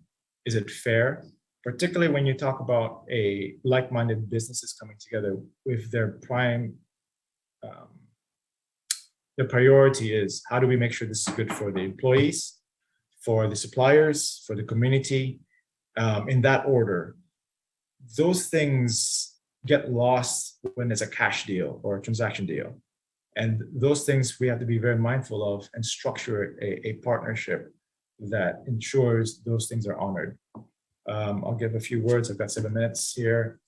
Is it fair? Particularly when you talk about a like-minded businesses coming together with their prime, the priority is how do we make sure this is good for the employees, for the suppliers, for the community, in that order. Those things get lost when it's a cash deal or a transaction deal. And those things we have to be very mindful of and structure a partnership that ensures those things are honored. I'll give a few words. I've got 7 minutes here.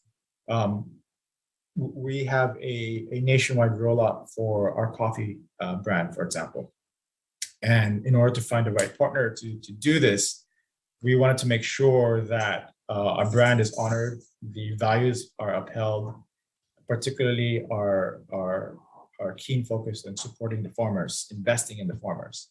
We have a nationwide rollout for our coffee brand, for example. And in order to find the right partner to do this, we wanted to make sure that our brand is honored, the values are upheld, particularly our keen focus on supporting the farmers, investing in the farmers.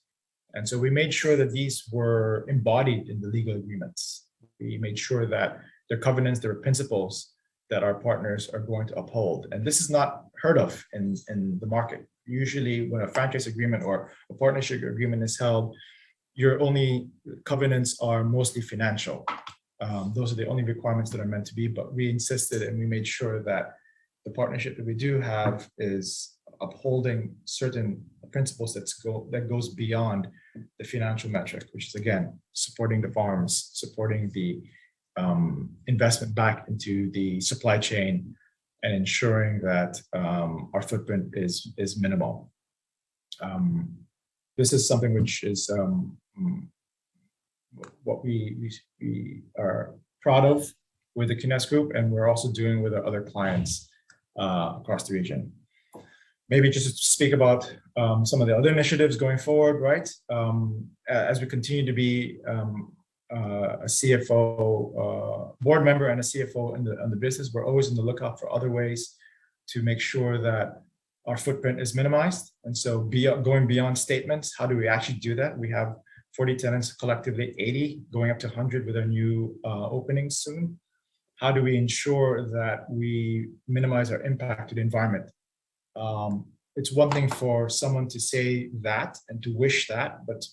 And so we made sure that these were embodied in the legal agreements. We made sure that their covenants, their principles that our partners are going to uphold. And this is not heard of in the market. Usually when a franchise agreement or a partnership agreement is held, your only covenants are mostly financial. Those are the only requirements that are meant to be, but we insisted and we made sure that the partnership that we do have is upholding certain principles that goes beyond the financial metric, which is again, supporting the farms, supporting the investment back into the supply chain, and ensuring that our footprint is minimal. This is something which is what we are proud of with the Kines Group, and we're also doing with our other clients across the region. Maybe just to speak about some of the other initiatives going forward, right? As we continue to be a CFO board member and a CFO in the business, we're always on the lookout for other ways to make sure that our footprint is minimized. And so going beyond statements, how do we actually do that? We have 40 tenants, collectively 80, going up to 100 with our new openings soon. How do we ensure that we minimize our impact to the environment? It's one thing for someone to say that and to wish that, but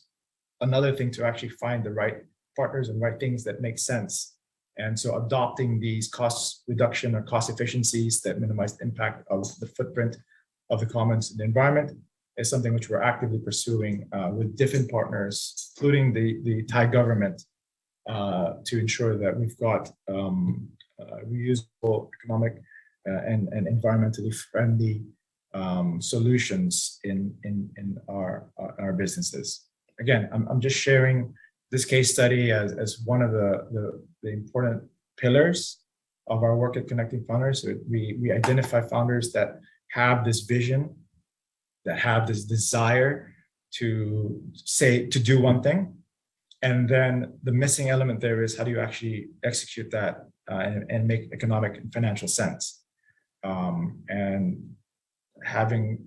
another thing to actually find the right partners and right things that make sense. And so adopting these cost reduction or cost efficiencies that minimize the impact of the footprint of the commons in the environment is something which we're actively pursuing with different partners, including the Thai government, to ensure that we've got reusable, economic, and environmentally friendly solutions in our businesses. Again, I'm just sharing this case study as one of the important pillars of our work at Connecting Founders. So we identify founders that have this vision, that have this desire to do one thing. And then the missing element there is how do you actually execute that and make economic and financial sense? And having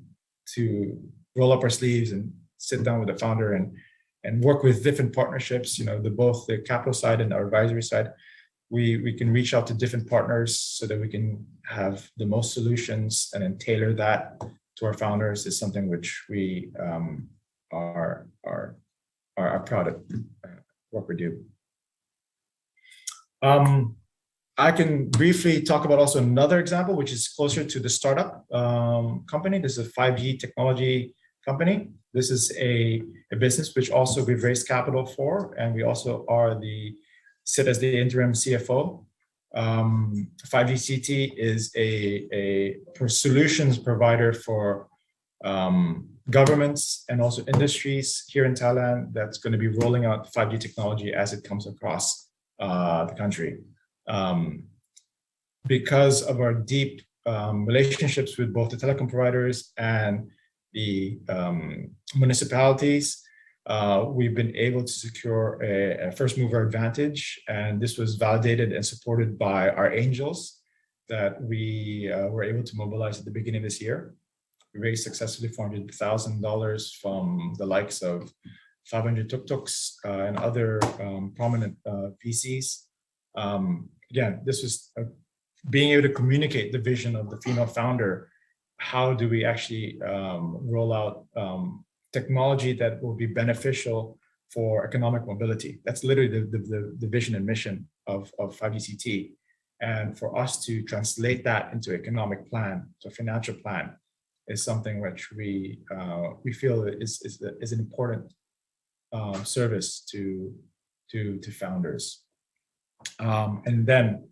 to roll up our sleeves and sit down with the founder and work with different partnerships, both the capital side and our advisory side. We can reach out to different partners so that we can have the most solutions and then tailor that to our founders is something which we are proud of what we do. I can briefly talk about also another example, which is closer to the startup company. This is a 5G technology company. This is a business which also we've raised capital for, and we also sit as the interim CFO. 5GCT is a solutions provider for governments and also industries here in Thailand that's going to be rolling out 5G technology as it comes across the country. Because of our deep relationships with both the telecom providers and the municipalities, we've been able to secure a first mover advantage, and this was validated and supported by our angels that we were able to mobilize at the beginning of this year. We raised successfully $400,000 from the likes of 500 tuk-tuks and other prominent VCs. Again, this was being able to communicate the vision of the female founder. How do we actually roll out technology that will be beneficial for economic mobility? That's literally the vision and mission of 5GCT. And for us to translate that into economic plan, so financial plan, is something which we feel is an important service to founders. And then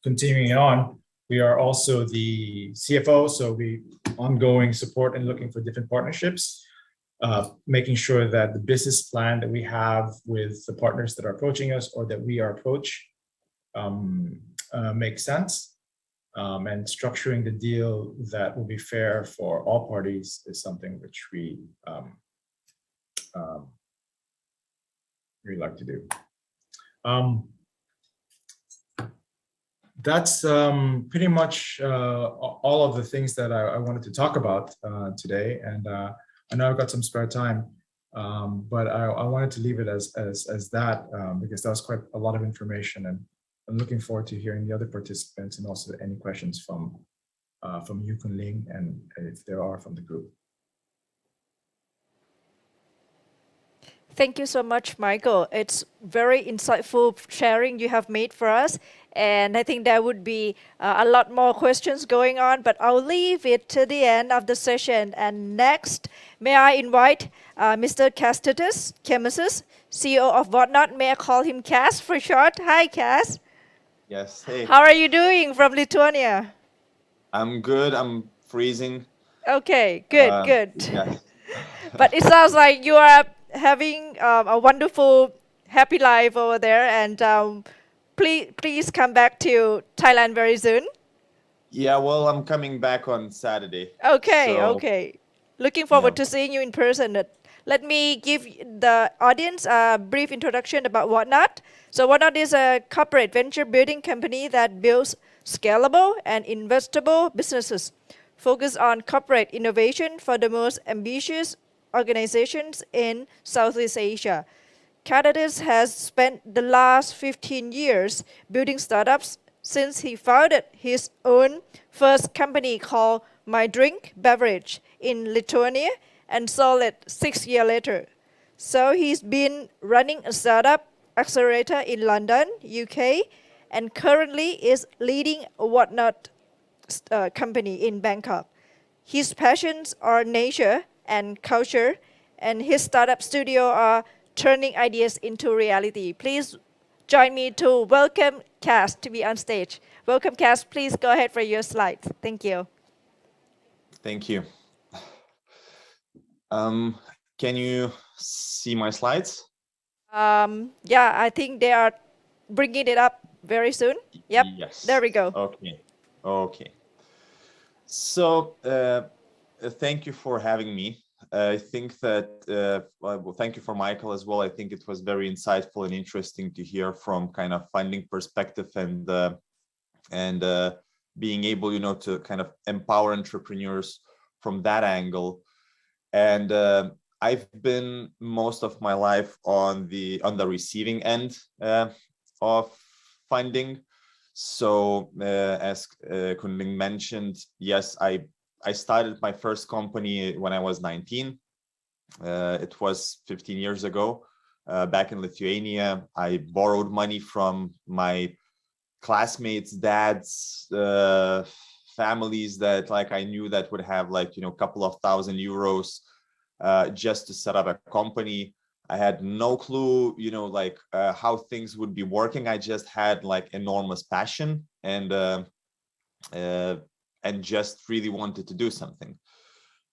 continuing on, we are also the CFO, so we ongoing support and looking for different partnerships, making sure that the business plan that we have with the partners that are approaching us or that we are approached makes sense. And structuring the deal that will be fair for all parties is something which we like to do. That's pretty much all of the things that I wanted to talk about today. And I know I've got some spare time, but I wanted to leave it as that because that was quite a lot of information, and I'm looking forward to hearing the other participants and also any questions from you, Kun Ling, and if there are from the group. Thank you so much, Michael. It's very insightful sharing you have made for us. And I think there would be a lot more questions going on, but I'll leave it to the end of the session. And next, may I invite Mr. Kęstutis Kemesis, CEO of Whatnot. May I call him Kas for short? Hi, Kas. Yes, hey. How are you doing from Lithuania? I'm good. I'm freezing. Okay, good, good. Yes. But it sounds like you are having a wonderful, happy life over there, and please come back to Thailand very soon. Yeah, well, I'm coming back on Saturday. Okay, so, okay. Looking forward to seeing you in person. Let me give the audience a brief introduction about Whatnot. So Whatnot is a corporate venture building company that builds scalable and investable businesses, focused on corporate innovation for the most ambitious organizations in Southeast Asia. Kęstutis has spent the last 15 years building startups since he founded his own first company called My Drink Beverage in Lithuania and sold it 6 years later. So he's been running a startup accelerator in London, UK, and currently is leading a Whatnot company in Bangkok. His passions are nature and culture, and his startup studio are turning ideas into reality. Please join me to welcome Kas to be on stage. Welcome, Kas. Please go ahead for your slides. Thank you. Thank you. Can you see my slides? Yeah, I think they are bringing it up very soon. Yep. Yes. There we go. Okay. Okay. So thank you for having me. I think that, well, thank you for Michael as well. I think it was very insightful and interesting to hear from kind of funding perspective and being able, you know, to kind of empower entrepreneurs from that angle. And I've been most of my life on the receiving end of funding. So as Kun Ling mentioned, yes, I started my first company when I was 19. It was 15 years ago, back in Lithuania. I borrowed money from my classmates' dads, families that like I knew that would have like, you know, a couple of €1,000 just to set up a company. I had no clue, you know, like how things would be working. I just had like enormous passion and just really wanted to do something.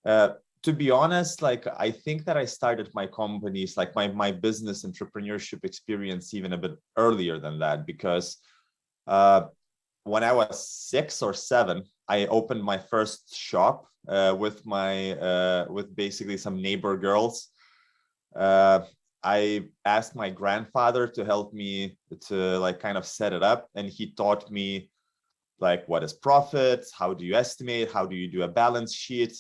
To be honest, like I think that I started my companies, like my business entrepreneurship experience even a bit earlier than that, because when I was 6 or 7, I opened my first shop with basically some neighbor girls. I asked my grandfather to help me to like kind of set it up, and he taught me like what is profit, how do you estimate, how do you do a balance sheet,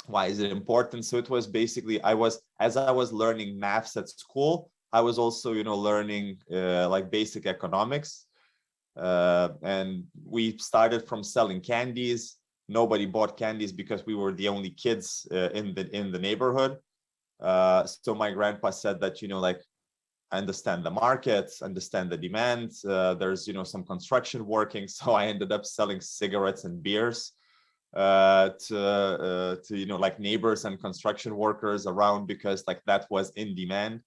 why is it important. So it was basically as I was learning maths at school, I was also learning like basic economics, and we started from selling candies. Nobody bought candies because we were the only kids in the neighborhood. So my grandpa said that like understand the market, understand the demand. There's some construction working, so I ended up selling cigarettes and beers to like neighbors and construction workers around, because like that was in demand.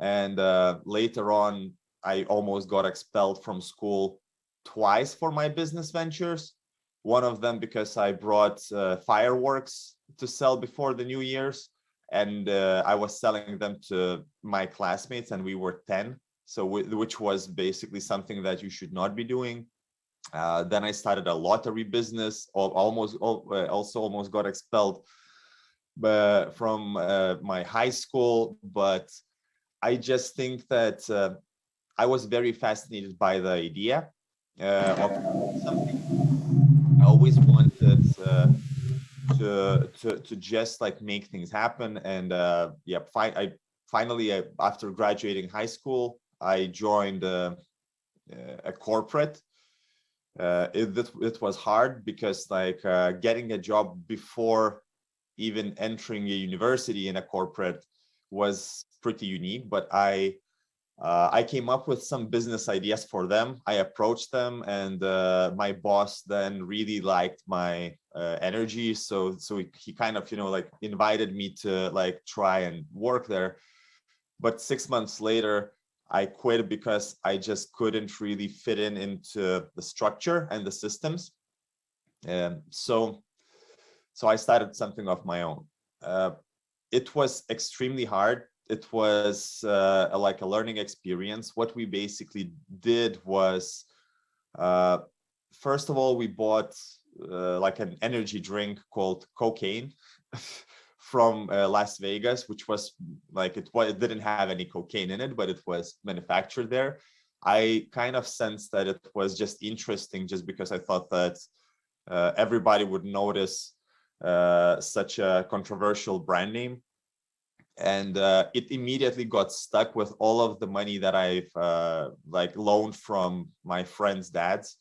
And later on, I almost got expelled from school twice for my business ventures. One of them because I brought fireworks to sell before the New Year's, and I was selling them to my classmates, and we were 10, so which was basically something that you should not be doing. Then I started a lottery business, also almost got expelled from my high school. But I just think that I was very fascinated by the idea of something. I always wanted to just like make things happen. And I finally, after graduating high school, I joined a corporate. It was hard because like getting a job before even entering a university in a corporate was pretty unique. But I came up with some business ideas for them. I approached them, and my boss then really liked my energy. So he kind of, like invited me to like try and work there. But 6 months later, I quit because I just couldn't really fit into the structure and the systems. And so I started something of my own. It was extremely hard. It was like a learning experience. What we basically did was, first of all, we bought like an energy drink called cocaine from Las Vegas, which was like, it didn't have any cocaine in it, but it was manufactured there. I kind of sensed that it was just interesting, just because I thought that everybody would notice such a controversial brand name. And it immediately got stuck with all of the money that I've like loaned from my friends' dads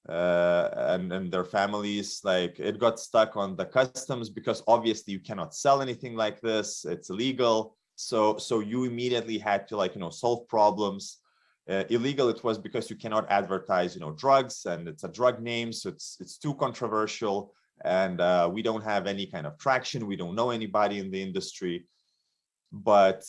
and their families. Like it got stuck on the customs, because obviously you cannot sell anything like this, it's illegal. So you immediately had to like solve problems. Illegal it was because you cannot advertise drugs, and it's a drug name, so it's too controversial, and we don't have any kind of traction. We don't know anybody in the industry. But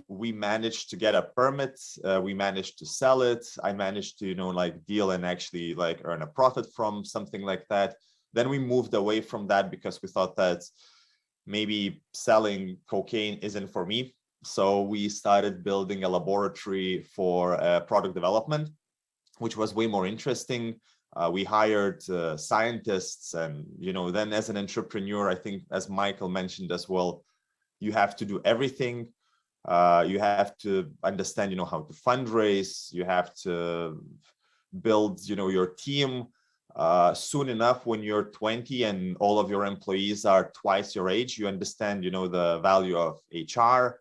we managed to get a permit. We managed to sell it. I managed to like deal and actually like earn a profit from something like that. Then we moved away from that because we thought that maybe selling cocaine isn't for me. So we started building a laboratory for product development, which was way more interesting. We hired scientists, and then as an entrepreneur, I think, as Michael mentioned as well, you have to do everything. You have to understand, how to fundraise. You have to build, your team. Soon enough, when you're 20 and all of your employees are twice your age, you understand, the value of HR,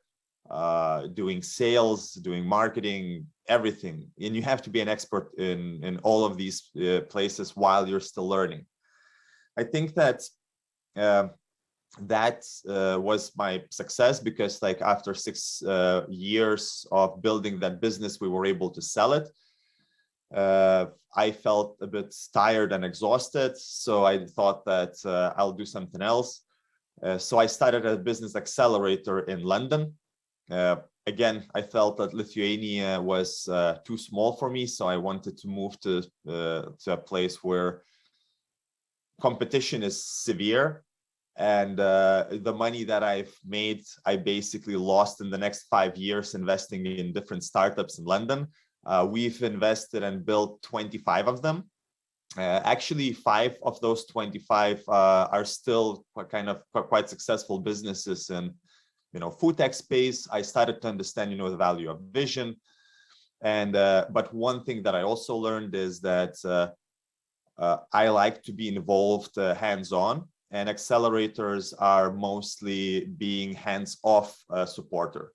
doing sales, doing marketing, everything. And you have to be an expert in all of these places while you're still learning. I think that that was my success, because like after 6 years of building that business, we were able to sell it. I felt a bit tired and exhausted, so I thought that I'll do something else. So I started a business accelerator in London. Again, I felt that Lithuania was too small for me, so I wanted to move to a place where competition is severe. And the money that I've made, I basically lost in the next 5 years investing in different startups in London. We've invested and built 25 of them. Actually, 5 of those 25 are still quite successful businesses in, food tech space. I started to understand, the value of vision. And but one thing that I also learned is that I like to be involved hands-on, and accelerators are mostly being hands-off supporter.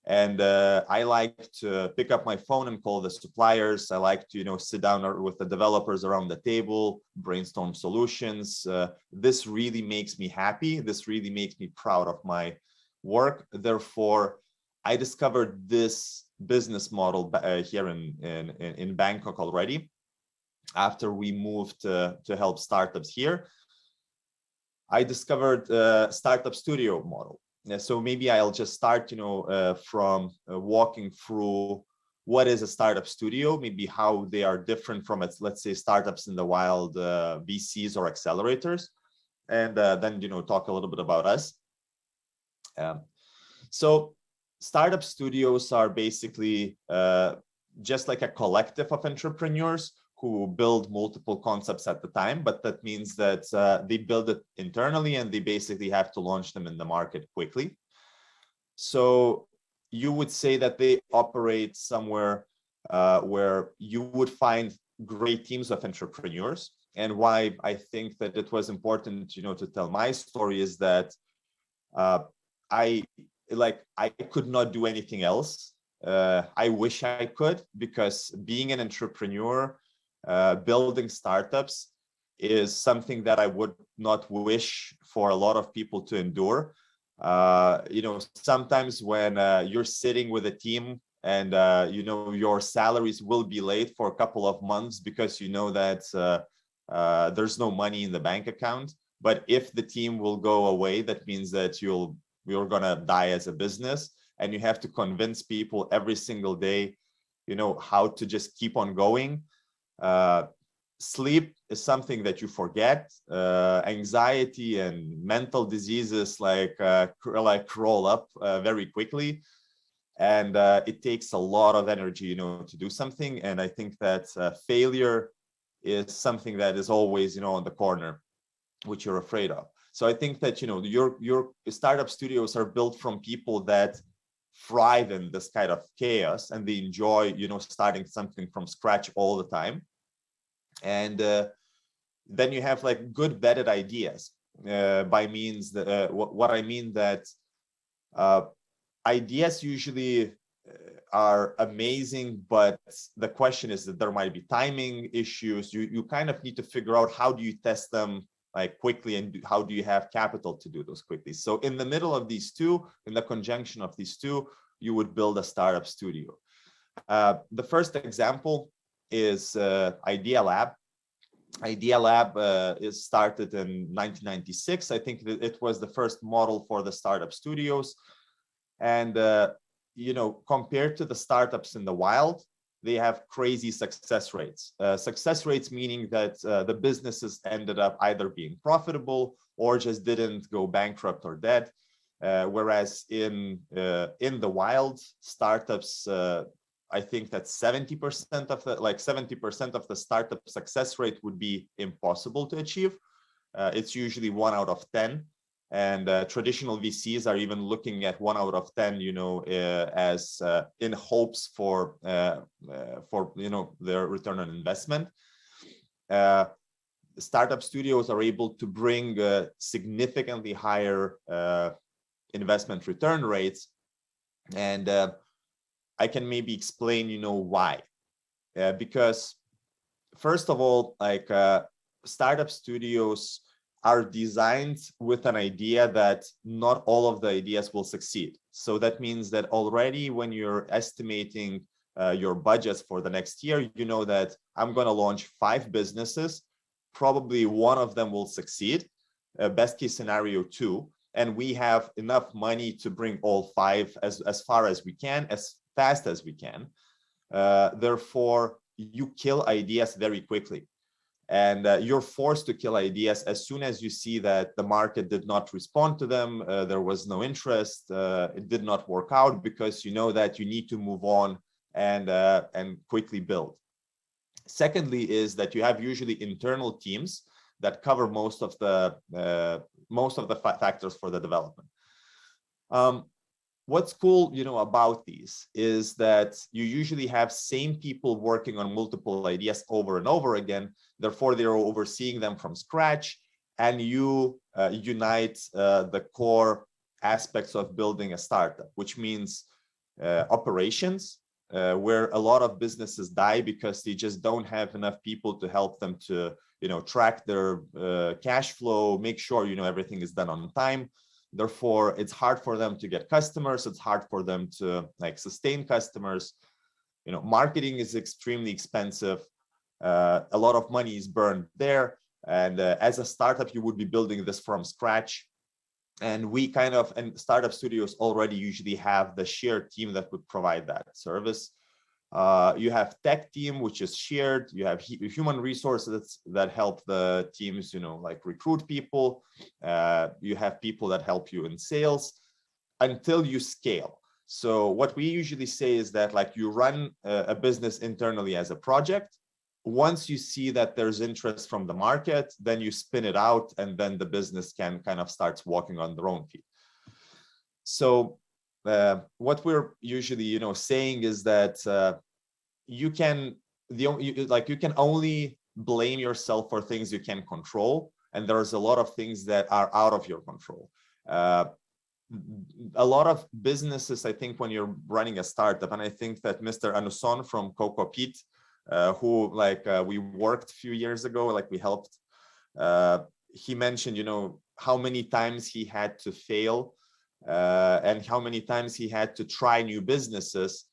And I like to pick up my phone and call the suppliers. I like to, sit down with the developers around the table, brainstorm solutions. This really makes me happy. This really makes me proud of my work. Therefore, I discovered this business model here in Bangkok already. After we moved to help startups here, I discovered a startup studio model. So maybe I'll just start, from walking through what is a startup studio, maybe how they are different from, let's say, startups in the wild, VCs or accelerators, and then, talk a little bit about us. So startup studios are basically just like a collective of entrepreneurs who build multiple concepts at the time, but that means that they build it internally and they basically have to launch them in the market quickly. So you would say that they operate somewhere where you would find great teams of entrepreneurs. And why I think that it was important, to tell my story is that I could not do anything else. I wish I could, because being an entrepreneur, building startups is something that I would not wish for a lot of people to endure. Sometimes when you're sitting with a team and your salaries will be late for a couple of months because that there's no money in the bank account. But if the team will go away, that means that you're gonna die as a business, and you have to convince people every single day, how to just keep on going. Sleep is something that you forget. Anxiety and mental diseases crawl up very quickly, and it takes a lot of energy, to do something. And I think that failure is something that is always, on the corner, which you're afraid of. So I think that your startup studios are built from people that thrive in this kind of chaos, and they enjoy starting something from scratch all the time. And then you have good vetted ideas, by means that what I mean that ideas usually are amazing, but the question is that there might be timing issues. You kind of need to figure out how do you test them quickly, and how do you have capital to do those quickly. So in the middle of these two, in the conjunction of these two, you would build a startup studio. The first example is Idea Lab. Idea Lab is started in 1996. I think that it was the first model for the startup studios. And, compared to the startups in the wild, they have crazy success rates. Success rates meaning that the businesses ended up either being profitable or just didn't go bankrupt or dead. Whereas in the wild, startups, I think that 70% of the 70% of the startup success rate would be impossible to achieve. It's usually 1 out of 10. And traditional VCs are even looking at 1 out of 10, as in hopes for their return on investment. Startup studios are able to bring significantly higher investment return rates, and I can maybe explain, why. Because first of all, startup studios are designed with an idea that not all of the ideas will succeed. So that means that already when you're estimating your budgets for the next year, that I'm going to launch 5 businesses, probably 1 of them will succeed, best case scenario 2, and we have enough money to bring all 5 as far as we can, as fast as we can. Therefore, you kill ideas very quickly. And you're forced to kill ideas as soon as you see that the market did not respond to them, there was no interest, it did not work out, because you know that you need to move on and quickly build. Secondly, is that you have usually internal teams that cover most of the factors for the development. What's cool, about these is that you usually have same people working on multiple ideas over and over again. Therefore, they're overseeing them from scratch, and you unite the core aspects of building a startup, which means operations, where a lot of businesses die because they just don't have enough people to help them to, track their cash flow, make sure, everything is done on time. Therefore, it's hard for them to get customers. It's hard for them to sustain customers. Marketing is extremely expensive. A lot of money is burned there. And as a startup, you would be building this from scratch. And and startup studios already usually have the shared team that would provide that service. You have tech team, which is shared. You have human resources that help the teams, recruit people. You have people that help you in sales until you scale. So what we usually say is that you run a business internally as a project. Once you see that there's interest from the market, then you spin it out, and then the business can kind of starts walking on their own feet. So what we're usually, saying is that you can only blame yourself for things you can control, and there's a lot of things that are out of your control. A lot of businesses, I think, when you're running a startup, and I think that Mr. Anuson from CocoaPeat, who we worked a few years ago, we helped, he mentioned, how many times he had to fail and how many times he had to try new businesses,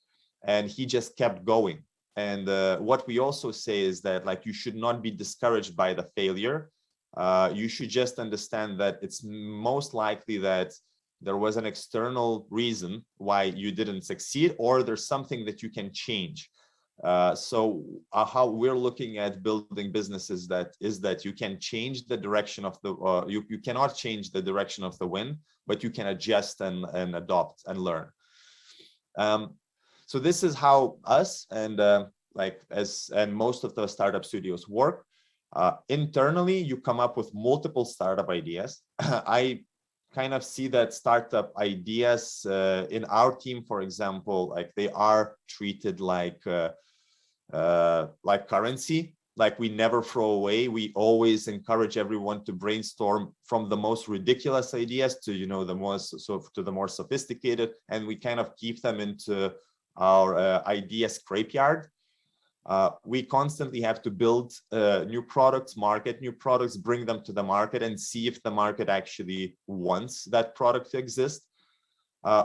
and he just kept going. And what we also say is that you should not be discouraged by the failure. You should just understand that it's most likely that there was an external reason why you didn't succeed, or there's something that you can change. So how we're looking at building businesses is that you can change the direction of the, you cannot change the direction of the wind, but you can adjust and adopt and learn. So this is how us and most of the startup studios work. Internally, you come up with multiple startup ideas. I kind of see that startup ideas in our team, for example, they are treated like currency. We never throw away. We always encourage everyone to brainstorm from the most ridiculous ideas to to the more sophisticated, and we kind of keep them into our idea scrapyard. We constantly have to build new products, market new products, bring them to the market, and see if the market actually wants that product to exist.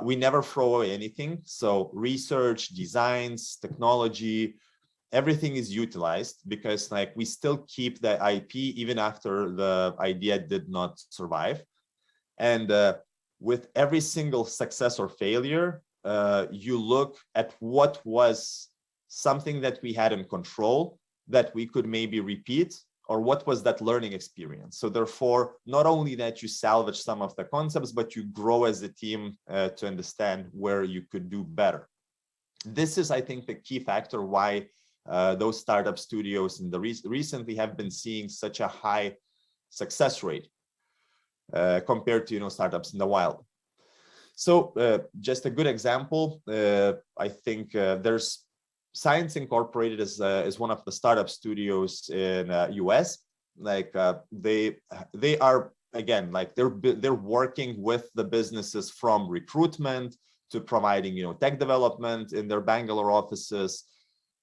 We never throw away anything. So research, designs, technology, everything is utilized, because we still keep the IP even after the idea did not survive. And with every single success or failure, you look at what was something that we had in control that we could maybe repeat, or what was that learning experience. So therefore, not only that you salvage some of the concepts, but you grow as a team to understand where you could do better. This is, I think, the key factor why those startup studios in the recently have been seeing such a high success rate compared to startups in the wild. So just a good example, I think there's Science Incorporated is one of the startup studios in US. They are, again, they're working with the businesses from recruitment to providing tech development in their Bangalore offices,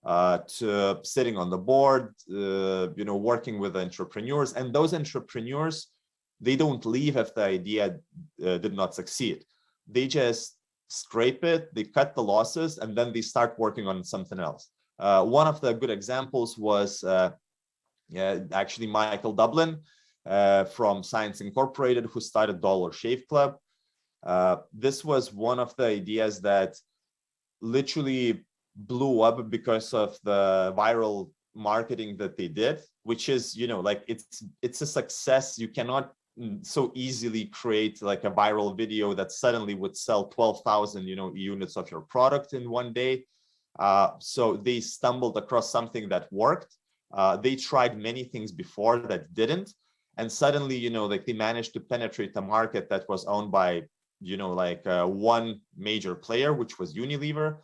to sitting on the board, working with entrepreneurs. And those entrepreneurs, they don't leave if the idea did not succeed. They just scrape it, they cut the losses, and then they start working on something else. One of the good examples was actually Michael Dublin from Science Incorporated, who started Dollar Shave Club. This was one of the ideas that literally blew up because of the viral marketing that they did, which is, it's a success. You cannot so easily create a viral video that suddenly would sell 12,000 units of your product in one day. So they stumbled across something that worked. They tried many things before that didn't. And suddenly, like they managed to penetrate a market that was owned by, one major player, which was Unilever.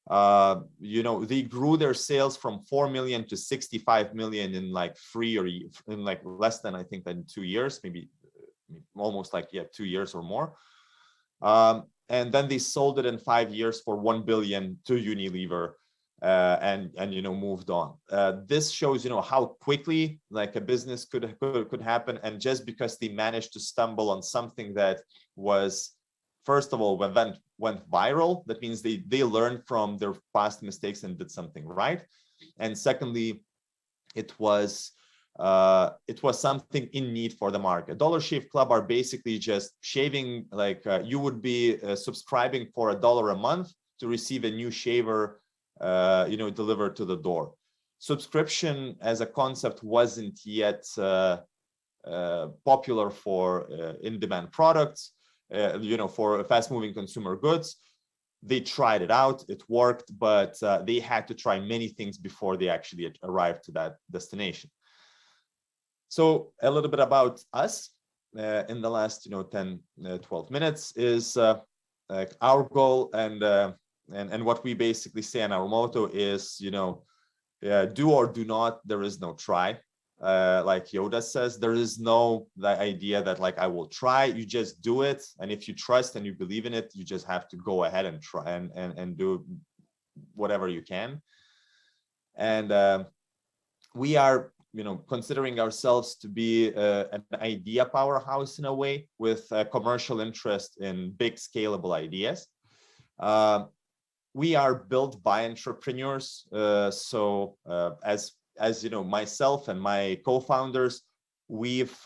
They grew their sales from 4 million to 65 million in like in like less than, I think, than 2 years, maybe almost like, 2 years or more. And then they sold it in 5 years for 1 billion to Unilever, and moved on. This shows, how quickly like a business could happen. And just because they managed to stumble on something that was, first of all, went viral, that means they learned from their past mistakes and did something right. And secondly, it was something in need for the market. Dollar Shave Club are basically just shaving, like you would be subscribing for $1 a month to receive a new shaver, delivered to the door. Subscription as a concept wasn't yet popular for in-demand products, for fast-moving consumer goods. They tried it out, it worked, but they had to try many things before they actually arrived to that destination. So a little bit about us in the last 10, 12 minutes is like our goal, and what we basically say, and our motto is, do or do not, there is no try. Like Yoda says, there is no idea that like I will try. You just do it, and if you trust and you believe in it, you just have to go ahead and try and do whatever you can. And we are considering ourselves to be an idea powerhouse in a way, with commercial interest in big scalable ideas. We are built by entrepreneurs. So as you know, myself and my co-founders, we've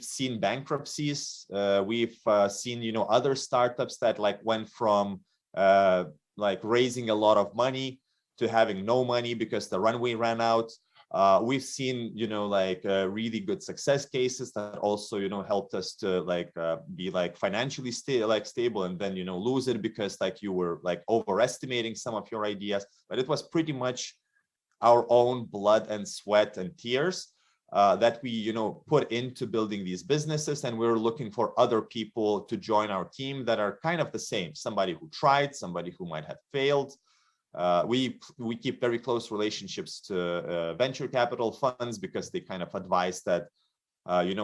seen bankruptcies. We've seen other startups that like went from like raising a lot of money to having no money because the runway ran out. We've seen really good success cases that also helped us to like be like financially stable, and then lose it because like you were like overestimating some of your ideas. But it was pretty much our own blood and sweat and tears that we put into building these businesses, and we're looking for other people to join our team that are kind of the same, somebody who tried, somebody who might have failed. We keep very close relationships to venture capital funds, because they kind of advise that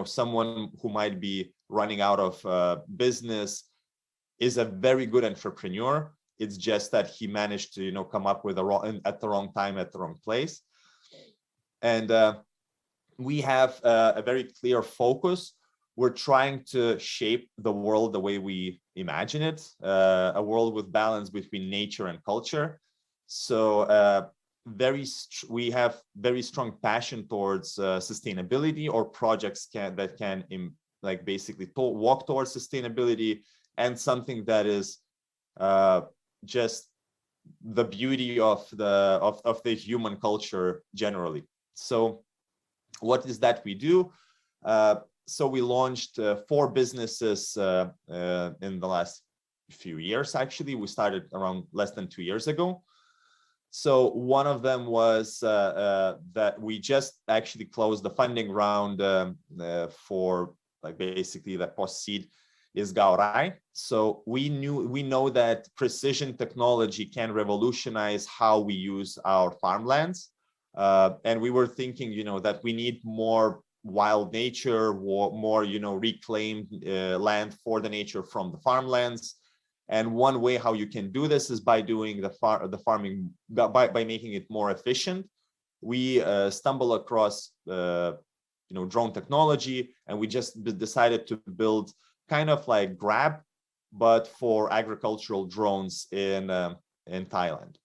someone who might be running out of business is a very good entrepreneur. It's just that he managed to come up with at the wrong time at the wrong place. And we have a very clear focus. We're trying to shape the world the way we imagine it, a world with balance between nature and culture. So we have very strong passion towards sustainability, or projects that can like basically walk towards sustainability, and something that is just the beauty of the human culture generally. So what is that we do? So we launched 4 businesses in the last few years. Actually, we started around less than 2 years ago. So one of them was that we just actually closed the funding round for like basically the post-seed Is Ubi. So we know that precision technology can revolutionize how we use our farmlands, and we were thinking, that we need more wild nature, more reclaimed land for the nature from the farmlands. And one way how you can do this is by doing the farming by making it more efficient. We stumble across drone technology, and we just decided to build kind of like Grab, but for agricultural drones in Thailand.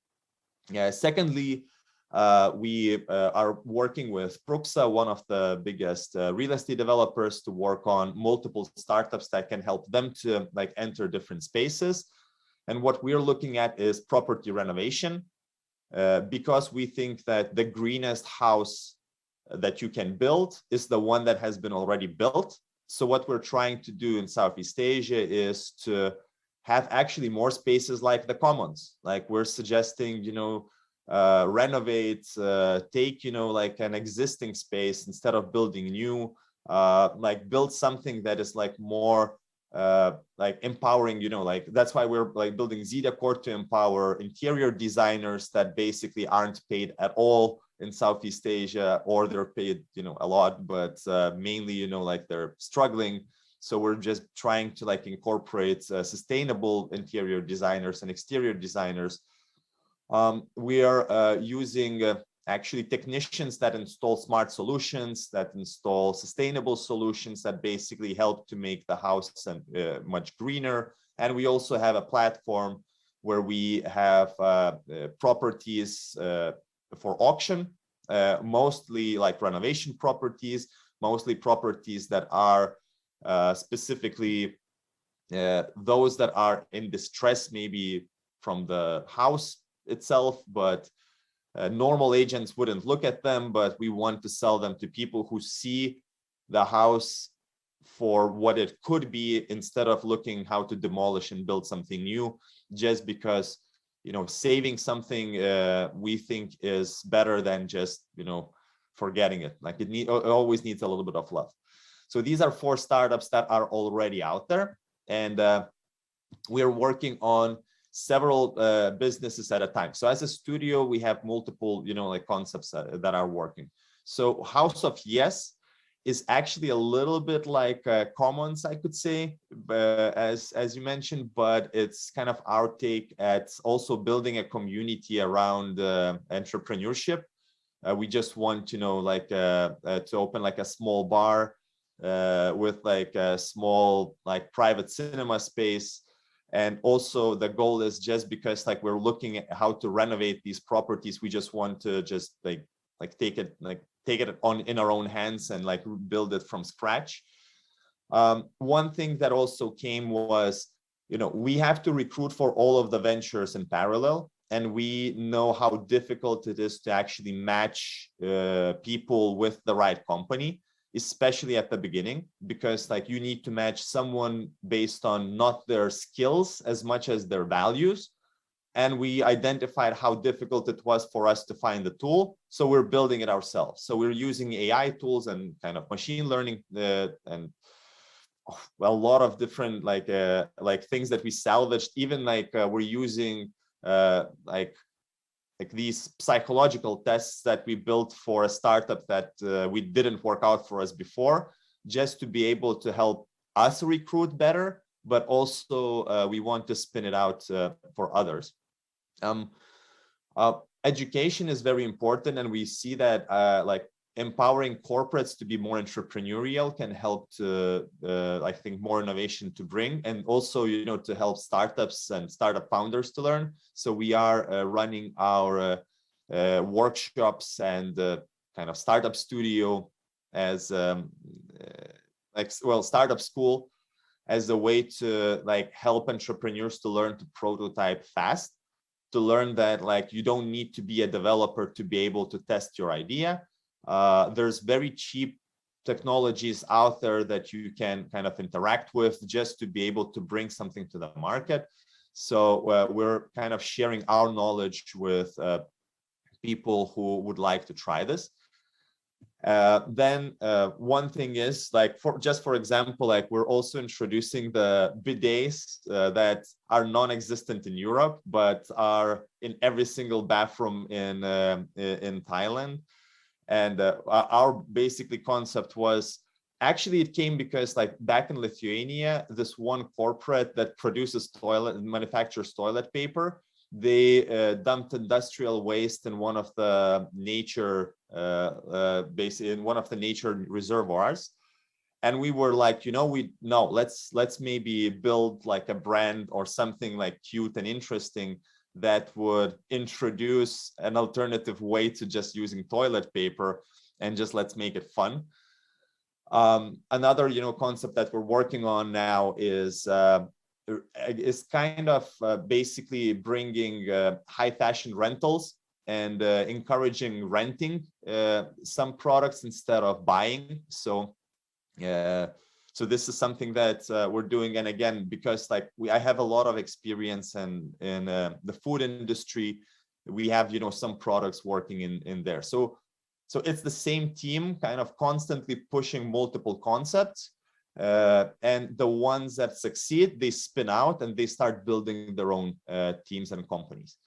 Secondly, we are working with Pruxa, one of the biggest real estate developers, to work on multiple startups that can help them to like enter different spaces. And what we're looking at is property renovation, because we think that the greenest house that you can build is the one that has been already built. So what we're trying to do in Southeast Asia is to have actually more spaces like the commons. Like we're suggesting, renovate, take, like an existing space instead of building new, like build something that is like more like empowering, like that's why we're like building Zeta Core to empower interior designers that basically aren't paid at all in Southeast Asia, or they're paid, a lot, but mainly, like they're struggling. So we're just trying to like incorporate sustainable interior designers and exterior designers. We are using actually technicians that install smart solutions, that install sustainable solutions that basically help to make the house much greener. And we also have a platform where we have properties for auction, mostly like renovation properties, mostly properties that are specifically those that are in distress, maybe from the house itself, but normal agents wouldn't look at them, but we want to sell them to people who see the house for what it could be, instead of looking how to demolish and build something new, just because saving something we think is better than just forgetting it. Like it always needs a little bit of love. So these are 4 startups that are already out there, and we are working on several businesses at a time. So as a studio, we have multiple, like concepts that are working. So House of Yes is actually a little bit like Commons, I could say, as you mentioned, but it's kind of our take at also building a community around entrepreneurship. We just want to open like a small bar with like a small like private cinema space. And also the goal is, just because like we're looking at how to renovate these properties, we just want to just like take it on in our own hands and like build it from scratch. One thing that also came was, we have to recruit for all of the ventures in parallel, and we know how difficult it is to actually match people with the right company, especially at the beginning, because like you need to match someone based on not their skills as much as their values. And we identified how difficult it was for us to find the tool, so we're building it ourselves. So we're using AI tools and kind of machine learning and a lot of different like things that we salvaged. Even like we're using like these psychological tests that we built for a startup that we didn't work out for us before, just to be able to help us recruit better, but also we want to spin it out for others. Education is very important, and we see that like empowering corporates to be more entrepreneurial can help to I think more innovation to bring, and also to help startups and startup founders to learn. So we are running our workshops and kind of startup studio as startup school as a way to like help entrepreneurs to learn to prototype fast, to learn that like you don't need to be a developer to be able to test your idea. There's very cheap technologies out there that you can kind of interact with just to be able to bring something to the market. So we're kind of sharing our knowledge with people who would like to try this. Then one thing is like for example, like we're also introducing the bidets that are non-existent in Europe, but are in every single bathroom in Thailand. And our basically concept was, actually it came because like back in Lithuania, this one corporate that manufactures toilet paper, they dumped industrial waste in one of the nature reservoirs. And we were like, let's maybe build like a brand or something like cute and interesting that would introduce an alternative way to just using toilet paper, and just let's make it fun. Another concept that we're working on now is kind of basically bringing high fashion rentals and encouraging renting some products instead of buying. So So this is something that we're doing. And again, because like I have a lot of experience in the food industry, we have, some products working in there. So it's the same team kind of constantly pushing multiple concepts. And the ones that succeed, they spin out and they start building their own teams and companies.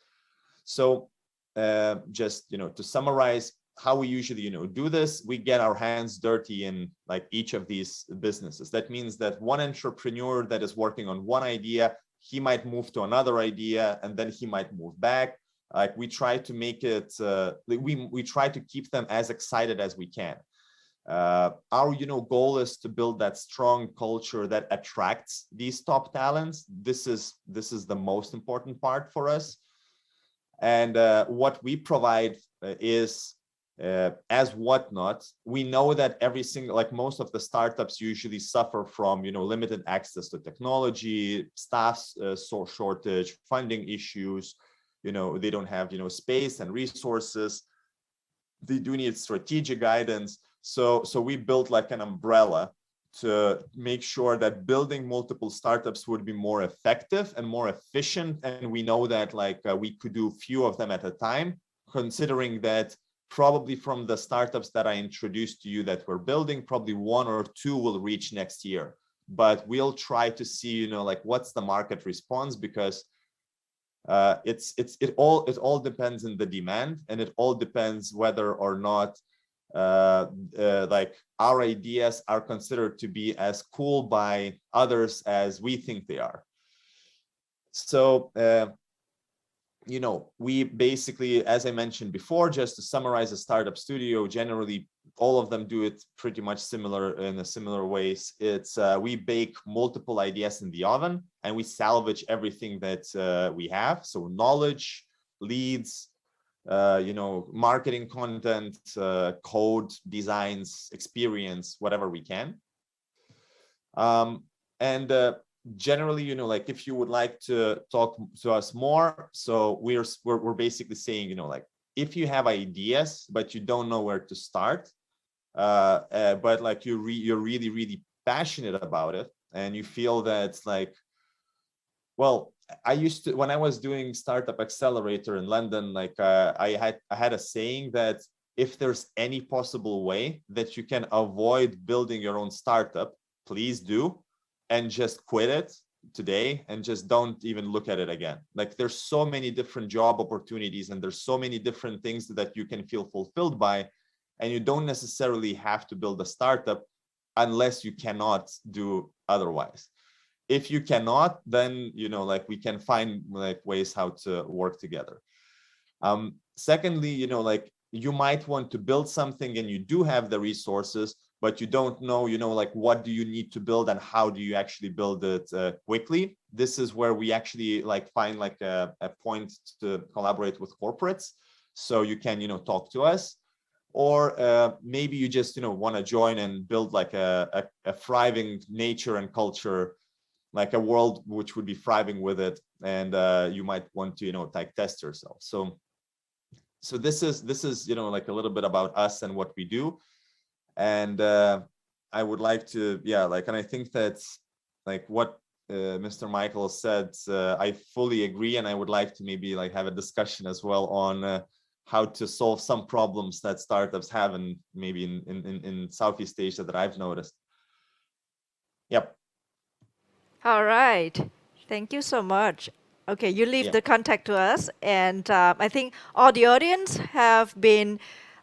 So just, to summarize how we usually, do this, we get our hands dirty in like each of these businesses. That means that one entrepreneur that is working on one idea, he might move to another idea and then he might move back. Like we try to make it, we try to keep them as excited as we can. Our goal is to build that strong culture that attracts these top talents. This is the most important part for us. And what we provide is as whatnot. We know that every single, like most of the startups usually suffer from limited access to technology, staff shortage, funding issues. They don't have space and resources. They do need strategic guidance. So we built like an umbrella to make sure that building multiple startups would be more effective and more efficient. And we know that like we could do few of them at a time, considering that probably from the startups that I introduced to you that we're building, probably 1 or 2 will reach next year. But we'll try to see, like what's the market response, because it all depends on the demand, and it all depends whether or not like our ideas are considered to be as cool by others as we think they are. So we basically, as I mentioned before, just to summarize a startup studio, generally all of them do it pretty much in a similar ways. It's we bake multiple ideas in the oven and we salvage everything that we have. So knowledge, leads, marketing content, code, designs, experience, whatever we can. Generally, like if you would like to talk to us more, so we're basically saying, like if you have ideas but you don't know where to start, but like you're really, really passionate about it, and you feel that like, well, I used to, when I was doing Startup Accelerator in London, like I had a saying that if there's any possible way that you can avoid building your own startup, please do, and just quit it today and just don't even look at it again. Like there's so many different job opportunities and there's so many different things that you can feel fulfilled by, and you don't necessarily have to build a startup unless you cannot do otherwise. If you cannot, then like we can find like ways how to work together. Secondly, like you might want to build something and you do have the resources, but you don't know, like what do you need to build and how do you actually build it quickly. This is where we actually like find like a point to collaborate with corporates. So you can, talk to us, or maybe you just, want to join and build like a thriving nature and culture, like a world which would be thriving with it. And you might want to, like test yourself. So this is, like a little bit about us and what we do. And I would like to, and I think that's like what Mr. Michael said, I fully agree. And I would like to maybe like have a discussion as well on how to solve some problems that startups have and maybe in Southeast Asia that I've noticed. Yep. All right. Thank you so much. Okay, you leave the contact to us. And I think all the audience have been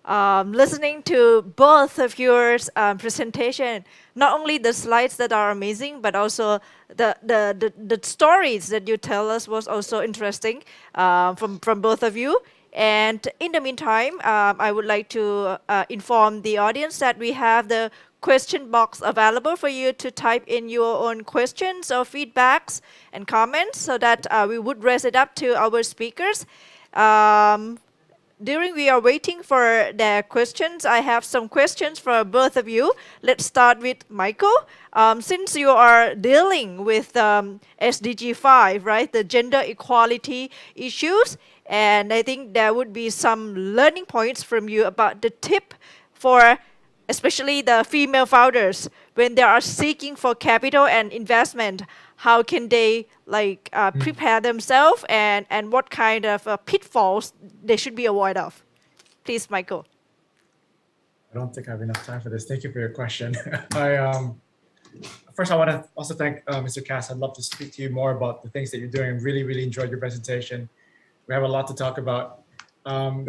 listening to both of your presentation. Not only the slides that are amazing, but also the stories that you tell us was also interesting from both of you. And in the meantime, I would like to inform the audience that we have the question box available for you to type in your own questions or feedbacks and comments so that we would raise it up to our speakers. During we are waiting for their questions, I have some questions for both of you. Let's start with Michael. Since you are dealing with SDG 5, right, the gender equality issues, and I think there would be some learning points from you about the tip for especially the female founders when they are seeking for capital and investment, how can they prepare themselves, and what kind of pitfalls they should be avoid of? Please, Michael. I don't think I have enough time for this. Thank you for your question. First, I want to also thank Mr. Cass. I'd love to speak to you more about the things that you're doing. Really, really enjoyed your presentation. We have a lot to talk about.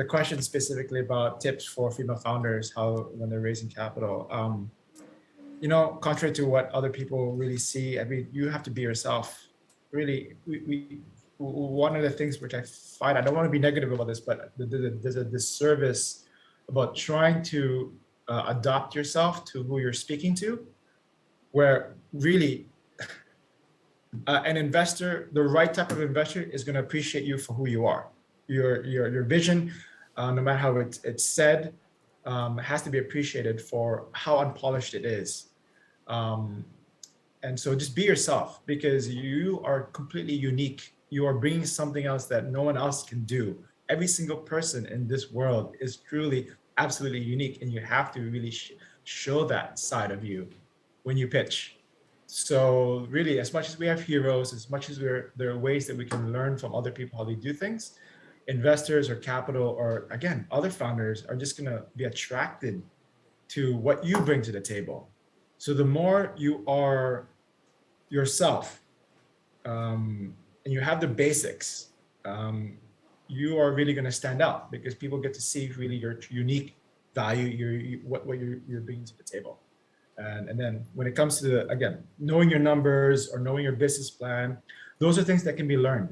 The question specifically about tips for female founders, when they're raising capital. Contrary to what other people really see, I mean, you have to be yourself. Really, one of the things which I find, I don't want to be negative about this, but there's a disservice about trying to adopt yourself to who you're speaking to, where really an investor, the right type of investor, is going to appreciate you for who you are. Your vision, no matter how it's said, has to be appreciated for how unpolished it is. And so just be yourself, because you are completely unique. You are bringing something else that no one else can do. Every single person in this world is truly absolutely unique, and you have to really show that side of you when you pitch. So really, as much as we have heroes, as much as there are ways that we can learn from other people how they do things, investors or capital, or again, other founders are just going to be attracted to what you bring to the table. So the more you are yourself, and you have the basics, you are really going to stand out, because people get to see really your unique value, what you're bringing to the table. And then when it comes to, again, knowing your numbers or knowing your business plan, those are things that can be learned.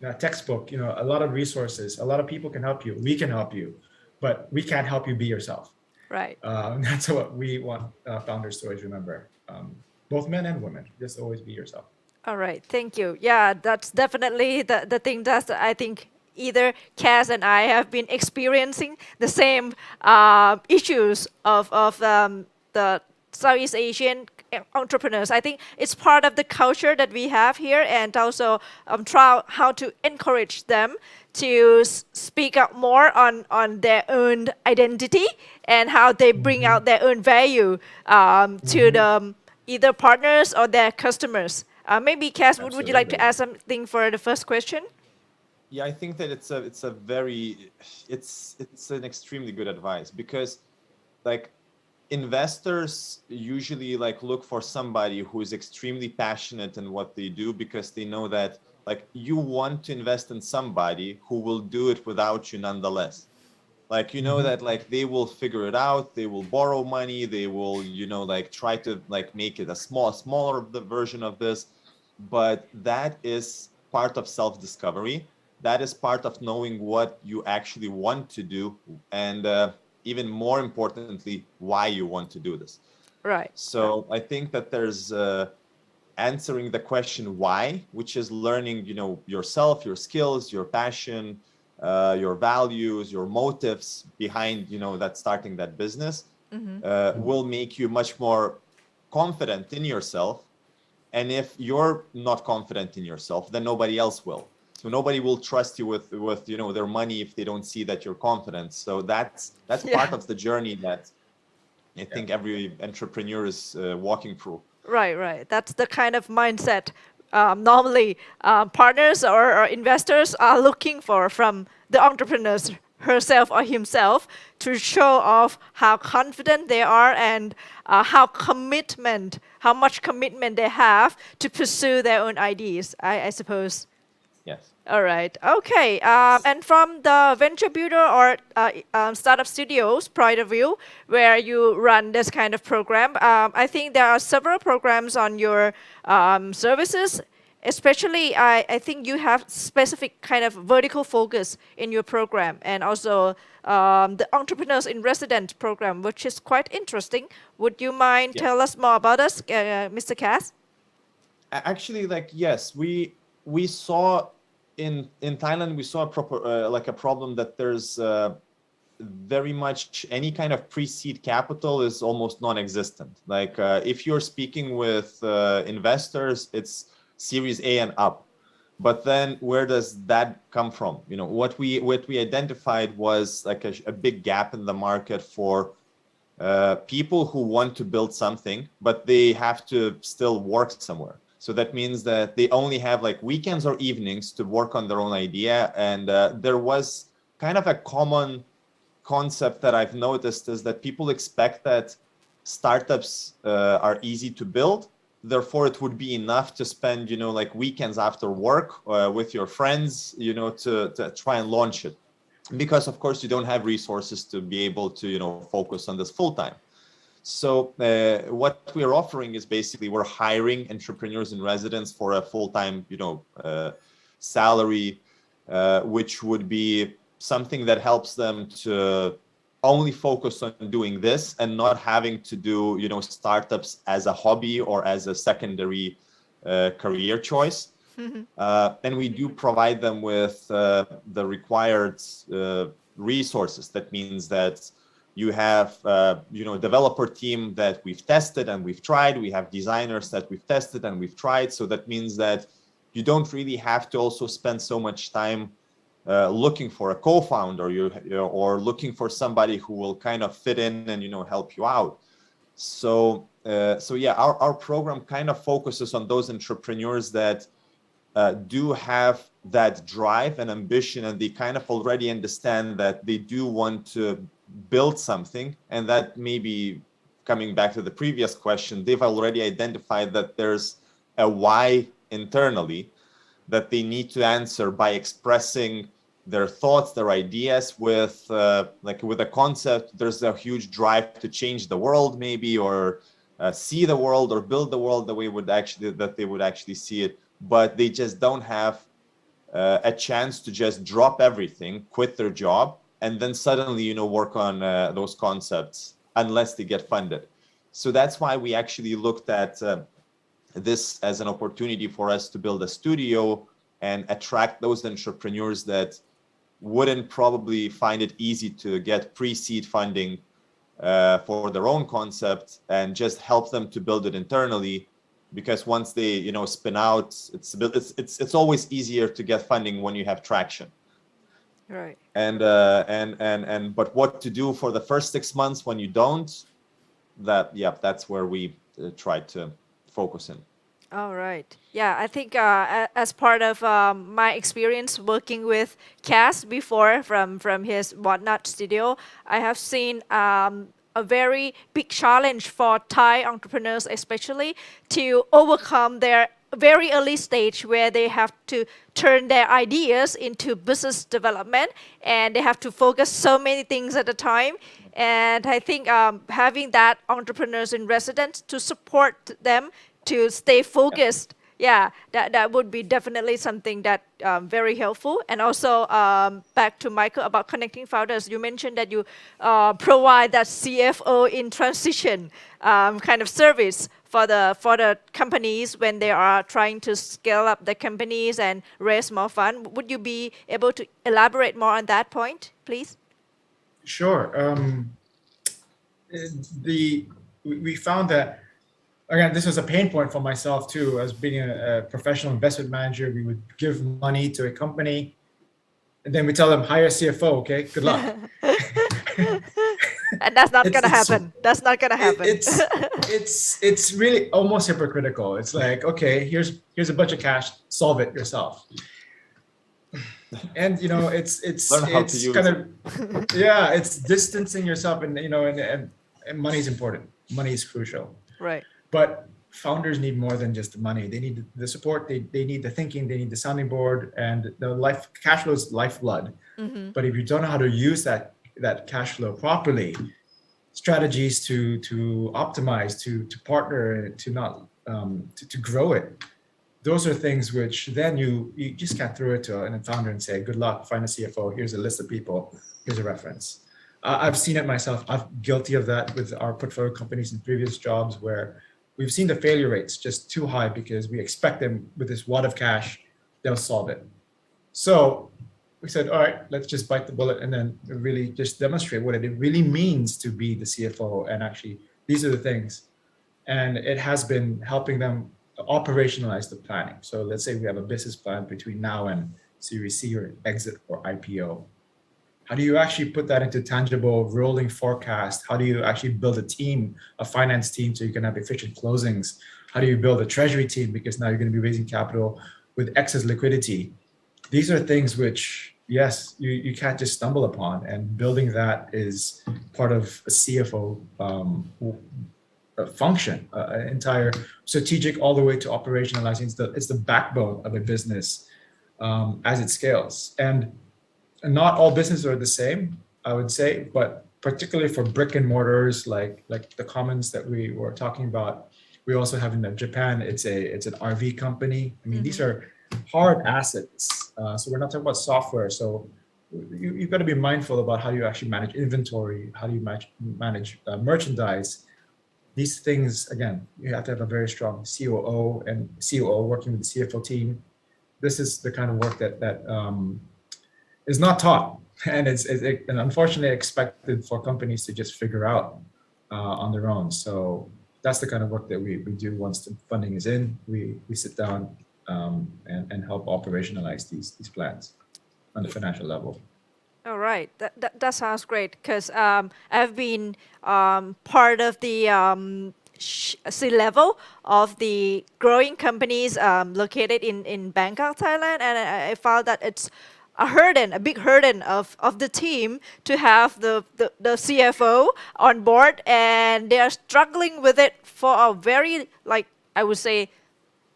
Now, textbook, a lot of resources, a lot of people can help you. We can help you, but we can't help you be yourself. Right. That's what we want founders to always remember. Both men and women, just always be yourself. All right, thank you. Yeah, that's definitely the thing that I think either Cass and I have been experiencing the same issues of the Southeast Asian entrepreneurs. I think it's part of the culture that we have here, and also try how to encourage them to speak up more on their own identity and how they bring out their own value to the either partners or their customers. Maybe Cass, would you like to add something for the first question? Yeah, I think that it's an extremely good advice, because investors usually look for somebody who is extremely passionate in what they do, because they know that you want to invest in somebody who will do it without you nonetheless. That they will figure it out, they will borrow money, they will try to make it a smaller version of this, but that is part of self-discovery. That is part of knowing what you actually want to do, and even more importantly, why you want to do this. Right. So I think that there's answering the question why, which is learning, yourself, your skills, your passion, your values, your motives behind, that starting that business, will make you much more confident in yourself. And if you're not confident in yourself, then nobody else will. So nobody will trust you with their money if they don't see that you're confident. So that's part of the journey that I think every entrepreneur is walking through. Right. That's the kind of mindset normally partners or investors are looking for from the entrepreneurs herself or himself, to show off how confident they are and how much commitment they have to pursue their own ideas, I suppose. Yes. All right. Okay. And from the venture builder or startup studios point of view, where you run this kind of program, I think there are several programs on your services. Especially, I think you have specific kind of vertical focus in your program, and also the Entrepreneurs in Residence program, which is quite interesting. Would you mind tell us more about us, Mr. Cass? Actually, yes, we saw in Thailand, we saw a problem that there's very much any kind of pre-seed capital is almost non-existent. If you're speaking with investors, it's Series A and up. But then where does that come from? What we identified was a big gap in the market for people who want to build something, but they have to still work somewhere. So that means that they only have like weekends or evenings to work on their own idea. And there was kind of a common concept that I've noticed is that people expect that startups are easy to build. Therefore, it would be enough to spend, like weekends after work with your friends, to try and launch it. Because of course you don't have resources to be able to, focus on this full time. So what we're offering is basically we're hiring entrepreneurs in residence for a full-time, salary, which would be something that helps them to only focus on doing this and not having to do, startups as a hobby or as a secondary career choice. And we do provide them with the required resources. That means that you have, developer team that we've tested and we've tried. We have designers that we've tested and we've tried. So that means that you don't really have to also spend so much time looking for a co-founder or looking for somebody who will kind of fit in and, help you out. So yeah, our program kind of focuses on those entrepreneurs that do have that drive and ambition, and they kind of already understand that they do want to build something. And that maybe coming back to the previous question, they've already identified that there's a why internally that they need to answer by expressing their thoughts, their ideas with with a concept. There's a huge drive to change the world maybe, or see the world or build the world the way they would actually see it. But they just don't have a chance to just drop everything, quit their job, and then suddenly, work on those concepts unless they get funded. So that's why we actually looked at this as an opportunity for us to build a studio and attract those entrepreneurs that wouldn't probably find it easy to get pre-seed funding for their own concept, and just help them to build it internally. Because once they, spin out, it's always easier to get funding when you have traction. Right. But what to do for the first 6 months when you don't, that's where we try to focus in. All right. Yeah, I think as part of my experience working with Cass before from his Whatnot studio, I have seen a very big challenge for Thai entrepreneurs, especially to overcome their very early stage where they have to turn their ideas into business development, and they have to focus so many things at a time. And I think having that entrepreneurs in residence to support them to stay focused, that would be definitely something that very helpful. And also back to Michael about connecting founders, you mentioned that you provide that CFO in transition kind of service for the companies when they are trying to scale up the companies and raise more fund. Would you be able to elaborate more on that point, please? Sure. We found that, again, this was a pain point for myself too. As being a professional investment manager, we would give money to a company, and then we tell them, hire a CFO. Okay, good luck. And that's not gonna happen. That's not gonna happen. It's really almost hypocritical. It's like, okay, here's a bunch of cash, solve it yourself. And it's kind of it's distancing yourself, and and money is important. Money is crucial. Right. But founders need more than just the money. They need the support. They need the thinking. They need the sounding board, and the cash flow is lifeblood. Mm-hmm. But if you don't know how to use that cash flow properly, strategies to optimize, to partner, to not to grow it, those are things which then you just can't throw it to a founder and say, good luck, find a CFO, here's a list of people, here's a reference. I've seen it myself. I'm guilty of that with our portfolio companies in previous jobs, where we've seen the failure rates just too high because we expect them with this wad of cash, they'll solve it. So we said, all right, let's just bite the bullet and then really just demonstrate what it really means to be the CFO. And actually, these are the things. And it has been helping them operationalize the planning. So let's say we have a business plan between now and Series C or exit or IPO. How do you actually put that into tangible rolling forecast? How do you actually build a team, a finance team, so you can have efficient closings? How do you build a treasury team? Because now you're going to be raising capital with excess liquidity. These are things which, yes, you can't just stumble upon. And building that is part of a CFO function, entire strategic all the way to operationalizing. It's the backbone of a business as it scales. And not all businesses are the same, I would say, but particularly for brick and mortars, like the commons that we were talking about, we also have in Japan, it's an RV company. I mean, these are hard assets. So we're not talking about software. So you've got to be mindful about how you actually manage inventory, how do you manage merchandise. These things, again, you have to have a very strong COO and COO working with the CFO team. This is the kind of work that is not taught, and it's and unfortunately expected for companies to just figure out on their own. So that's the kind of work that we do once the funding is in. We sit down and help operationalize these plans on the financial level. All right, that sounds great, because I've been part of the C-level of the growing companies located in Bangkok, Thailand, and I found that it's a big burden of the team to have the CFO on board, and they are struggling with it for a very, like, I would say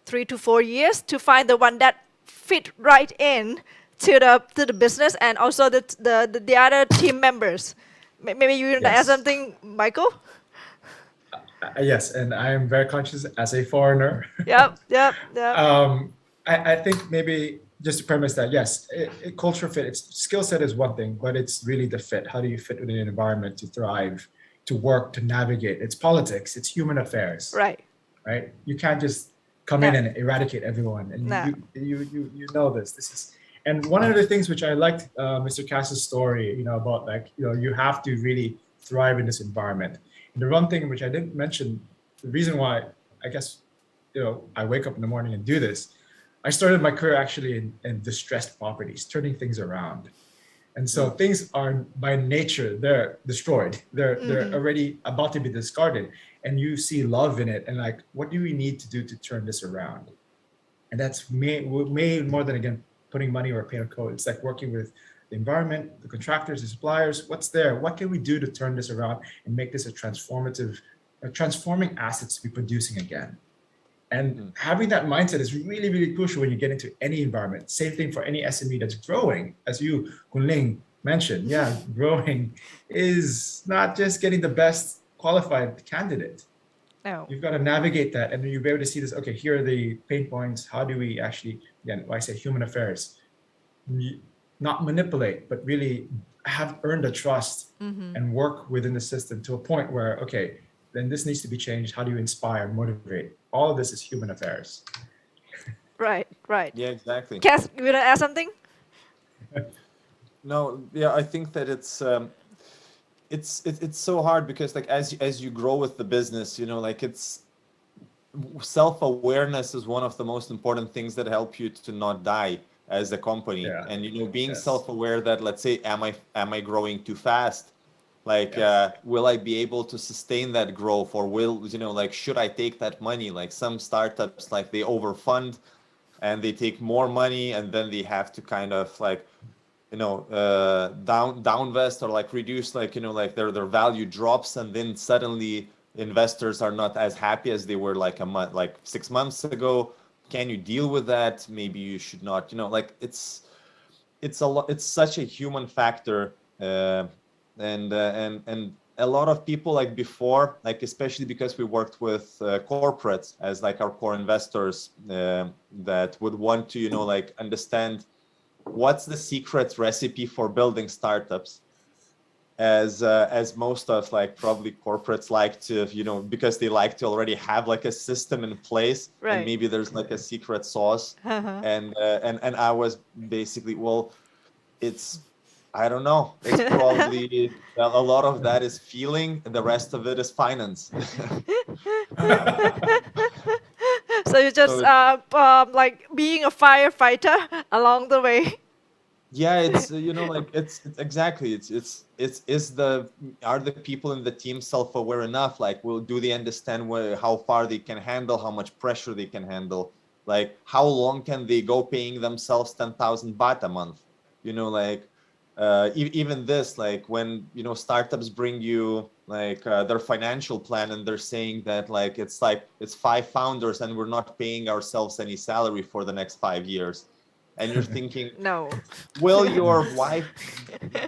3 to 4 years to find the one that fit right in to the business, and also the other team members. Maybe you want to add something, Michael? Yes, and I am very conscious as a foreigner. Yep. I think maybe just to premise that, yes, culture fit, its skill set is one thing, but it's really the fit. How do you fit within an environment to thrive, to work, to navigate? It's politics, it's human affairs. Right. You can't just come in and eradicate everyone. And you know this. This is, and one of the things which I liked Mr. Cass's story, about like, you have to really thrive in this environment. And the one thing which I didn't mention, the reason why I guess, I wake up in the morning and do this, I started my career actually in distressed properties, turning things around. And so things are by nature, they're destroyed. They're already about to be discarded. And you see love in it. And like, what do we need to do to turn this around? And that's way more than, again, putting money or paint a code. It's like working with the environment, the contractors, the suppliers. What's there? What can we do to turn this around and make this a transforming assets to be producing again? And having that mindset is really, really crucial when you get into any environment. Same thing for any SME that's growing. As you, Kun Ling, mentioned, growing is not just getting the best qualified candidate. No. You've got to navigate that, and then you'll be able to see this, okay, here are the pain points. How do we actually, again, I say human affairs, not manipulate, but really have earned the trust and work within the system to a point where, okay, then this needs to be changed. How do you inspire, motivate? All of this is human affairs. Right. Yeah, exactly. Cass, you want to add something? No, yeah, I think that it's so hard because like as you grow with the business, like it's self-awareness is one of the most important things that help you to not die as a company. And being self-aware that, let's say, am I growing too fast? Like, will I be able to sustain that growth, or should I take that money? Like some startups, like they overfund and they take more money, and then they have to kind of like, downvest or like reduce, their value drops, and then suddenly investors are not as happy as they were like 6 months ago. Can you deal with that? Maybe you should not. It's such a human factor. And a lot of people, like before, like especially because we worked with corporates as like our core investors, that would want to understand what's the secret recipe for building startups, as most of like probably corporates like to, because they like to already have like a system in place, and maybe there's like a secret sauce. And I was basically, I don't know. It's probably a lot of that is feeling, and the rest of it is finance. So you just like being a firefighter along the way. Yeah, it's you know, like it's exactly are the people in the team self-aware enough? Like, do they understand how far they can handle, how much pressure they can handle? Like, how long can they go paying themselves 10,000 baht a month? You know, like even this, like when startups bring you like their financial plan and they're saying that like it's 5 founders and we're not paying ourselves any salary for the next 5 years. And you're thinking, no, will your wife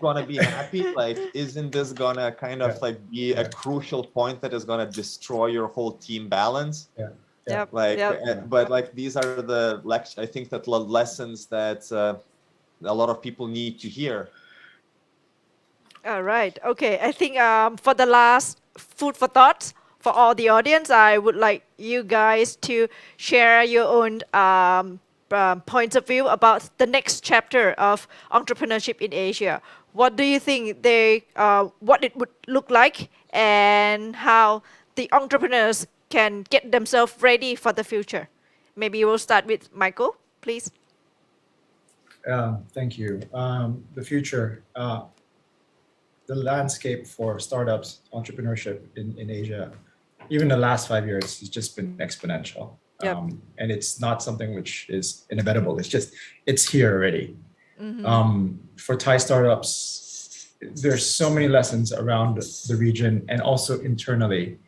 gonna be happy? Like, isn't this gonna kind of like be a crucial point that is gonna destroy your whole team balance? Yep. Like, Yep. but like these are the I think that lessons that a lot of people need to hear. All right. Okay. I think for the last food for thought for all the audience, I would like you guys to share your own points of view about the next chapter of entrepreneurship in Asia. What do you think what it would look like, and how the entrepreneurs can get themselves ready for the future? Maybe we'll start with Michael, please. Thank you. The future, the landscape for startups, entrepreneurship in Asia, even the last 5 years, has just been exponential. Yep. And it's not something which is inevitable. It's here already. For Thai startups, there's so many lessons around the region and also internally.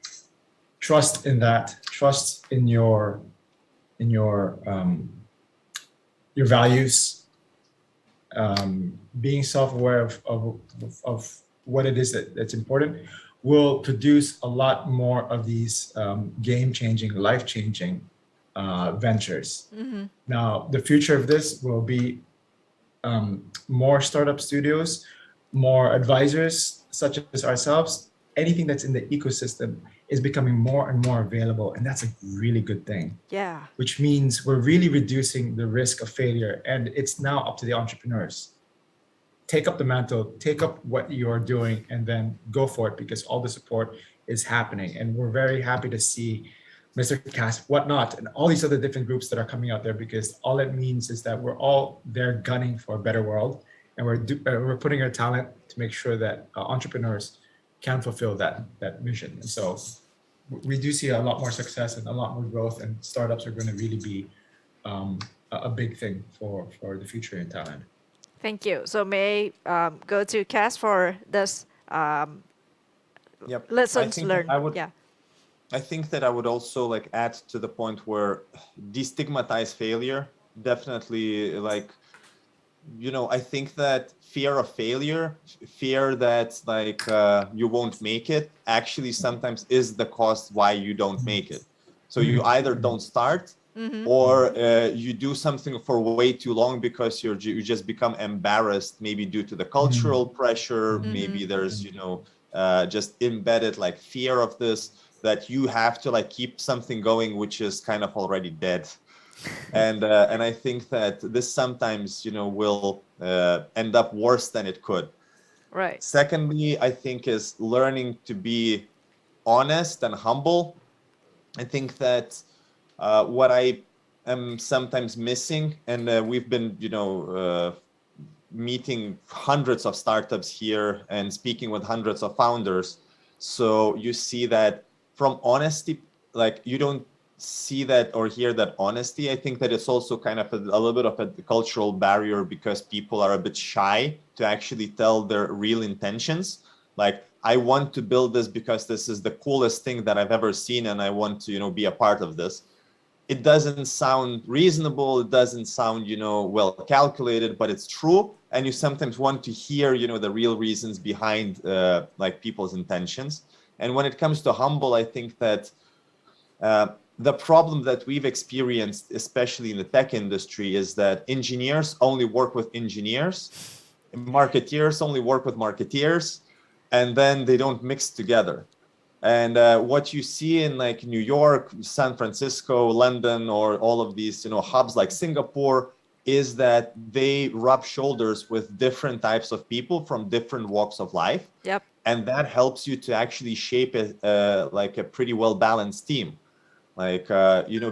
Trust in that. Trust in your values. Being self-aware of what it is that's important will produce a lot more of these game-changing, life-changing ventures. Now, the future of this will be more startup studios, more advisors such as ourselves. Anything that's in the ecosystem is becoming more and more available, and that's a really good thing. Yeah. Which means we're really reducing the risk of failure, and it's now up to the entrepreneurs. Take up the mantle, take up what you're doing, and then go for it, because all the support is happening. And we're very happy to see Mr. Cass, Whatnot, and all these other different groups that are coming out there, because all it means is that we're all there gunning for a better world, and we're putting our talent to make sure that entrepreneurs can fulfill that mission. And so we do see a lot more success and a lot more growth, and startups are going to really be a big thing for the future in Thailand. Thank you. So may I go to Cass for this lessons learned. I think that I would also like add to the point where destigmatize failure. Definitely, like, I think that fear of failure, fear that like you won't make it, actually sometimes is the cost why you don't make it. So you either don't start, or you do something for way too long because you just become embarrassed, maybe due to the cultural pressure. Maybe there's just embedded like fear of this, that you have to like keep something going which is kind of already dead. And I think that this sometimes will end up worse than it could. Right. Secondly, I think is learning to be honest and humble. I think that what I am sometimes missing, and we've been meeting hundreds of startups here and speaking with hundreds of founders, so you see that from honesty, like you don't see that or hear that honesty. I think that it's also kind of a little bit of a cultural barrier, because people are a bit shy to actually tell their real intentions. Like, I want to build this because this is the coolest thing that I've ever seen, and I want to be a part of this. It doesn't sound reasonable, it doesn't sound well calculated, but it's true. And you sometimes want to hear the real reasons behind like people's intentions. And when it comes to humble, I think that the problem that we've experienced, especially in the tech industry, is that engineers only work with engineers, marketeers only work with marketeers, and then they don't mix together. And what you see in like New York, San Francisco, London, or all of these hubs like Singapore, is that they rub shoulders with different types of people from different walks of life. Yep. And that helps you to actually shape like a pretty well balanced team. Like,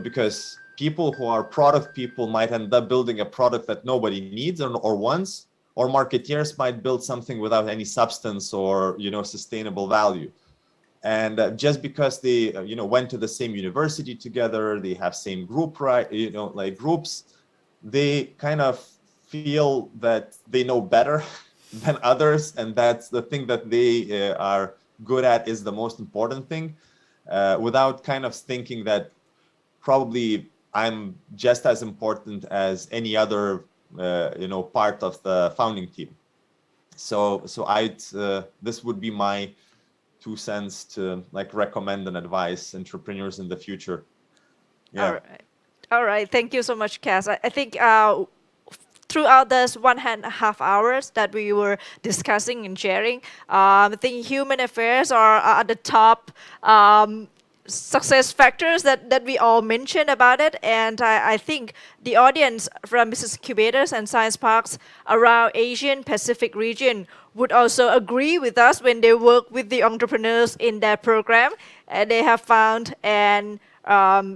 because people who are product people might end up building a product that nobody needs or wants, or marketeers might build something without any substance or sustainable value. And just because they went to the same university together, they have same group, right? Like groups, they kind of feel that they know better than others, and that's the thing that they are good at is the most important thing, without kind of thinking that probably I'm just as important as any other part of the founding team. So I'd this would be my 2 cents to like recommend and advise entrepreneurs in the future. Yeah. All right. Thank you so much, Cass. I think throughout this 1.5 hours that we were discussing and sharing, I think human affairs are at the top success factors that we all mentioned about it. And I think the audience from business incubators and science parks around Asian Pacific region would also agree with us when they work with the entrepreneurs in their program, and they have found and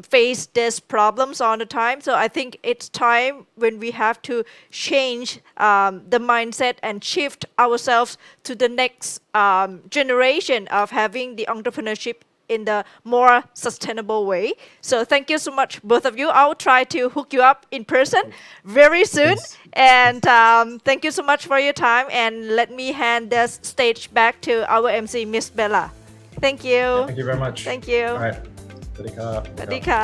face these problems all the time. So I think it's time when we have to change the mindset and shift ourselves to the next generation of having the entrepreneurship in the more sustainable way. So thank you so much, both of you. I'll try to hook you up in person very soon. And thank you so much for your time. And let me hand the stage back to our MC, Miss Bella. Thank you. Thank you very much. Thank you. All right. สวัสดีครับ สวัสดีค่ะ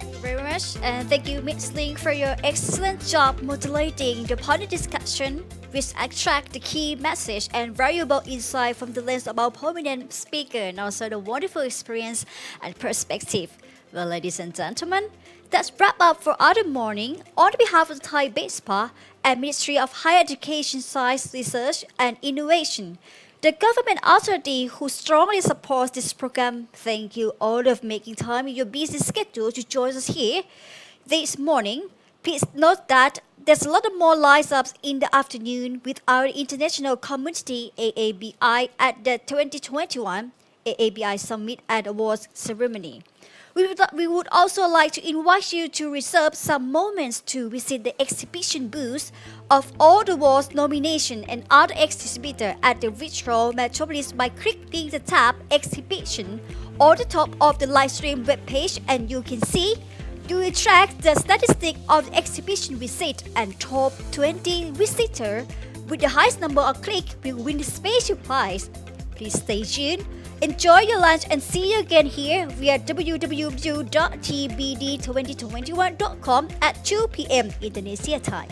Thank you very much, and thank you, Ms. Ling, for your excellent job modulating the panel discussion, which extract the key message and valuable insight from the lens of our prominent speaker, and also the wonderful experience and perspective. Well, ladies and gentlemen, that's wrap up for Other Morning. On behalf of the Thai-BISPA and Ministry of Higher Education, Science, Research and Innovation, the government authority who strongly supports this program, thank you all for making time in your busy schedule to join us here this morning. Please note that there's a lot of more lineups in the afternoon with our international community AABI at the 2021 AABI Summit and Awards ceremony. We would also like to invite you to reserve some moments to visit the exhibition booths of all the awards nomination and other exhibitors at the virtual metropolis by clicking the tab Exhibition on the top of the live stream webpage, and you can see you will track the statistic of the exhibition visit, and top 20 visitors with the highest number of clicks will win the special prize. Please stay tuned. Enjoy your lunch and see you again here via www.tbd2021.com at 2 p.m. Indonesia time.